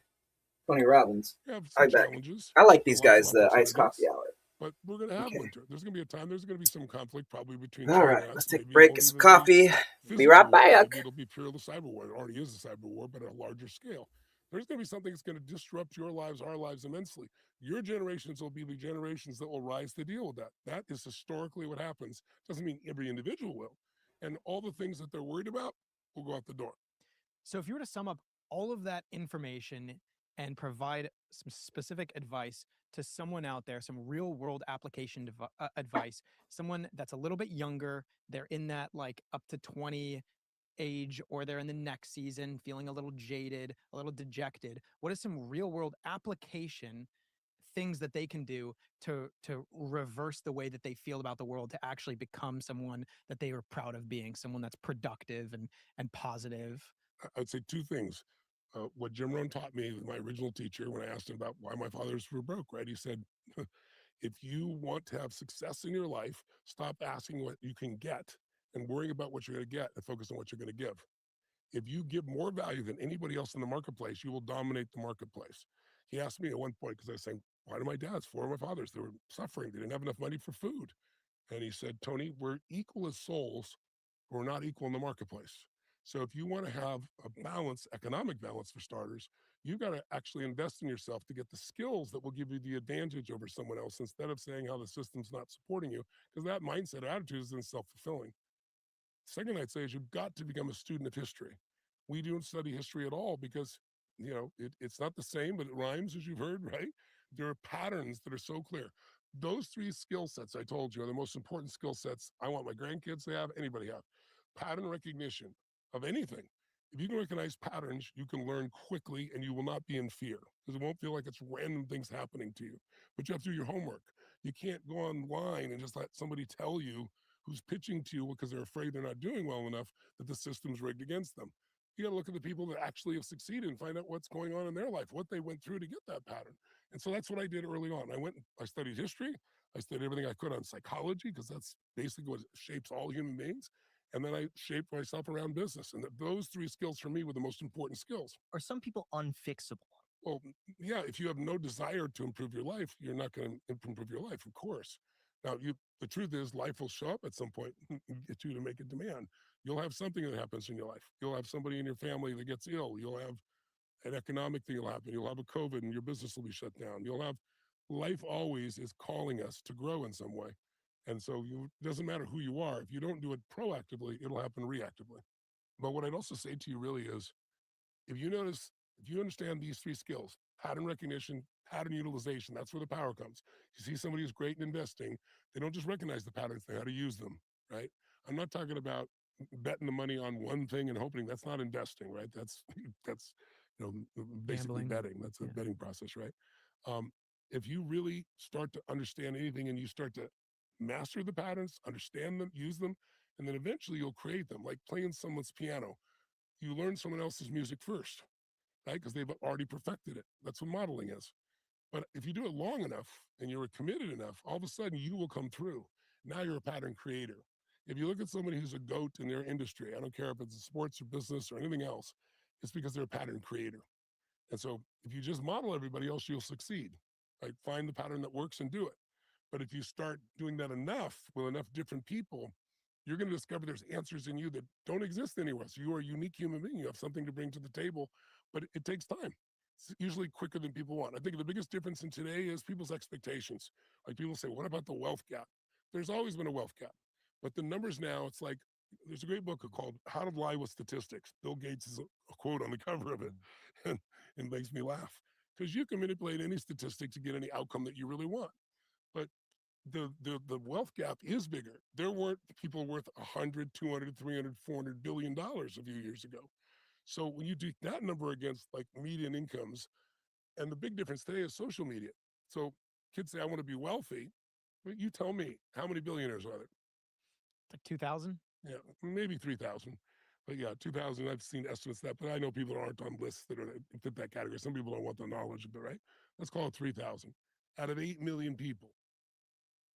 Tony Robbins. I'll be back. I like these guys, the Iced Coffee Hour. But we're going to have winter. There's going to be a time, there's going to be some conflict probably between All right, let's take a break, get some coffee. Be right back. Maybe it'll be pure the cyber war. It already is a cyber war, but at a larger scale. There's going to be something that's going to disrupt your lives, our lives immensely. Your generations will be the generations that will rise to deal with that. That is historically what happens. Doesn't mean every individual will. And all the things that they're worried about will go out the door. So if you were to sum up all of that information and provide some specific advice to someone out there, some real world application advice, someone that's a little bit younger, they're in that like up to 20 age, or they're in the next season feeling a little jaded, a little dejected, what is some real world application things that they can do to reverse the way that they feel about the world, to actually become someone that they are proud of being, someone that's productive and positive? I'd say 2 things. What Jim Rohn taught me, my original teacher, when I asked him about why my fathers were broke, right? He said, if you want to have success in your life, stop asking what you can get and worrying about what you're going to get, and focus on what you're going to give. If you give more value than anybody else in the marketplace, you will dominate the marketplace. He asked me at one point, because I was saying, why do my dads, 4 of my fathers, they were suffering. They didn't have enough money for food. And he said, Tony, we're equal as souls, but we're not equal in the marketplace. So if you want to have a balance, economic balance for starters, you've got to actually invest in yourself to get the skills that will give you the advantage over someone else, instead of saying how the system's not supporting you, because that mindset or attitude is then self-fulfilling. Second, I'd say is you've got to become a student of history. We don't study history at all because, you know, it's not the same, but it rhymes, as you've heard, right? There are patterns that are so clear. Those 3 skill sets I told you are the most important skill sets I want my grandkids to have, anybody have. Pattern recognition of anything If you can recognize patterns, you can learn quickly and you will not be in fear because it won't feel like it's random things happening to you. But you have to do your homework. You can't go online and just let somebody tell you who's pitching to you because they're afraid they're not doing well enough that the system's rigged against them. You got to look at the people that actually have succeeded and find out what's going on in their life, what they went through to get that pattern. And so that's what I did early on. I studied history. I studied everything I could on psychology because that's basically what shapes all human beings. And then I shaped myself around business. And those 3 skills for me were the most important skills. Are some people unfixable? Well, yeah, if you have no desire to improve your life, you're not going to improve your life, of course. Now, the truth is life will show up at some point and get you to make a demand. You'll have something that happens in your life. You'll have somebody in your family that gets ill. You'll have an economic thing will happen. You'll have a COVID and your business will be shut down. Life always is calling us to grow in some way. And so it doesn't matter who you are. If you don't do it proactively, it'll happen reactively. But what I'd also say to you really is, if you understand these 3 skills, pattern recognition, pattern utilization, that's where the power comes. You see somebody who's great in investing, they don't just recognize the patterns, they know how to use them, right? I'm not talking about betting the money on one thing and hoping. That's not investing, right? That's basically Gambling. betting. That's a betting process, right? If you really start to understand anything and you start to master the patterns, understand them, use them, and then eventually you'll create them, like playing someone's piano. You learn someone else's music first, right? Because they've already perfected it. That's what modeling is. But if you do it long enough and you're committed enough, all of a sudden you will come through. Now you're a pattern creator. If you look at somebody who's a GOAT in their industry, I don't care if it's sports or business or anything else, it's because they're a pattern creator. And so if you just model everybody else, you'll succeed. Like find the pattern that works and do it. But if you start doing that enough with enough different people, you're going to discover there's answers in you that don't exist anywhere. So you are a unique human being. You have something to bring to the table, but it takes time. It's usually quicker than people want. I think the biggest difference in today is people's expectations. Like people say, what about the wealth gap? There's always been a wealth gap. But the numbers now, it's like, there's a great book called How to Lie with Statistics. Bill Gates is a quote on the cover of it. And it makes me laugh. Because you can manipulate any statistic to get any outcome that you really want. But the wealth gap is bigger. There weren't people worth 100, 200, 300, 400 billion dollars a few years ago. So when you do that number against like median incomes, and the big difference today is social media. So kids say, I want to be wealthy. But you tell me, how many billionaires are there? Like 2,000? Yeah, maybe 3,000. But yeah, 2,000, I've seen estimates of that, but I know people aren't on lists that fit that category. Some people don't want the knowledge of it, right? Let's call it 3,000 out of 8 million people.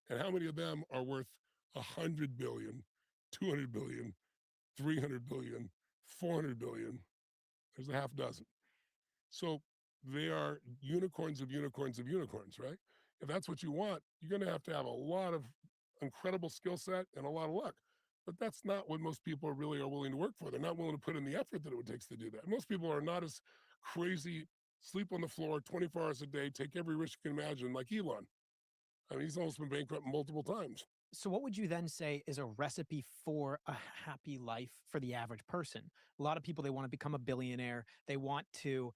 And how many of them are worth 100 billion, 200 billion, 300 billion, 400 billion? There's a half dozen. So they are unicorns of unicorns of unicorns, right? If that's what you want, you're going to have a lot of incredible skill set and a lot of luck. But that's not what most people really are willing to work for. They're not willing to put in the effort that it would take to do that. Most people are not as crazy, sleep on the floor 24 hours a day, take every risk you can imagine, like Elon. I mean, he's almost been bankrupt multiple times. So what would you then say is a recipe for a happy life for the average person? A lot of people, they want to become a billionaire. They want to,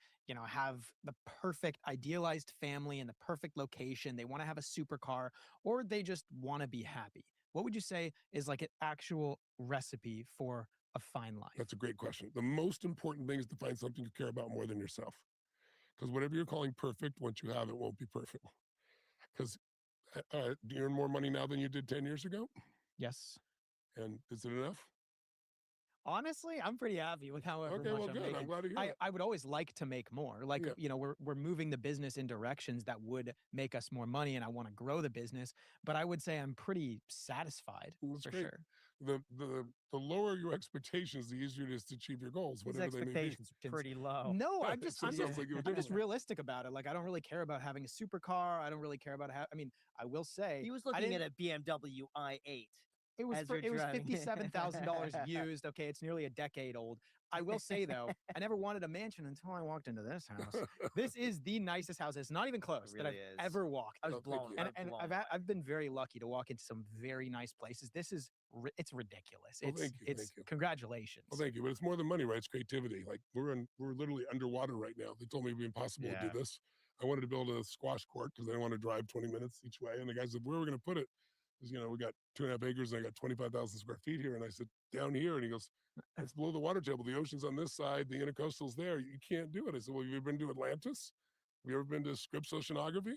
have the perfect idealized family in the perfect location. They want to have a supercar, or they just want to be happy. What would you say is like an actual recipe for a fine life? That's a great question. The most important thing is to find something you care about more than yourself. Because whatever you're calling perfect, once you have it, won't be perfect. Because do you earn more money now than you did 10 years ago? Yes. And is it enough? Honestly, I'm pretty happy with however Okay, much well, I'm good. making. I'm glad to hear it. I would always like to make more. Like, we're moving the business in directions that would make us more money, and I want to grow the business. But I would say I'm pretty satisfied for great. sure. The lower your expectations, the easier it is to achieve your goals, His whatever they may be. expectations are pretty low. No, I'm So it just sounds like you I'm just do. realistic about it. Like, I don't really care about having a supercar. I don't really care about I will say He was I looking didn't- at a BMW i8. It was as you're driving. $57,000 used. Okay, it's nearly a decade old. I will say though, I never wanted a mansion until I walked into this house. This is the nicest house. It's not even close that I've really is. ever walked. I was blown. And, I was blown. I've been very lucky to walk into some very nice places. This is it's ridiculous. Well, thank you, It's thank you. congratulations. Well, thank you. But it's more than money, right? It's creativity. Like we're literally underwater right now. They told me it'd be impossible to do this. I wanted to build a squash court because I didn't want to drive 20 minutes each way. And the guy said, where are we going to put it? Because, we got 2.5 acres and I got 25,000 square feet here. And I said, down here. And he goes, it's below the water table. The ocean's on this side. The intercoastal's there. You can't do it. I said, well, have you ever been to Atlantis? Have you ever been to Scripps Oceanography?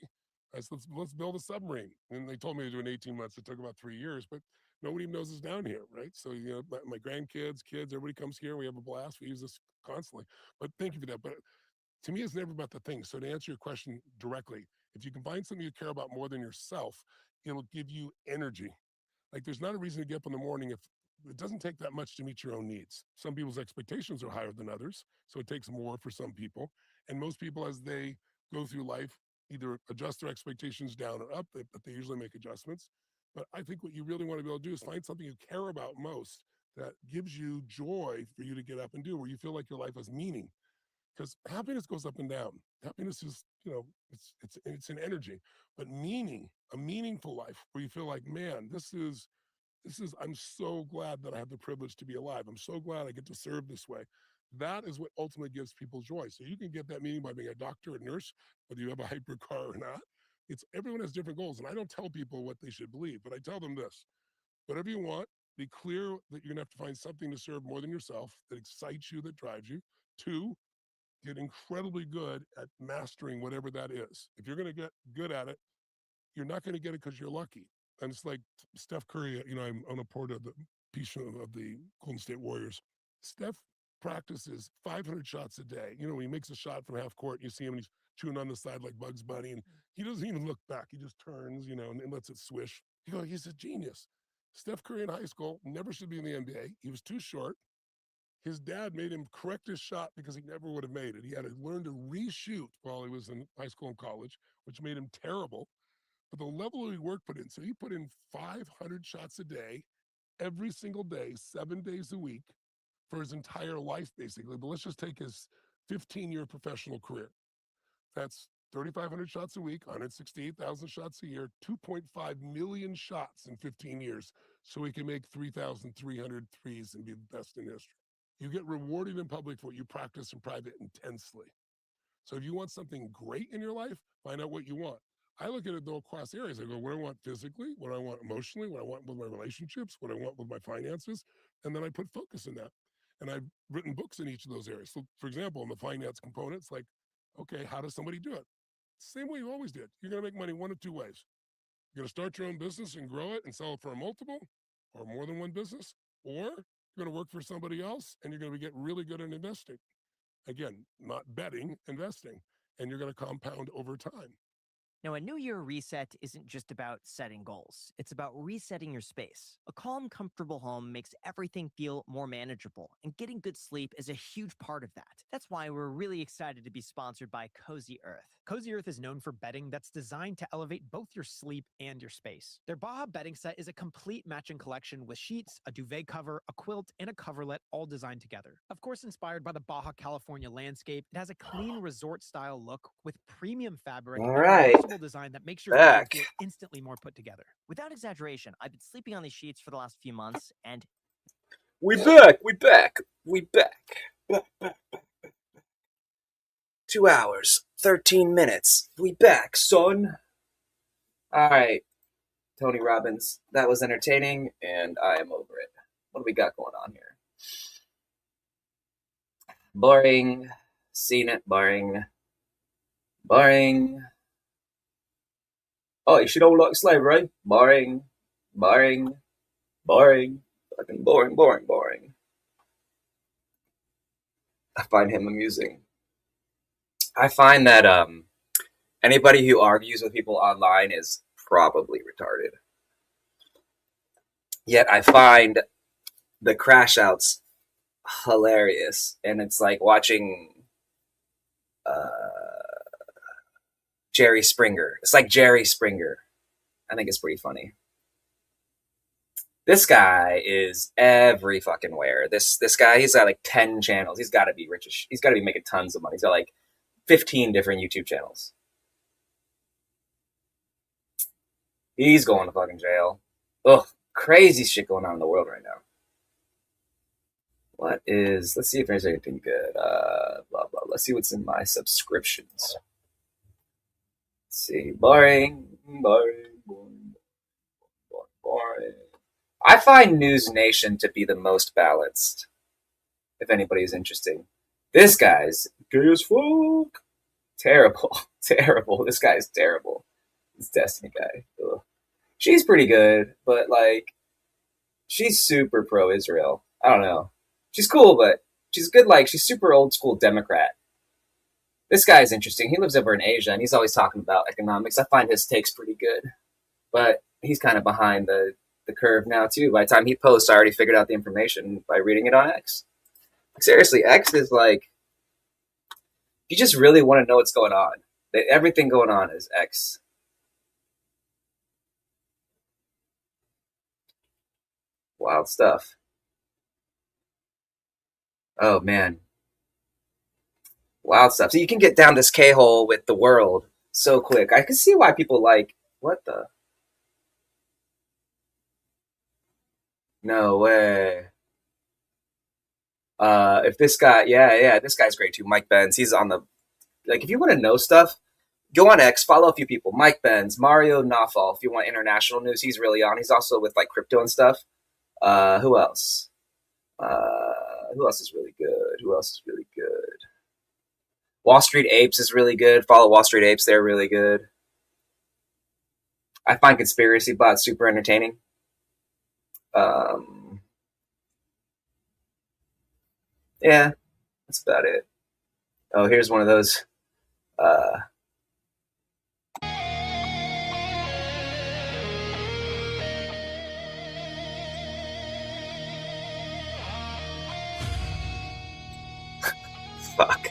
I said, let's build a submarine. And they told me to do it in 18 months. It took about 3 years, but nobody knows it's down here, right? So, my grandkids, kids, everybody comes here. We have a blast. We use this constantly. But thank you for that. But to me, it's never about the thing. So to answer your question directly, if you can find something you care about more than yourself, it'll give you energy. Like, there's not a reason to get up in the morning if it doesn't take that much to meet your own needs. Some people's expectations are higher than others, so it takes more for some people. And most people, as they go through life, either adjust their expectations down or up, but they usually make adjustments. But I think what you really want to be able to do is find something you care about most that gives you joy for you to get up and do, where you feel like your life has meaning. Because happiness goes up and down. Happiness is, it's an energy, but meaning, a meaningful life where you feel like, man, I'm so glad that I have the privilege to be alive. I'm so glad I get to serve this way. That is what ultimately gives people joy. So you can get that meaning by being a doctor, a nurse, whether you have a hypercar or not. Everyone has different goals. And I don't tell people what they should believe, but I tell them this: whatever you want, be clear that you're gonna have to find something to serve more than yourself, that excites you, that drives you. 2, get incredibly good at mastering whatever that is. If you're going to get good at it, you're not going to get it because you're lucky. And it's like Steph Curry, I'm on a port of the piece of the Golden State Warriors. Steph practices 500 shots a day. When he makes a shot from half court, you see him and he's chewing on the side like Bugs Bunny, and he doesn't even look back. He just turns, and lets it swish. He's a genius. Steph Curry in high school never should be in the NBA. He was too short. His dad made him correct his shot because he never would have made it. He had to learn to reshoot while he was in high school and college, which made him terrible. But the level of work put in, so he put in 500 shots a day, every single day, 7 days a week, for his entire life, basically. But let's just take his 15-year professional career. That's 3,500 shots a week, 168,000 shots a year, 2.5 million shots in 15 years, so he can make 3,300 threes and be the best in history. You get rewarded in public for what you practice in private intensely. So if you want something great in your life, find out what you want. I look at it though across areas. I go, what do I want physically? What do I want emotionally? What do I want with my relationships? What do I want with my finances? And then I put focus in that. And I've written books in each of those areas. So for example, in the finance component, it's like, okay, how does somebody do it? Same way you always did. You're going to make money one of 2 ways. You're going to start your own business and grow it and sell it for a multiple or more than one business, or you're going to work for somebody else and you're going to get really good at investing. Again, not betting, investing, and you're going to compound over time. Now, a New Year reset isn't just about setting goals. It's about resetting your space. A calm, comfortable home makes everything feel more manageable, and getting good sleep is a huge part of that. That's why we're really excited to be sponsored by Cozy Earth. Cozy Earth is known for bedding that's designed to elevate both your sleep and your space. Their Baja bedding set is a complete matching collection with sheets, a duvet cover, a quilt, and a coverlet all designed together. Of course, inspired by the Baja California landscape, it has a clean resort-style look with premium fabric All and right. reversible design that makes your bedroom feel instantly more put together. Without exaggeration, I've been sleeping on these sheets for the last few months, and We back. 2 hours, 13 minutes. We back, son. All right, Tony Robbins. That was entertaining, and I am over it. What do we got going on here? Boring. Seen it. Boring. Oh, you should all like slave, right? Boring. Fucking boring. I find him amusing. I find that anybody who argues with people online is probably retarded. Yet I find the crash outs hilarious, and it's like watching Jerry Springer. It's like Jerry Springer. I think it's pretty funny. This guy is every fucking where. This guy, he's got like 10 channels. He's got to be rich. He's got to be making tons of money. He's got like 15 different YouTube channels. He's going to fucking jail. Ugh, crazy shit going on in the world right now. Let's see if there's anything good. Blah, blah. Let's see what's in my subscriptions. Let's see. Boring. I find News Nation to be the most balanced. If anybody's interesting, this guy's gay as fuck. Terrible, terrible. This guy's terrible. This Destiny guy. Ugh. She's pretty good, but like, she's super pro-Israel. I don't know. She's cool, but she's good. Like, she's super old school Democrat. This guy's interesting. He lives over in Asia, and he's always talking about economics. I find his takes pretty good, but he's kind of behind the curve now too. By the time he posts, I already figured out the information by reading it on X. Seriously, X is like, you just really want to know what's going on. Everything going on is X. Wild stuff. Oh, man. Wild stuff. So you can get down this K-hole with the world so quick. I can see why people like, what the? No way. If this guy, yeah, this guy's great too. Mike Benz, he's on the, like, if you want to know stuff, go on X, follow a few people. Mike Benz, Mario Nawfal, if you want international news, he's really on. He's also with, like, crypto and stuff. Who else? Who else is really good? Wall Street Apes is really good. Follow Wall Street Apes, they're really good. I find Conspiracy Bot super entertaining. Yeah, that's about it. Oh, here's one of those. Fuck.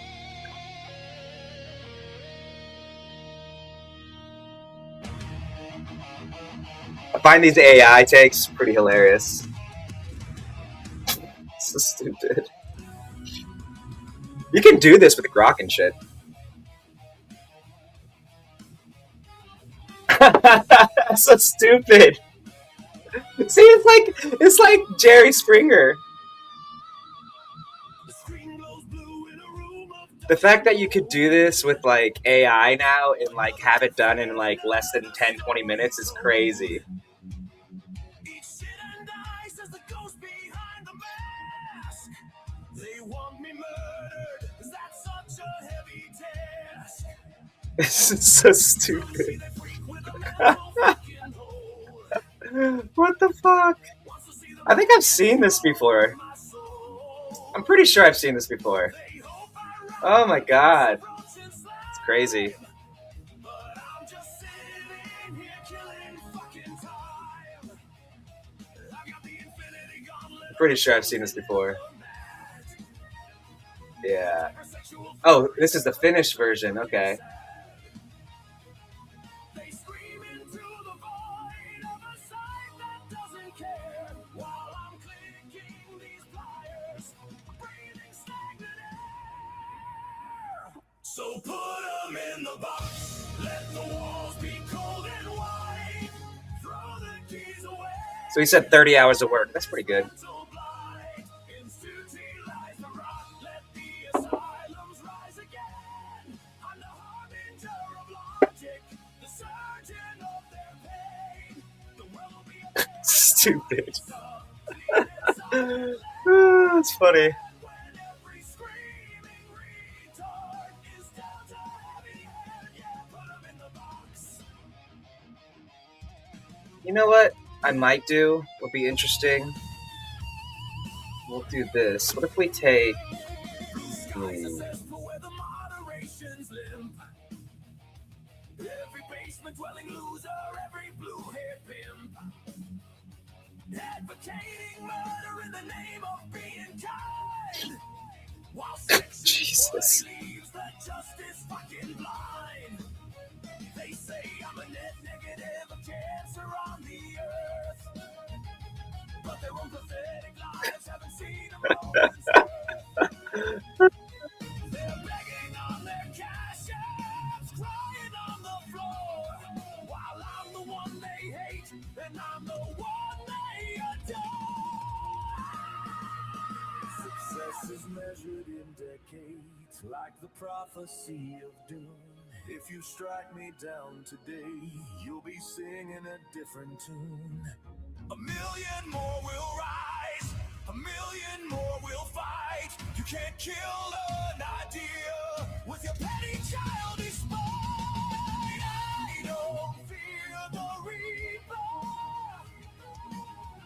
I find these AI takes pretty hilarious. So stupid. You can do this with Grok and shit. So stupid. See, it's like Jerry Springer. The fact that you could do this with like AI now and like have it done in like less than 10-20 minutes is crazy. This is so stupid. What the fuck? I think I've seen this before. I'm pretty sure I've seen this before. Oh my god. It's crazy. I'm pretty sure I've seen this before. Yeah. Oh, this is the finished version. Okay. So put them in the box. Let the walls be cold and white. Throw the keys away. So he said 30 hours of work. That's pretty good. Stupid. That's funny. You know what I might do would be interesting? We'll do this. What if we take... Jesus. Success is measured in decades, like the prophecy of doom. If you strike me down today, you'll be singing a different tune. A million more will rise, a million more will fight. You can't kill an idea with your petty childish mind. I don't fear the reaper,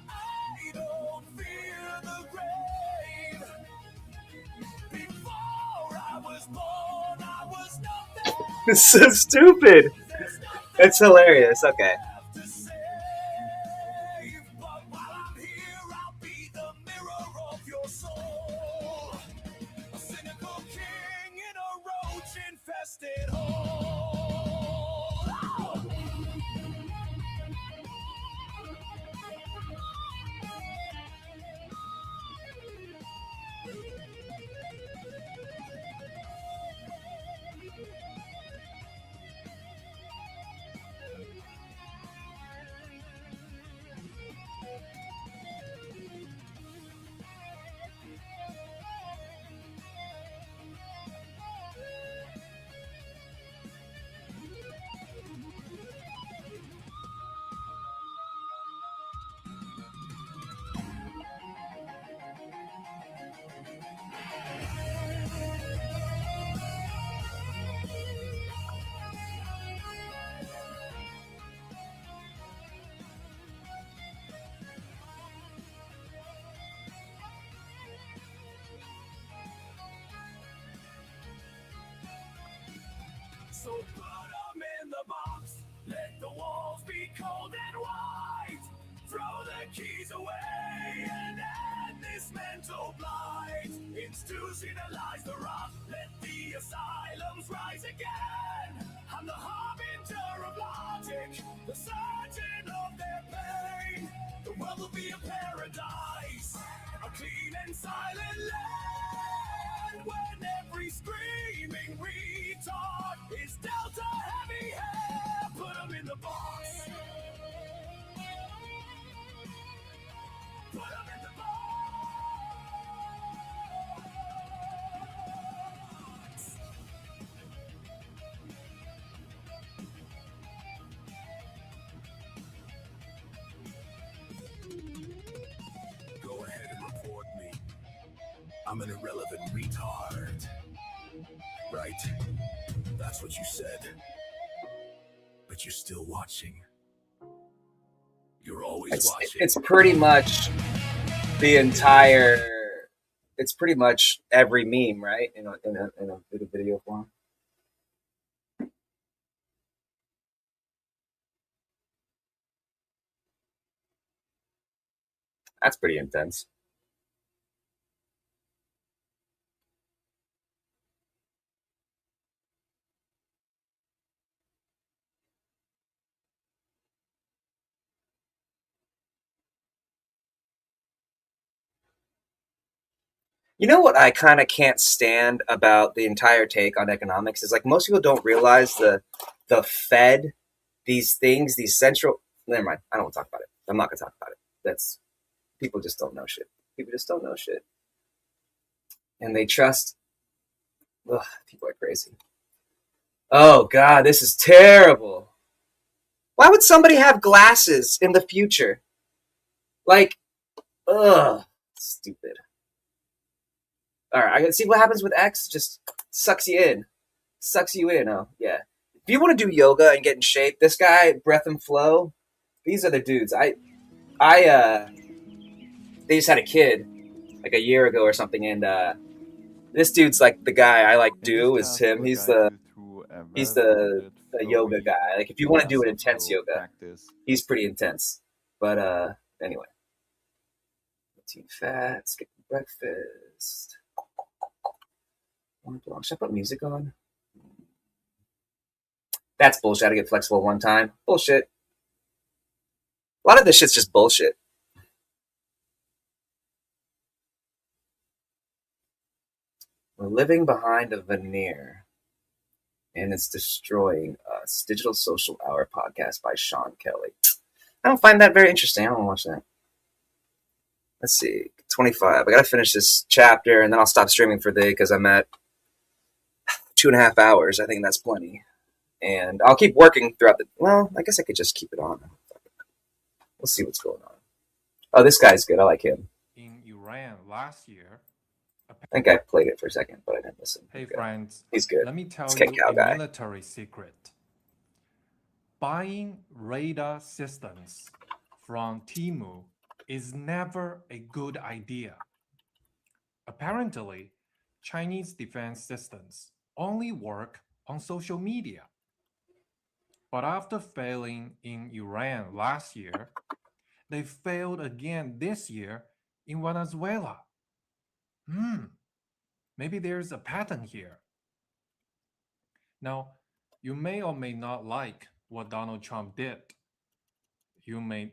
I don't fear the grave. Before I was born, I was nothing. It's so stupid. It's hilarious. Okay. So put them in the box, let the walls be cold and white. Throw the keys away and end this mental blight. Institutionalize the rot, let the asylums rise again. I'm the harbinger of logic, the surgeon of their pain. The world will be a paradise, a clean and silent land, when every screaming retard is dealt a heavy hand. Put them in the box. Put them in the box. Go ahead and report me. I'm an irrelevant retard. Right? That's what you said. But you're still watching. You're always watching. It's pretty much the entire. It's pretty much every meme, right? In a video form. That's pretty intense. You know what I kind of can't stand about the entire take on economics is, like, most people don't realize the Fed, these things, these central. Never mind. I don't want to talk about it. I'm not gonna talk about it. That's people just don't know shit. People just don't know shit, and they trust. Ugh, people are crazy. Oh God, this is terrible. Why would somebody have glasses in the future? Like, ugh, stupid. All right, I gotta see what happens with X. Just sucks you in. Sucks you in. Oh, yeah. If you want to do yoga and get in shape, this guy, Breath and Flow, these are the dudes. They just had a kid like a year ago or something, and this dude's like the guy I like do is him. He's the yoga guy. Like, if you want to do an intense yoga, he's pretty intense. But anyway. Too fat, skip breakfast. Should I put music on? That's bullshit. I get flexible one time. Bullshit. A lot of this shit's just bullshit. We're living behind a veneer, and it's destroying us. Digital Social Hour podcast by Sean Kelly. I don't find that very interesting. I don't want to watch that. Let's see. 25. I got to finish this chapter, and then I'll stop streaming for the day because I'm at 2.5 hours. I think that's plenty. And I'll keep working throughout the... Well, I guess I could just keep it on. We'll see what's going on. Oh, this guy's good. I like him. In Iran last year. I think I played it for a second, but I didn't listen. Hey friends, he's good. Let me tell It's you Cow a guy. military secret. Buying radar systems from Temu is never a good idea. Apparently, Chinese defense systems only work on social media. But after failing in Iran last year, they failed again this year in Venezuela. Maybe there's a pattern here. Now, you may or may not like what Donald Trump did. You may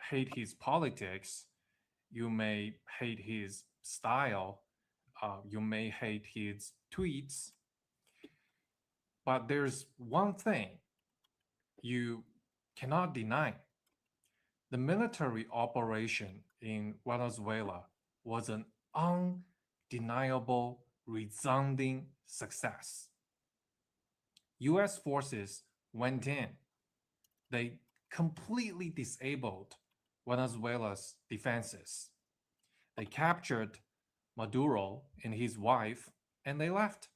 hate his politics. You may hate his style. You may hate his tweets. But there's one thing you cannot deny. The military operation in Venezuela was an undeniable, resounding success. US forces went in. They completely disabled Venezuela's defenses. They captured Maduro and his wife, and they left.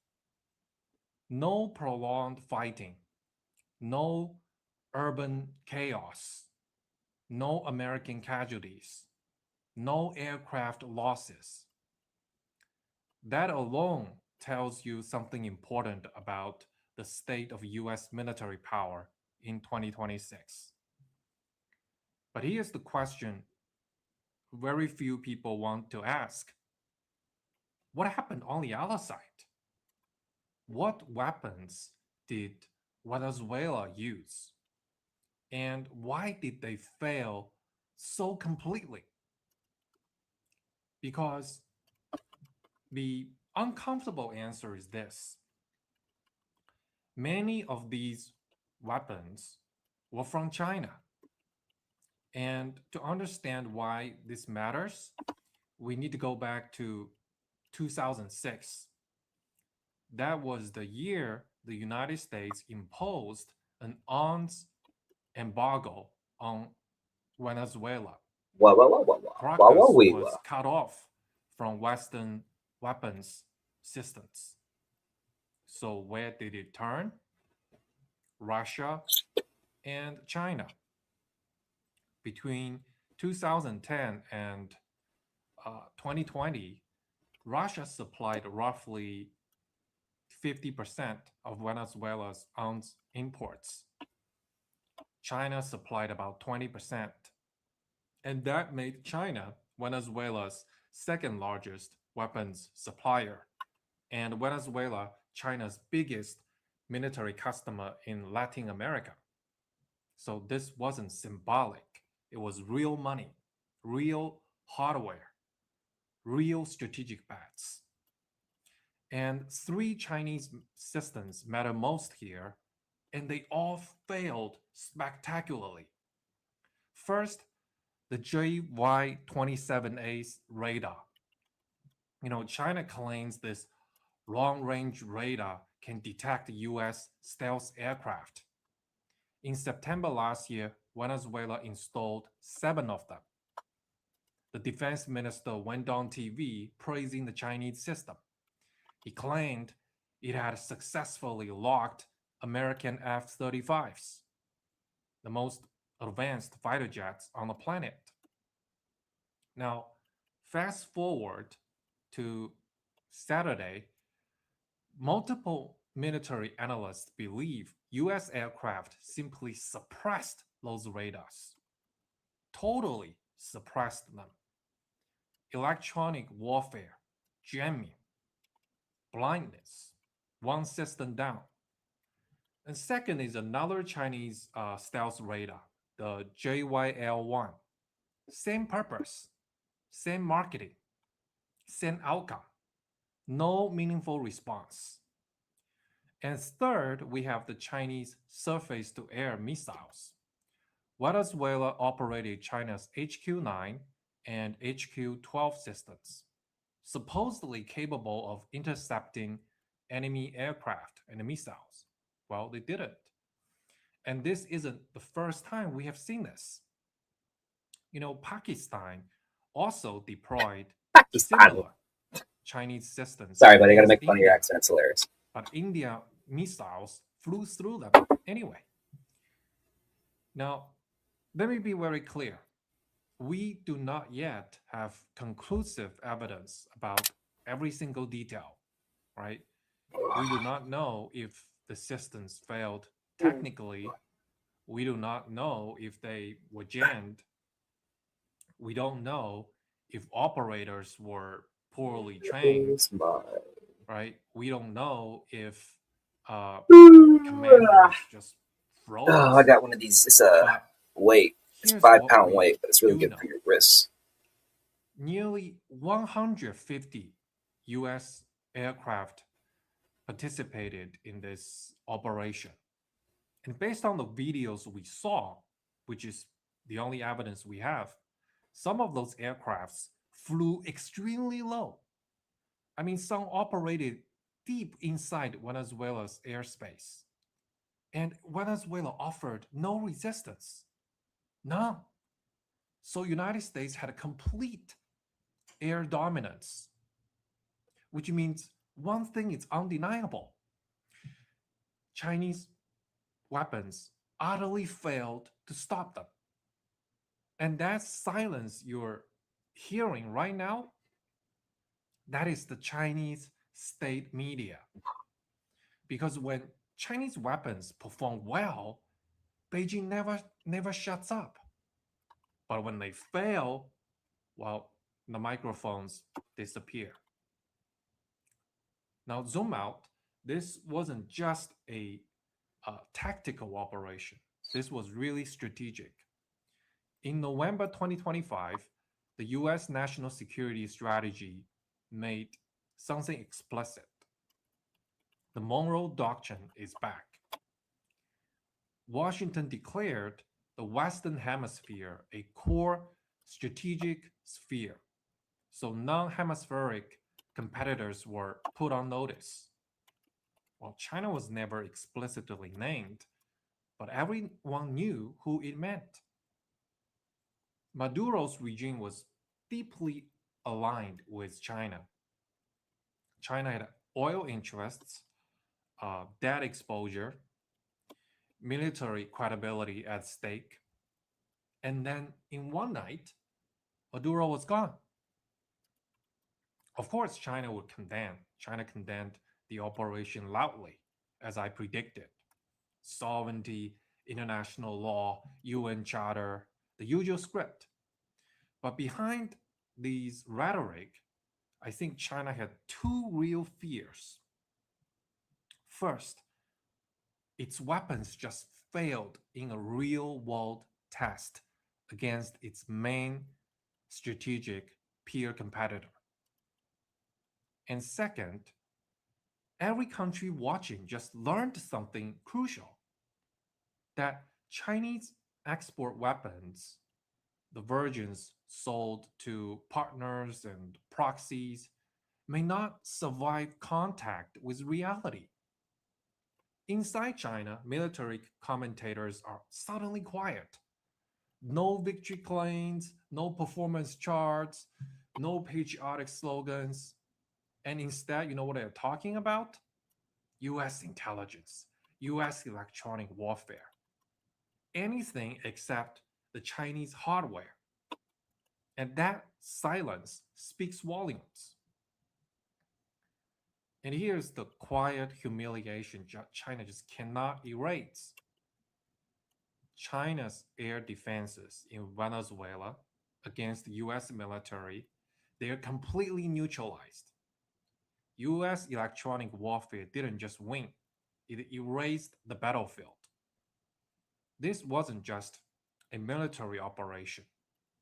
No prolonged fighting, no urban chaos, no American casualties, no aircraft losses. That alone tells you something important about the state of US military power in 2026. But here's the question very few people want to ask. What happened on the other side? What weapons did Venezuela use? And why did they fail so completely? Because the uncomfortable answer is this. Many of these weapons were from China. And to understand why this matters, we need to go back to 2006. That was the year the United States imposed an arms embargo on Venezuela. Caracas was cut off from Western weapons systems. So where did it turn? Russia and China. Between 2010 and 2020, Russia supplied roughly 50% of Venezuela's arms imports. China supplied about 20%. And that made China Venezuela's second largest weapons supplier, and Venezuela China's biggest military customer in Latin America. So this wasn't symbolic. It was real money, real hardware, real strategic bets. And three Chinese systems matter most here, and they all failed spectacularly. First, the JY-27A radar. China claims this long-range radar can detect US stealth aircraft. In September last year, Venezuela installed 7 of them. The defense minister went on TV praising the Chinese system. He claimed it had successfully locked American F-35s, the most advanced fighter jets on the planet. Now, fast forward to Saturday, multiple military analysts believe US aircraft simply suppressed those radars, totally suppressed them. Electronic warfare, jamming, blindness, one system down. And second is another Chinese stealth radar, the JYL-1. Same purpose, same marketing, same outcome. No meaningful response. And third, we have the Chinese surface-to-air missiles. Venezuela operated China's HQ-9 and HQ-12 systems, supposedly capable of intercepting enemy aircraft and missiles. Well, they didn't. And this isn't the first time we have seen this. Pakistan also deployed Pakistan. similar Chinese systems. Sorry, but I gotta against make fun of your India. accent. It's hilarious. But India missiles flew through them anyway. Now, let me be very clear. We do not yet have conclusive evidence about every single detail, right? We do not know if the systems failed technically. We do not know if they were jammed. We don't know if operators were poorly trained, right? We don't know if commanders just froze. Oh, I got one of these. It's a weight. It's 5 pound weight, but it's really good for your wrists. Nearly 150 US aircraft participated in this operation. And based on the videos we saw, which is the only evidence we have, some of those aircrafts flew extremely low. I mean, some operated deep inside Venezuela's airspace. And Venezuela offered no resistance. None. So United States had a complete air dominance, which means one thing is undeniable. Chinese weapons utterly failed to stop them. And that silence you're hearing right now, that is the Chinese state media. Because when Chinese weapons perform well, Beijing never shuts up. But when they fail, well, the microphones disappear. Now, zoom out. This wasn't just a tactical operation. This was really strategic. In November 2025, the US national security strategy made something explicit. The Monroe Doctrine is back. Washington declared the Western Hemisphere a core strategic sphere, so non-hemispheric competitors were put on notice. Well, China was never explicitly named, but everyone knew who it meant. Maduro's regime was deeply aligned with China. China had oil interests, debt exposure, military credibility at stake. And then in one night, Maduro was gone. Of course, China would condemn. China condemned the operation loudly, as I predicted. Sovereignty, international law, UN Charter, the usual script. But behind these rhetoric, I think China had two real fears. First, its weapons just failed in a real-world test against its main strategic peer competitor. And second, every country watching just learned something crucial, that Chinese export weapons, the versions sold to partners and proxies, may not survive contact with reality. Inside China, military commentators are suddenly quiet. No victory claims, no performance charts, no patriotic slogans. And instead, you know what they're talking about? US intelligence, US electronic warfare. Anything except the Chinese hardware. And that silence speaks volumes. And here's the quiet humiliation China just cannot erase. China's air defenses in Venezuela against the US military, they are completely neutralized. US electronic warfare didn't just win, it erased the battlefield. This wasn't just a military operation.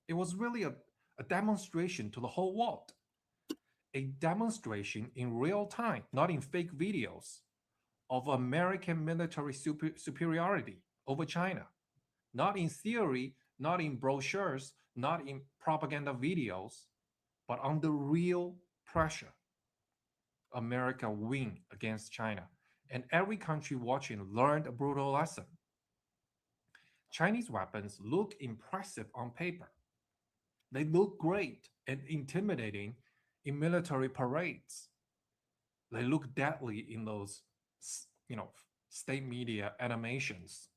It was really a demonstration to the whole world. A demonstration in real time, not in fake videos, of American military superiority over China. Not in theory, not in brochures, not in propaganda videos, but under real pressure. America win against China, and every country watching learned a brutal lesson. Chinese weapons look impressive on paper, They look great and intimidating in military parades. They look deadly in those, state media animations.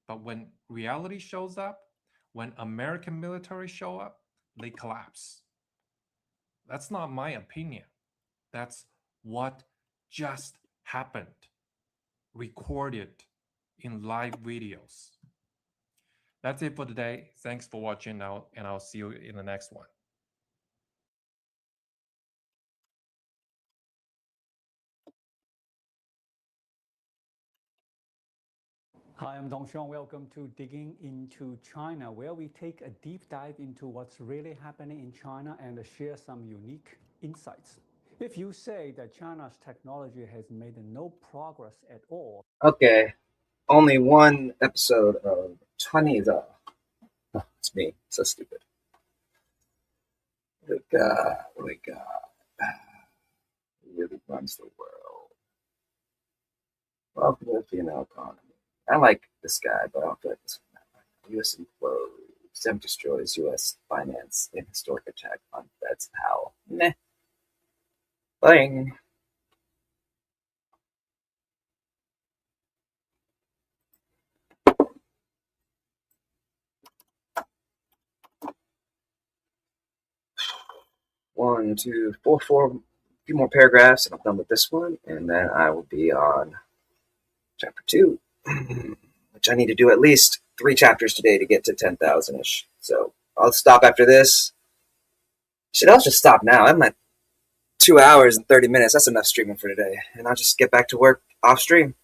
But when reality shows up, when American military show up, they collapse. That's not my opinion. That's what just happened, recorded in live videos. That's it for today. Thanks for watching now, and I'll see you in the next one. Hi, I'm Dongxiong. Welcome to Digging into China, where we take a deep dive into what's really happening in China and share some unique insights. If you say that China's technology has made no progress at all. Okay, only one episode of Chinese. It's me. So stupid. What a god. He really runs the world. Welcome to the female economy. I like this guy, but I don't feel like this one. U.S. implodes. SEM destroys U.S. finance in historic attack on Fed's Powell. Meh. Bang. One, two, four, a few more paragraphs, and I'm done with this one, and then I will be on chapter 2, which I need to do at least 3 chapters today to get to 10,000-ish. So I'll stop after this. I'll just stop now. I'm at 2 hours and 30 minutes. That's enough streaming for today, and I'll just get back to work off stream.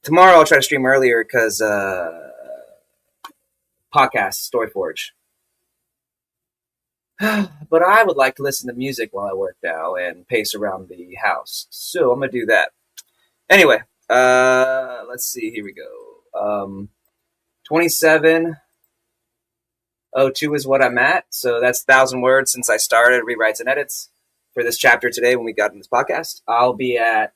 Tomorrow I'll try to stream earlier because podcast, Storyforge. But I would like to listen to music while I work now and pace around the house. So I'm going to do that. Anyway, let's see. Here we go. 2702 is what I'm at. So that's 1,000 words since I started rewrites and edits for this chapter today when we got in this podcast. I'll be at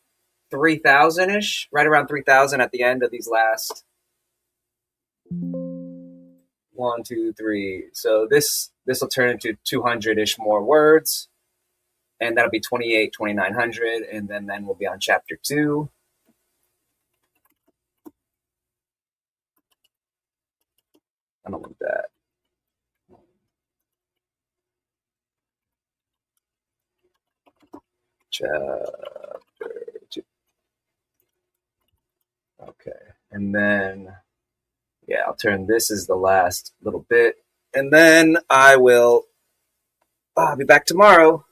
3,000-ish, right around 3,000 at the end of these last 1, 2, 3. So this will turn into 200-ish more words, and that'll be 2,900, and then we'll be on chapter 2. I don't want that. Chapter 2. Okay, and then I'll turn this as the last little bit, and then I will be back tomorrow,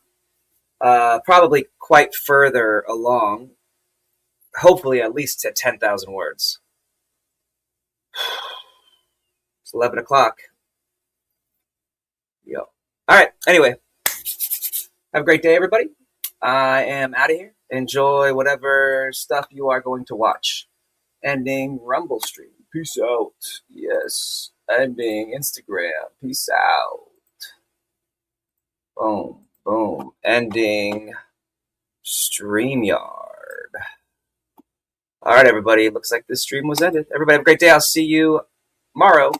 probably quite further along, hopefully at least at 10,000 words. It's 11 o'clock. Yo. All right, anyway, have a great day, everybody. I am out of here. Enjoy whatever stuff you are going to watch. Ending Rumble stream. Peace out. Yes. Ending Instagram. Peace out. Boom. Boom. Ending StreamYard. All right, everybody. Looks like this stream was ended. Everybody have a great day. I'll see you tomorrow.